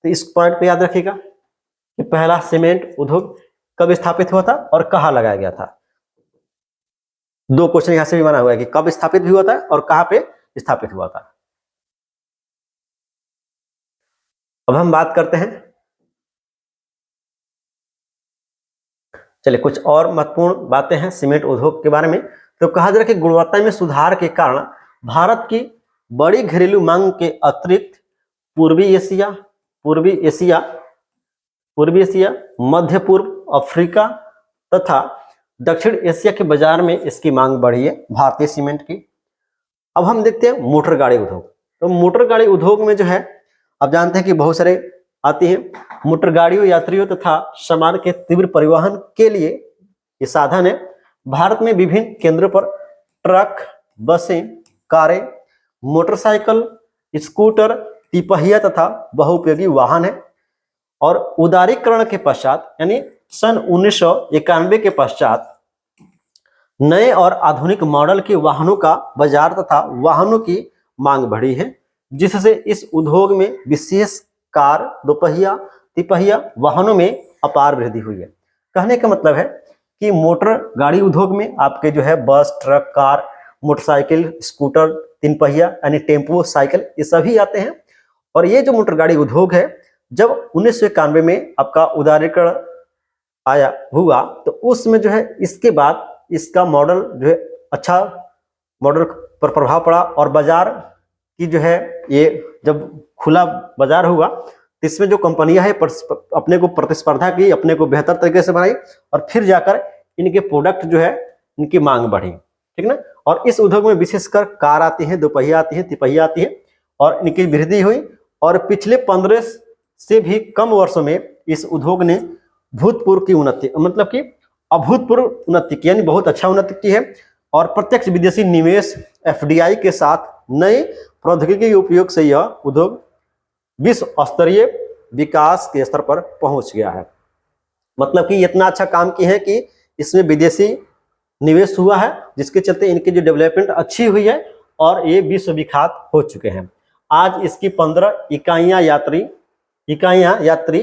तो इस पॉइंट पे याद रखिएगा कि पहला सीमेंट उद्योग कब स्थापित हुआ था और कहाँ लगाया गया था। दो क्वेश्चन यहां से भी बना हुआ है कि कब स्थापित भी हुआ था और कहां पे स्थापित हुआ था। अब हम बात करते हैं, चलिए कुछ और महत्वपूर्ण बातें हैं सीमेंट उद्योग के बारे में। तो कहा जा रहा है कि गुणवत्ता में सुधार के कारण भारत की बड़ी घरेलू मांग के अतिरिक्त पूर्वी एशिया, मध्य पूर्व, अफ्रीका तथा दक्षिण एशिया के बाजार में इसकी मांग बढ़ी है भारतीय सीमेंट की। अब हम देखते हैं मोटर गाड़ी उद्योग। तो मोटर गाड़ी उद्योग में जो है आप जानते हैं कि बहुत सारे आती हैं। मोटर गाड़ियों, यात्रियों तथा सामान के तीव्र परिवहन के लिए ये साधन है। भारत में विभिन्न केंद्रों पर ट्रक, बसें, कारें, मोटरसाइकिल, स्कूटर, तिपहिया तथा बहुउपयोगी वाहन है। और उदारीकरण के पश्चात यानी सन 1991 के पश्चात नए और आधुनिक मॉडल के वाहनों का बाजार तथा वाहनों की मांग बढ़ी है, जिससे इस उद्योग में विशेष कार, दोपहिया, तिपहिया वाहनों में अपार वृद्धि हुई है। कहने का मतलब है कि मोटर गाड़ी उद्योग में आपके जो है बस, ट्रक, कार, मोटरसाइकिल, स्कूटर, तीन पहिया यानी टेम्पो, साइकिल, ये सभी आते हैं। और ये जो मोटर गाड़ी उद्योग है जब 1991 में आपका उदारीकरण हुआ तो उसमें जो है इसके बाद इसका मॉडल जो है अच्छा मॉडल पर प्रभाव पड़ा, और बाजार की जो है ये जब खुला बाजार हुआ तो इसमें जो कंपनियां है अपने को प्रतिस्पर्धा की, अपने को बेहतर तरीके से बनाई, और फिर जाकर इनके प्रोडक्ट जो है इनकी मांग बढ़ी। ठीक ना। और इस उद्योग में विशेषकर कार आती है, दोपहिया आती है, तिपहिया आती है, और इनकी वृद्धि हुई। और पिछले 15 से भी कम वर्षों में इस उद्योग ने भूतपूर्व की उन्नति, मतलब कि अभूतपूर्व उन्नति की, यानी बहुत अच्छा उन्नति की है। और प्रत्यक्ष विदेशी निवेश एफडीआई के साथ नए प्रौद्योगिकी के उपयोग से यह उद्योग विश्व स्तरीय विकास के स्तर पर पहुंच गया है। मतलब कि इतना अच्छा काम किया है कि इसमें विदेशी निवेश हुआ है, जिसके चलते इनकी जो डेवलपमेंट अच्छी हुई है और ये विश्व विख्यात हो चुके हैं। आज इसकी 15 इकाइयां यात्री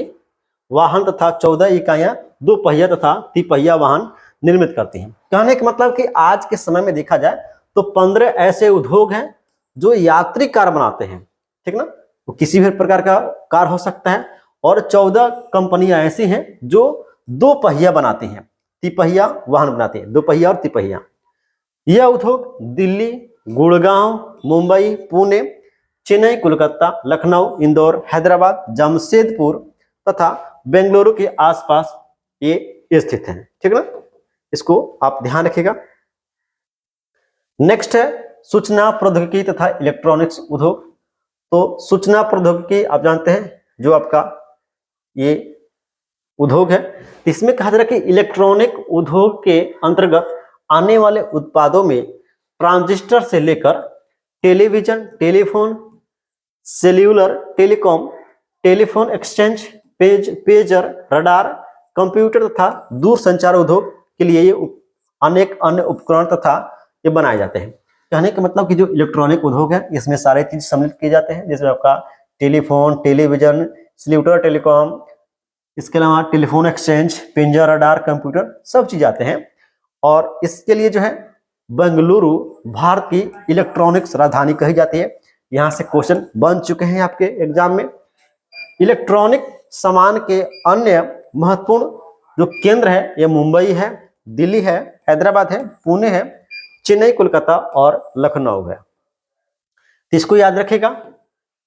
वाहन तथा 14 इकाइयां दो पहिया तथा तिपहिया वाहन निर्मित करती हैं। कहने का मतलब कि आज के समय में देखा जाए तो 15 ऐसे उद्योग हैं जो यात्री कार बनाते हैं। ठीक ना। तो किसी भी प्रकार का कार हो सकता है। और 14 कंपनियां ऐसी हैं जो दो पहिया बनाती हैं, तिपहिया वाहन बनाती हैं, दो पहिया और तिपहिया। यह उद्योग दिल्ली, गुड़गांव, मुंबई, पुणे, चेन्नई, कोलकाता, लखनऊ, इंदौर, हैदराबाद, जमशेदपुर तथा बेंगलुरु के आसपास ये स्थित है। ठीक है ना, इसको आप ध्यान रखिएगा। नेक्स्ट है सूचना प्रौद्योगिकी तथा इलेक्ट्रॉनिक्स उद्योग। तो सूचना प्रौद्योगिकी आप जानते हैं जो आपका ये उद्योग है, इसमें कहा जा रहा है कि इलेक्ट्रॉनिक उद्योग के अंतर्गत आने वाले उत्पादों में ट्रांजिस्टर से लेकर television, telephone, cellular, telecom, telephone exchange, pager, radar, computer तथा दूरसंचार उद्योग के लिए ये अनेक अन्य उपकरण तथा ये बनाए जाते हैं। कहने का मतलब कि जो इलेक्ट्रॉनिक उद्योग है इसमें सारे चीज सम्मिलित किए जाते हैं, जैसे आपका टेलीफोन, टेलीविजन, सेल्यूलर, टेलीकॉम, इसके अलावा telephone exchange, pager, radar, computer, सब चीज आते हैं। और इसके लिए जो है बेंगलुरु भारत की इलेक्ट्रॉनिक्स राजधानी कही जाती है। यहाँ से क्वेश्चन बन चुके हैं आपके एग्जाम में। इलेक्ट्रॉनिक सामान के अन्य महत्वपूर्ण जो केंद्र है ये मुंबई है, दिल्ली है, हैदराबाद है, पुणे है, चेन्नई, कोलकाता और लखनऊ है। तो इसको याद रखेगा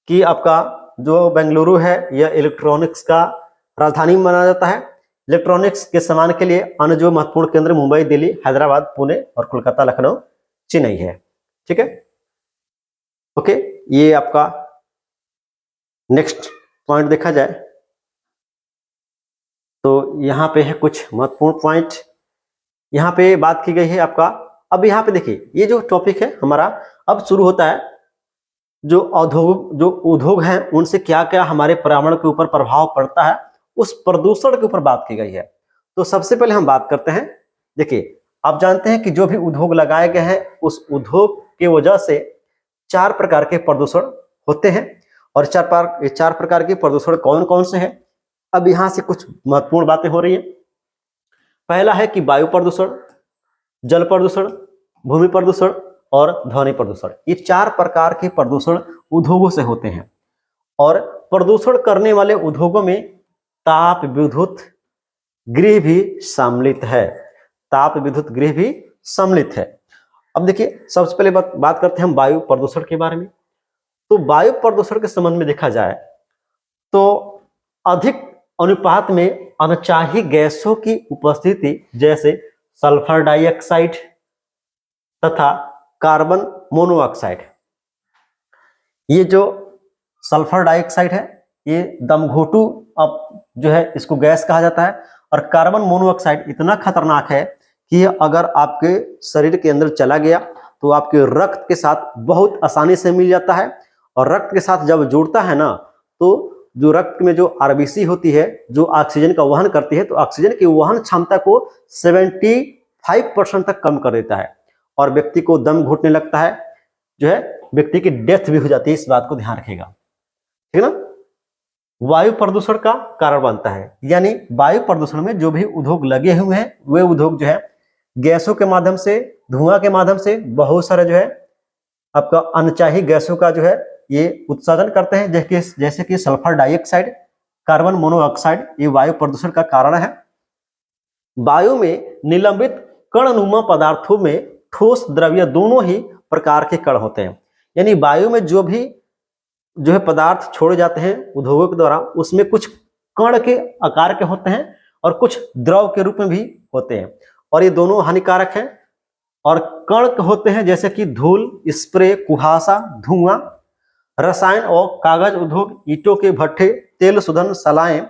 कि आपका जो बेंगलुरु है यह इलेक्ट्रॉनिक्स का राजधानी माना जाता है। इलेक्ट्रॉनिक्स के सामान के लिए अन्य जो महत्वपूर्ण केंद्र मुंबई, दिल्ली, हैदराबाद, पुणे और कोलकाता, लखनऊ, चेन्नई है। ठीक है, ओके। ये आपका नेक्स्ट पॉइंट देखा जाए तो यहाँ पे है कुछ महत्वपूर्ण पॉइंट, यहाँ पे बात की गई है आपका। अब यहाँ पे देखिए ये जो टॉपिक है हमारा अब शुरू होता है, जो उद्योग हैं उनसे क्या क्या हमारे पर्यावरण के ऊपर प्रभाव पड़ता है, उस प्रदूषण के ऊपर बात की गई है। तो सबसे पहले हम बात करते हैं, देखिए आप जानते हैं कि जो भी उद्योग लगाए गए हैं उस उद्योग के वजह से 4 प्रकार के प्रदूषण होते हैं। और 4 प्रकार के प्रदूषण कौन कौन से हैं, अब यहाँ से कुछ महत्वपूर्ण बातें हो रही है। पहला है कि वायु प्रदूषण, जल प्रदूषण, भूमि प्रदूषण और ध्वनि प्रदूषण। ये 4 प्रकार के प्रदूषण उद्योगों से होते हैं। और प्रदूषण करने वाले उद्योगों में ताप विद्युत गृह भी सम्मिलित है। ताप विद्युत गृह भी सम्मिलित है। अब देखिए सबसे पहले बात करते हैं हम वायु प्रदूषण के बारे में। तो वायु प्रदूषण के संबंध में देखा जाए तो अधिक अनुपात में अनचाही गैसों की उपस्थिति जैसे सल्फर डाइऑक्साइड तथा कार्बन मोनोऑक्साइड। ये जो सल्फर डाइऑक्साइड है ये दमघोटू अब जो है इसको गैस कहा जाता है। और कार्बन मोनोऑक्साइड इतना खतरनाक है कि अगर आपके शरीर के अंदर चला गया तो आपके रक्त के साथ बहुत आसानी से मिल जाता है। और रक्त के साथ जब जुड़ता है ना तो जो रक्त में जो आरबीसी होती है जो ऑक्सीजन का वहन करती है, तो ऑक्सीजन की वहन क्षमता को 75% तक कम कर देता है और व्यक्ति को दम घुटने लगता है, जो है व्यक्ति की डेथ भी हो जाती है। इस बात को ध्यान रखिएगा, ठीक है ना। वायु प्रदूषण का कारण बनता है, यानी वायु प्रदूषण में जो भी उद्योग लगे हुए हैं वे उद्योग जो है गैसों के माध्यम से, धुआं के माध्यम से बहुत सारे जो है आपका अनचाही गैसों का जो है ये उत्सर्जन करते हैं, जैसे कि सल्फर डाइऑक्साइड, कार्बन मोनोऑक्साइड। ये वायु प्रदूषण का कारण है। वायु में निलंबित कणनुमा पदार्थों में ठोस द्रव्य दोनों ही प्रकार के कण होते हैं। यानी वायु में जो भी जो है पदार्थ छोड़े जाते हैं उद्योगों के द्वारा उसमें कुछ कण के आकार के होते हैं और कुछ द्रव के रूप में भी होते हैं, और ये दोनों हानिकारक हैं। और कण होते हैं जैसे कि धूल, स्प्रे, कुहासा, धुआं। रसायन और कागज उद्योग, ईंटों के भट्ठे, तेल शोधन शालाएं,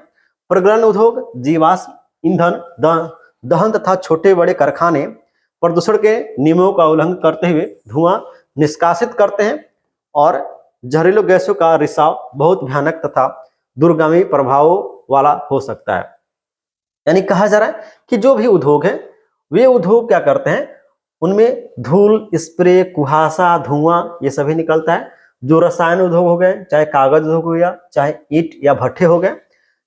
प्रग्रहण उद्योग, जीवाश्म ईंधन दहन तथा छोटे बड़े कारखाने प्रदूषण के नियमों का उल्लंघन करते हुए धुआं निष्कासित करते हैं और जहरीली गैसों का रिसाव बहुत भयानक तथा दूरगामी प्रभावों वाला हो सकता है। यानी कहा जा रहा है कि जो भी उद्योग है वे उद्योग क्या करते हैं, उनमें धूल, स्प्रे, कुहासा, धुआं ये सभी निकलता है। जो रसायन उद्योग हो गए, चाहे कागज उद्योग हो गया, चाहे ईंट या भट्ठे हो गए,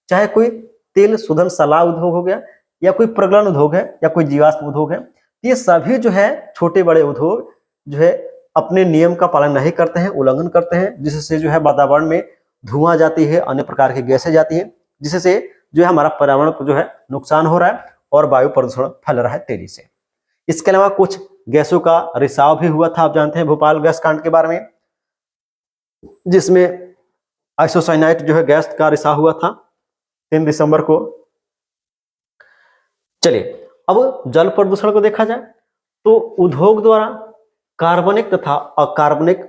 चाहे कोई तेल शोधन शाला उद्योग हो गया, या कोई प्रग्रहण उद्योग है, या कोई जीवाश्म उद्योग है, ये सभी जो है छोटे बड़े उद्योग जो है अपने नियम का पालन नहीं करते हैं, उल्लंघन करते हैं, जिससे जो है वातावरण में धुआं जाती है, अन्य प्रकार की गैसें जाती हैं, जिससे जो है हमारा पर्यावरण को जो है नुकसान हो रहा है और वायु प्रदूषण फैल रहा है तेजी से। इसके अलावा कुछ गैसों का रिसाव भी हुआ था, आप जानते हैं भोपाल गैस कांड के बारे में, जिसमें आइसोसाइनाइट जो है गैस का रिसाव हुआ था 3 दिसंबर को। चलिए अब जल प्रदूषण को देखा जाए तो उद्योग द्वारा कार्बनिक तथा अकार्बनिक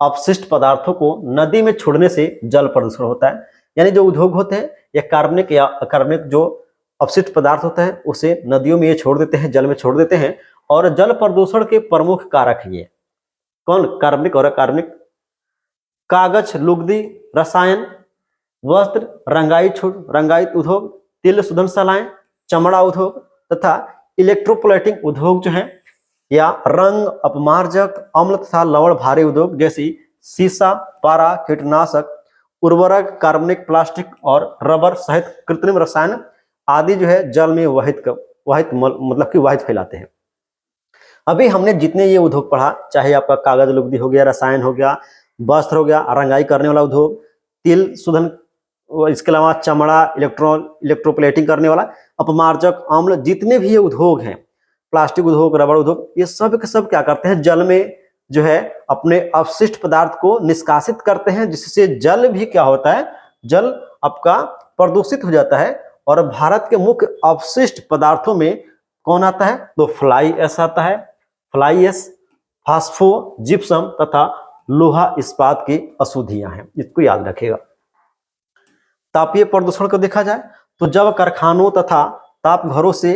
अपशिष्ट पदार्थों को नदी में छोड़ने से जल प्रदूषण होता है। यानी जो उद्योग होते हैं या कार्बनिक या अकार्बनिक जो अपशिष्ट पदार्थ होता है उसे नदियों में ये छोड़ देते हैं, जल में छोड़ देते हैं। और जल प्रदूषण के प्रमुख कारक ये कौन, कार्बनिक और अकार्बनिक। कागज, लुगदी, रसायन, वस्त्र, रंगायित उद्योग, तिल शोधनशालाएं, चमड़ा उद्योग तथा इलेक्ट्रोप्लेटिंग उद्योग जो है, या रंग, अपमार्जक, अम्ल तथा लवण भारी उद्योग जैसी सीसा, पारा, कीटनाशक, उर्वरक, कार्बनिक, प्लास्टिक और रबर सहित कृत्रिम रसायन आदि जो है जल में मतलब कि वाहित फैलाते हैं। अभी हमने जितने ये उद्योग पढ़ा, चाहे आपका कागज लुगदी हो गया, रसायन हो गया, वस्त्र हो गया, रंगाई करने वाला उद्योग, तिल शोधन, इसके अलावा चमड़ा, इलेक्ट्रोप्लेटिंग करने वाला, अपमार्जक, अम्ल, जितने भी ये उद्योग हैं, प्लास्टिक उद्योग, रबड़ उद्योग, ये सब के सब क्या करते हैं, जल में जो है अपने अपशिष्ट पदार्थ को निष्कासित करते हैं, जिससे जल भी क्या होता है, जल आपका प्रदूषित हो जाता है। और भारत के मुख्य अपशिष्ट पदार्थों में कौन आता है, तो फ्लाई एश आता है, फ्लाई एश, फास्फो, जिप्सम तथा लोहा इस्पात की अशुद्धियां हैं, इसको याद रखिएगा। तापीय प्रदूषण को देखा जाए तो जब कारखानों तथा ताप घरों से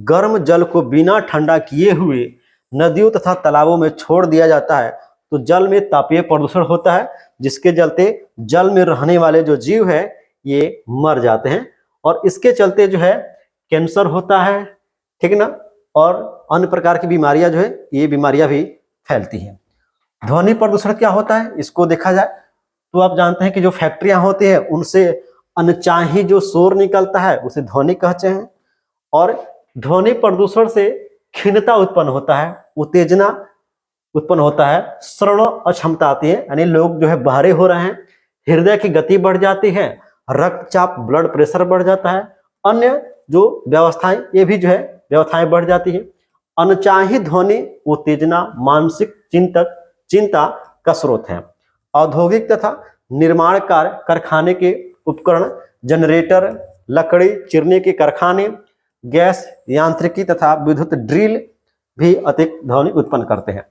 गर्म जल को बिना ठंडा किए हुए नदियों तथा तालाबों में छोड़ दिया जाता है तो जल में तापीय प्रदूषण होता है, जिसके चलते जल में रहने वाले जो जीव है ये मर जाते हैं और इसके चलते जो है कैंसर होता है, ठीक है ना, और अन्य प्रकार की बीमारियां जो है ये बीमारियां भी फैलती हैं। ध्वनि प्रदूषण क्या होता है, इसको देखा जाए तो आप जानते हैं कि जो फैक्ट्रियां होती है उनसे अनचाही जो शोर निकलता है उसे ध्वनि कहते हैं। और ध्वनि प्रदूषण से खिन्नता उत्पन्न होता है, उत्तेजना उत्पन्न होता है, श्रवण अक्षमता आती है, यानी लोग जो है बहरे हो रहे हैं, हृदय की गति बढ़ जाती है, रक्तचाप ब्लड प्रेशर बढ़ जाता है, अन्य जो व्यवस्थाएं ये भी जो है व्यवस्थाएं बढ़ जाती है। अनचाही ध्वनि उत्तेजना मानसिक चिंता का स्रोत है। औद्योगिक तथा निर्माण कार्य कारखाने के उपकरण, जनरेटर, लकड़ी चीरने के कारखाने, गैस यांत्रिकी तथा विद्युत ड्रिल भी अधिक ध्वनि उत्पन्न करते हैं।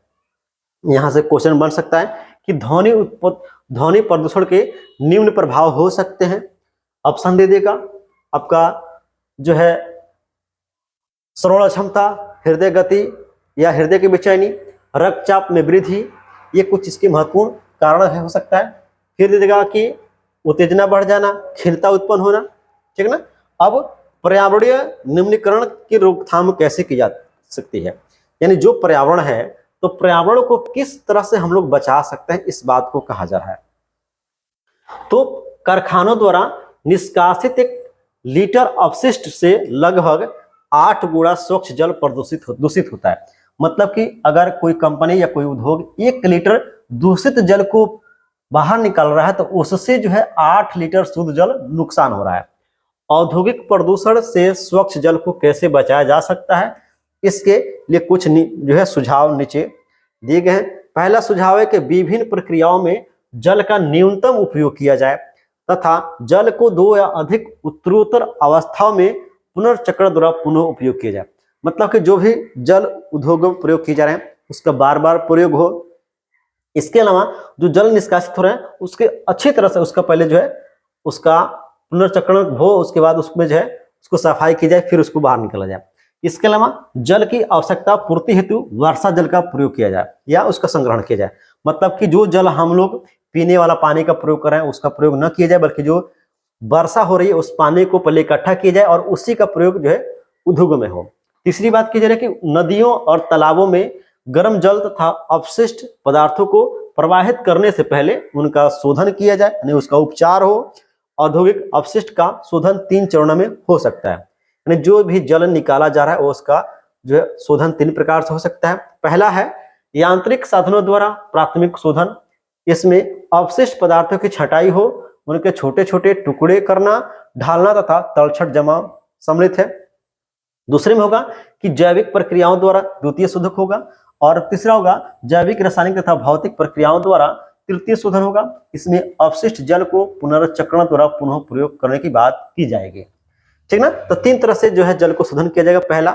यहां से क्वेश्चन बन सकता है कि ध्वनि प्रदूषण के निम्न प्रभाव हो सकते हैं। ऑप्शन दे देगा आपका जो है श्रवण क्षमता, हृदय गति या हृदय की बेचैनी, रक्तचाप में वृद्धि, ये कुछ इसके महत्वपूर्ण कारण है हो सकता है। फिर दे देगा कि उत्तेजना बढ़ जाना, खिन्नता उत्पन्न होना, ठीक है ना। अब पर्यावरणीय निम्नीकरण की रोकथाम कैसे की जा सकती है, यानी जो पर्यावरण है तो पर्यावरण को किस तरह से हम लोग बचा सकते हैं, इस बात को कहा जा रहा है। तो कारखानों द्वारा निष्कासित 1 लीटर अपशिष्ट से लगभग 8 गुना स्वच्छ जल दूषित होता है। मतलब कि अगर कोई कंपनी या कोई उद्योग 1 लीटर दूषित जल को बाहर निकाल रहा है तो उससे जो है 8 लीटर शुद्ध जल नुकसान हो रहा है। औद्योगिक प्रदूषण से स्वच्छ जल को कैसे बचाया जा सकता है, इसके लिए कुछ जो है सुझाव नीचे दिए गए हैं। पहला सुझाव है कि विभिन्न प्रक्रियाओं में जल का न्यूनतम उपयोग किया जाए तथा जल को 2 या अधिक उत्तरोत्तर अवस्थाओं में पुनर्चक्र द्वारा पुनः उपयोग किया जाए। मतलब कि जो भी जल उद्योगों में प्रयोग किए जा रहे हैं उसका बार बार प्रयोग हो। इसके अलावा जो जल निष्कासित हो रहे हैं उसके अच्छी तरह से उसका पहले जो है उसका पुनर्चक्रण हो, उसके बाद उसमें जो है उसको सफाई की जाए, फिर उसको बाहर निकाला जाए। इसके अलावा जल की आवश्यकता पूर्ति हेतु वर्षा जल का प्रयोग किया जाए या उसका संग्रहण किया जाए। मतलब कि जो जल हम लोग पीने वाला पानी का प्रयोग कर रहे हैं उसका प्रयोग न किया जाए, बल्कि जो वर्षा हो रही है उस पानी को पहले इकट्ठा किया जाए और उसी का प्रयोग जो है उद्योगों में हो। तीसरी बात की जा रही है कि नदियों और तालाबों में गर्म जल तथा अपशिष्ट पदार्थों को प्रवाहित करने से पहले उनका शोधन किया जाए, यानी उसका उपचार हो। औद्योगिक अपशिष्ट का शोधन 3 चरणों में हो सकता है, यानी जो भी जल निकाला जा रहा है उसका जो है शोधन 3 प्रकार से हो सकता है। पहला है यांत्रिक साधनों द्वारा प्राथमिक शोधन, इसमें अपशिष्ट पदार्थों की छटाई हो, उनके छोटे छोटे टुकड़े करना, ढालना तथा तलछट जमा सम्मिलित है। दूसरे में होगा कि जैविक प्रक्रियाओं द्वारा द्वितीय शोधक होगा, और तीसरा होगा जैविक, रासायनिक तथा भौतिक प्रक्रियाओं द्वारा तृतीय शोधन होगा। इसमें अपशिष्ट जल को पुनर्चक्रण द्वारा पुनः प्रयोग करने की बात की जाएगी, ठीक ना। तो 3 तरह से जो है जल को शोधन किया जाएगा।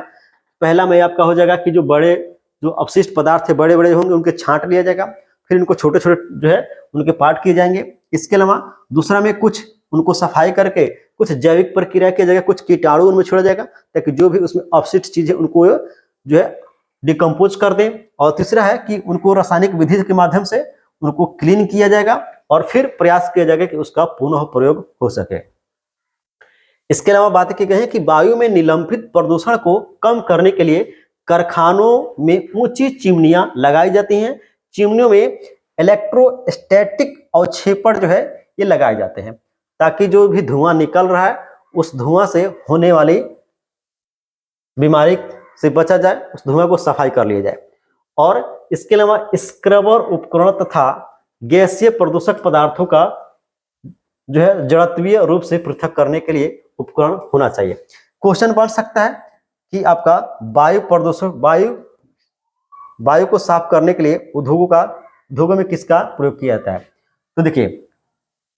पहला में आपका हो जाएगा कि जो अपशिष्ट पदार्थ है बड़े बड़े होंगे उनके छांट लिया जाएगा, फिर इनको छोटे छोटे जो है उनके पार्ट किए जाएंगे। इसके अलावा दूसरा में कुछ उनको सफाई करके कुछ जैविक प्रक्रिया किया जाएगा, कुछ कीटाणु उनमें छोड़ा जाएगा ताकि जो भी उसमें अपशिष्ट चीज है उनको जो है डिकम्पोज कर दें। और तीसरा है कि उनको रासायनिक विधि के माध्यम से उनको क्लीन किया जाएगा और फिर प्रयास किया जाएगा कि उसका पुनः प्रयोग हो सके। इसके अलावा बात की गई है कि वायु में निलंबित प्रदूषण को कम करने के लिए कारखानों में ऊंची चिमनियां लगाई जाती हैं। चिमनियों में इलेक्ट्रोस्टैटिक अवक्षेपण जो है ये लगाए जाते हैं ताकि जो भी धुआं निकल रहा है उस धुआं से होने वाली बीमारी से बचा जाए, उस धुआं को सफाई कर लिया जाए। और इसके अलावा स्क्रबर उपकरण तथा गैसीय प्रदूषक पदार्थों का जो है जड़त्वीय रूप से पृथक करने के लिए उपकरण होना चाहिए। क्वेश्चन बन सकता है कि आपका वायु प्रदूषण वायु को साफ करने के लिए उद्योगों में किसका प्रयोग किया जाता है। तो देखिए,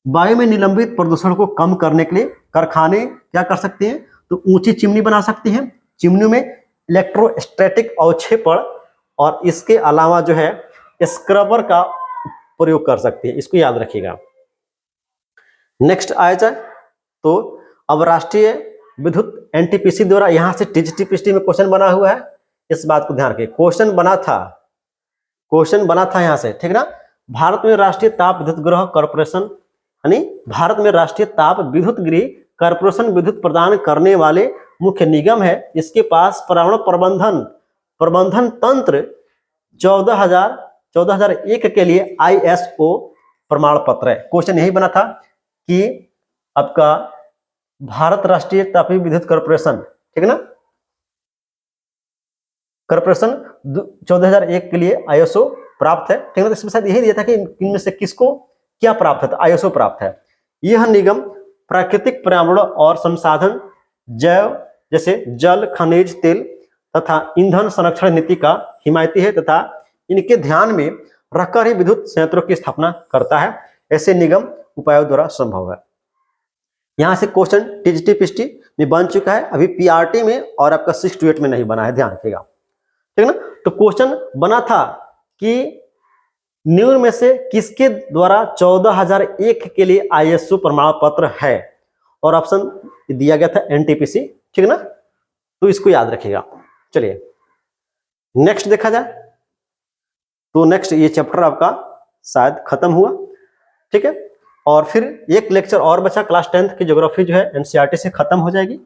वायु में निलंबित प्रदूषण को कम करने के लिए कारखाने क्या कर सकते हैं, तो ऊंची चिमनी बना सकते हैं। चिमनियों में इलेक्ट्रोस्टैटिक अवक्षेपण और इसके अलावा जो है स्क्रबर का प्रयोग कर सकते हैं, इसको याद रखिएगा। नेक्स्ट आया जाए तो अब राष्ट्रीय विद्युत एनटीपीसी द्वारा यहां से टीजीटीपीसी में क्वेश्चन बना हुआ है, इस बात को ध्यान रखिए। क्वेश्चन बना था यहां से, ठीक ना। भारत में राष्ट्रीय ताप विद्युत गृह कॉर्पोरेशन यानी भारत में राष्ट्रीय ताप विद्युत गृह कॉर्पोरेशन विद्युत प्रदान करने वाले मुख्य निगम है। इसके पास पर्यावरण प्रबंधन तंत्र 14001 के लिए ISO प्रमाण पत्र है। क्वेश्चन यही बना था कि आपका भारत राष्ट्रीय तापीय विद्युत कॉर्पोरेशन, ठीक है ना, कॉर्पोरेशन 14001 के लिए ISO प्राप्त है, ठीक है। तो इसमें शायद यही दिया था कि इनमें से किसको क्या प्राप्त है, तो ISO प्राप्त है। यह निगम प्राकृतिक पर्यावरण और संसाधन जैव जैसे जल, खनिज तेल तथा ईंधन संरक्षण नीति का हिमायती है तथा इनके ध्यान में रखकर ही विद्युत संयंत्रों की स्थापना करता है। ऐसे निगम उपायों द्वारा संभव है। यहां से क्वेश्चन टीजीटीपीसी में बन चुका है, अभी पीआरटी में और आपका 6 to 8 में नहीं बना है, ध्यान रखिएगा, ठीक है ना। तो क्वेश्चन बना था कि निम्न में से किसके द्वारा 14001 के लिए ISO प्रमाण पत्र है, और ऑप्शन दिया गया था एनटीपीसी, ठीक है ना। तो इसको याद रखिएगा। चलिए नेक्स्ट देखा जाए तो नेक्स्ट ये चैप्टर आपका शायद खत्म हुआ, ठीक है। और फिर एक लेक्चर और बचा, क्लास 10th की ज्योग्राफी जो है एनसीईआरटी से खत्म हो जाएगी,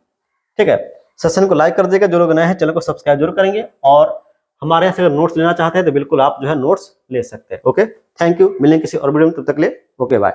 ठीक है। सेशन को लाइक कर देगा, जो लोग नए हैं चैनल को सब्सक्राइब जरूर करेंगे, और हमारे यहाँ से अगर नोट्स लेना चाहते हैं तो बिल्कुल आप जो है नोट्स ले सकते हैं। ओके, थैंक यू, मिलेंगे किसी और वीडियो में, तब तक ले ओके बाय।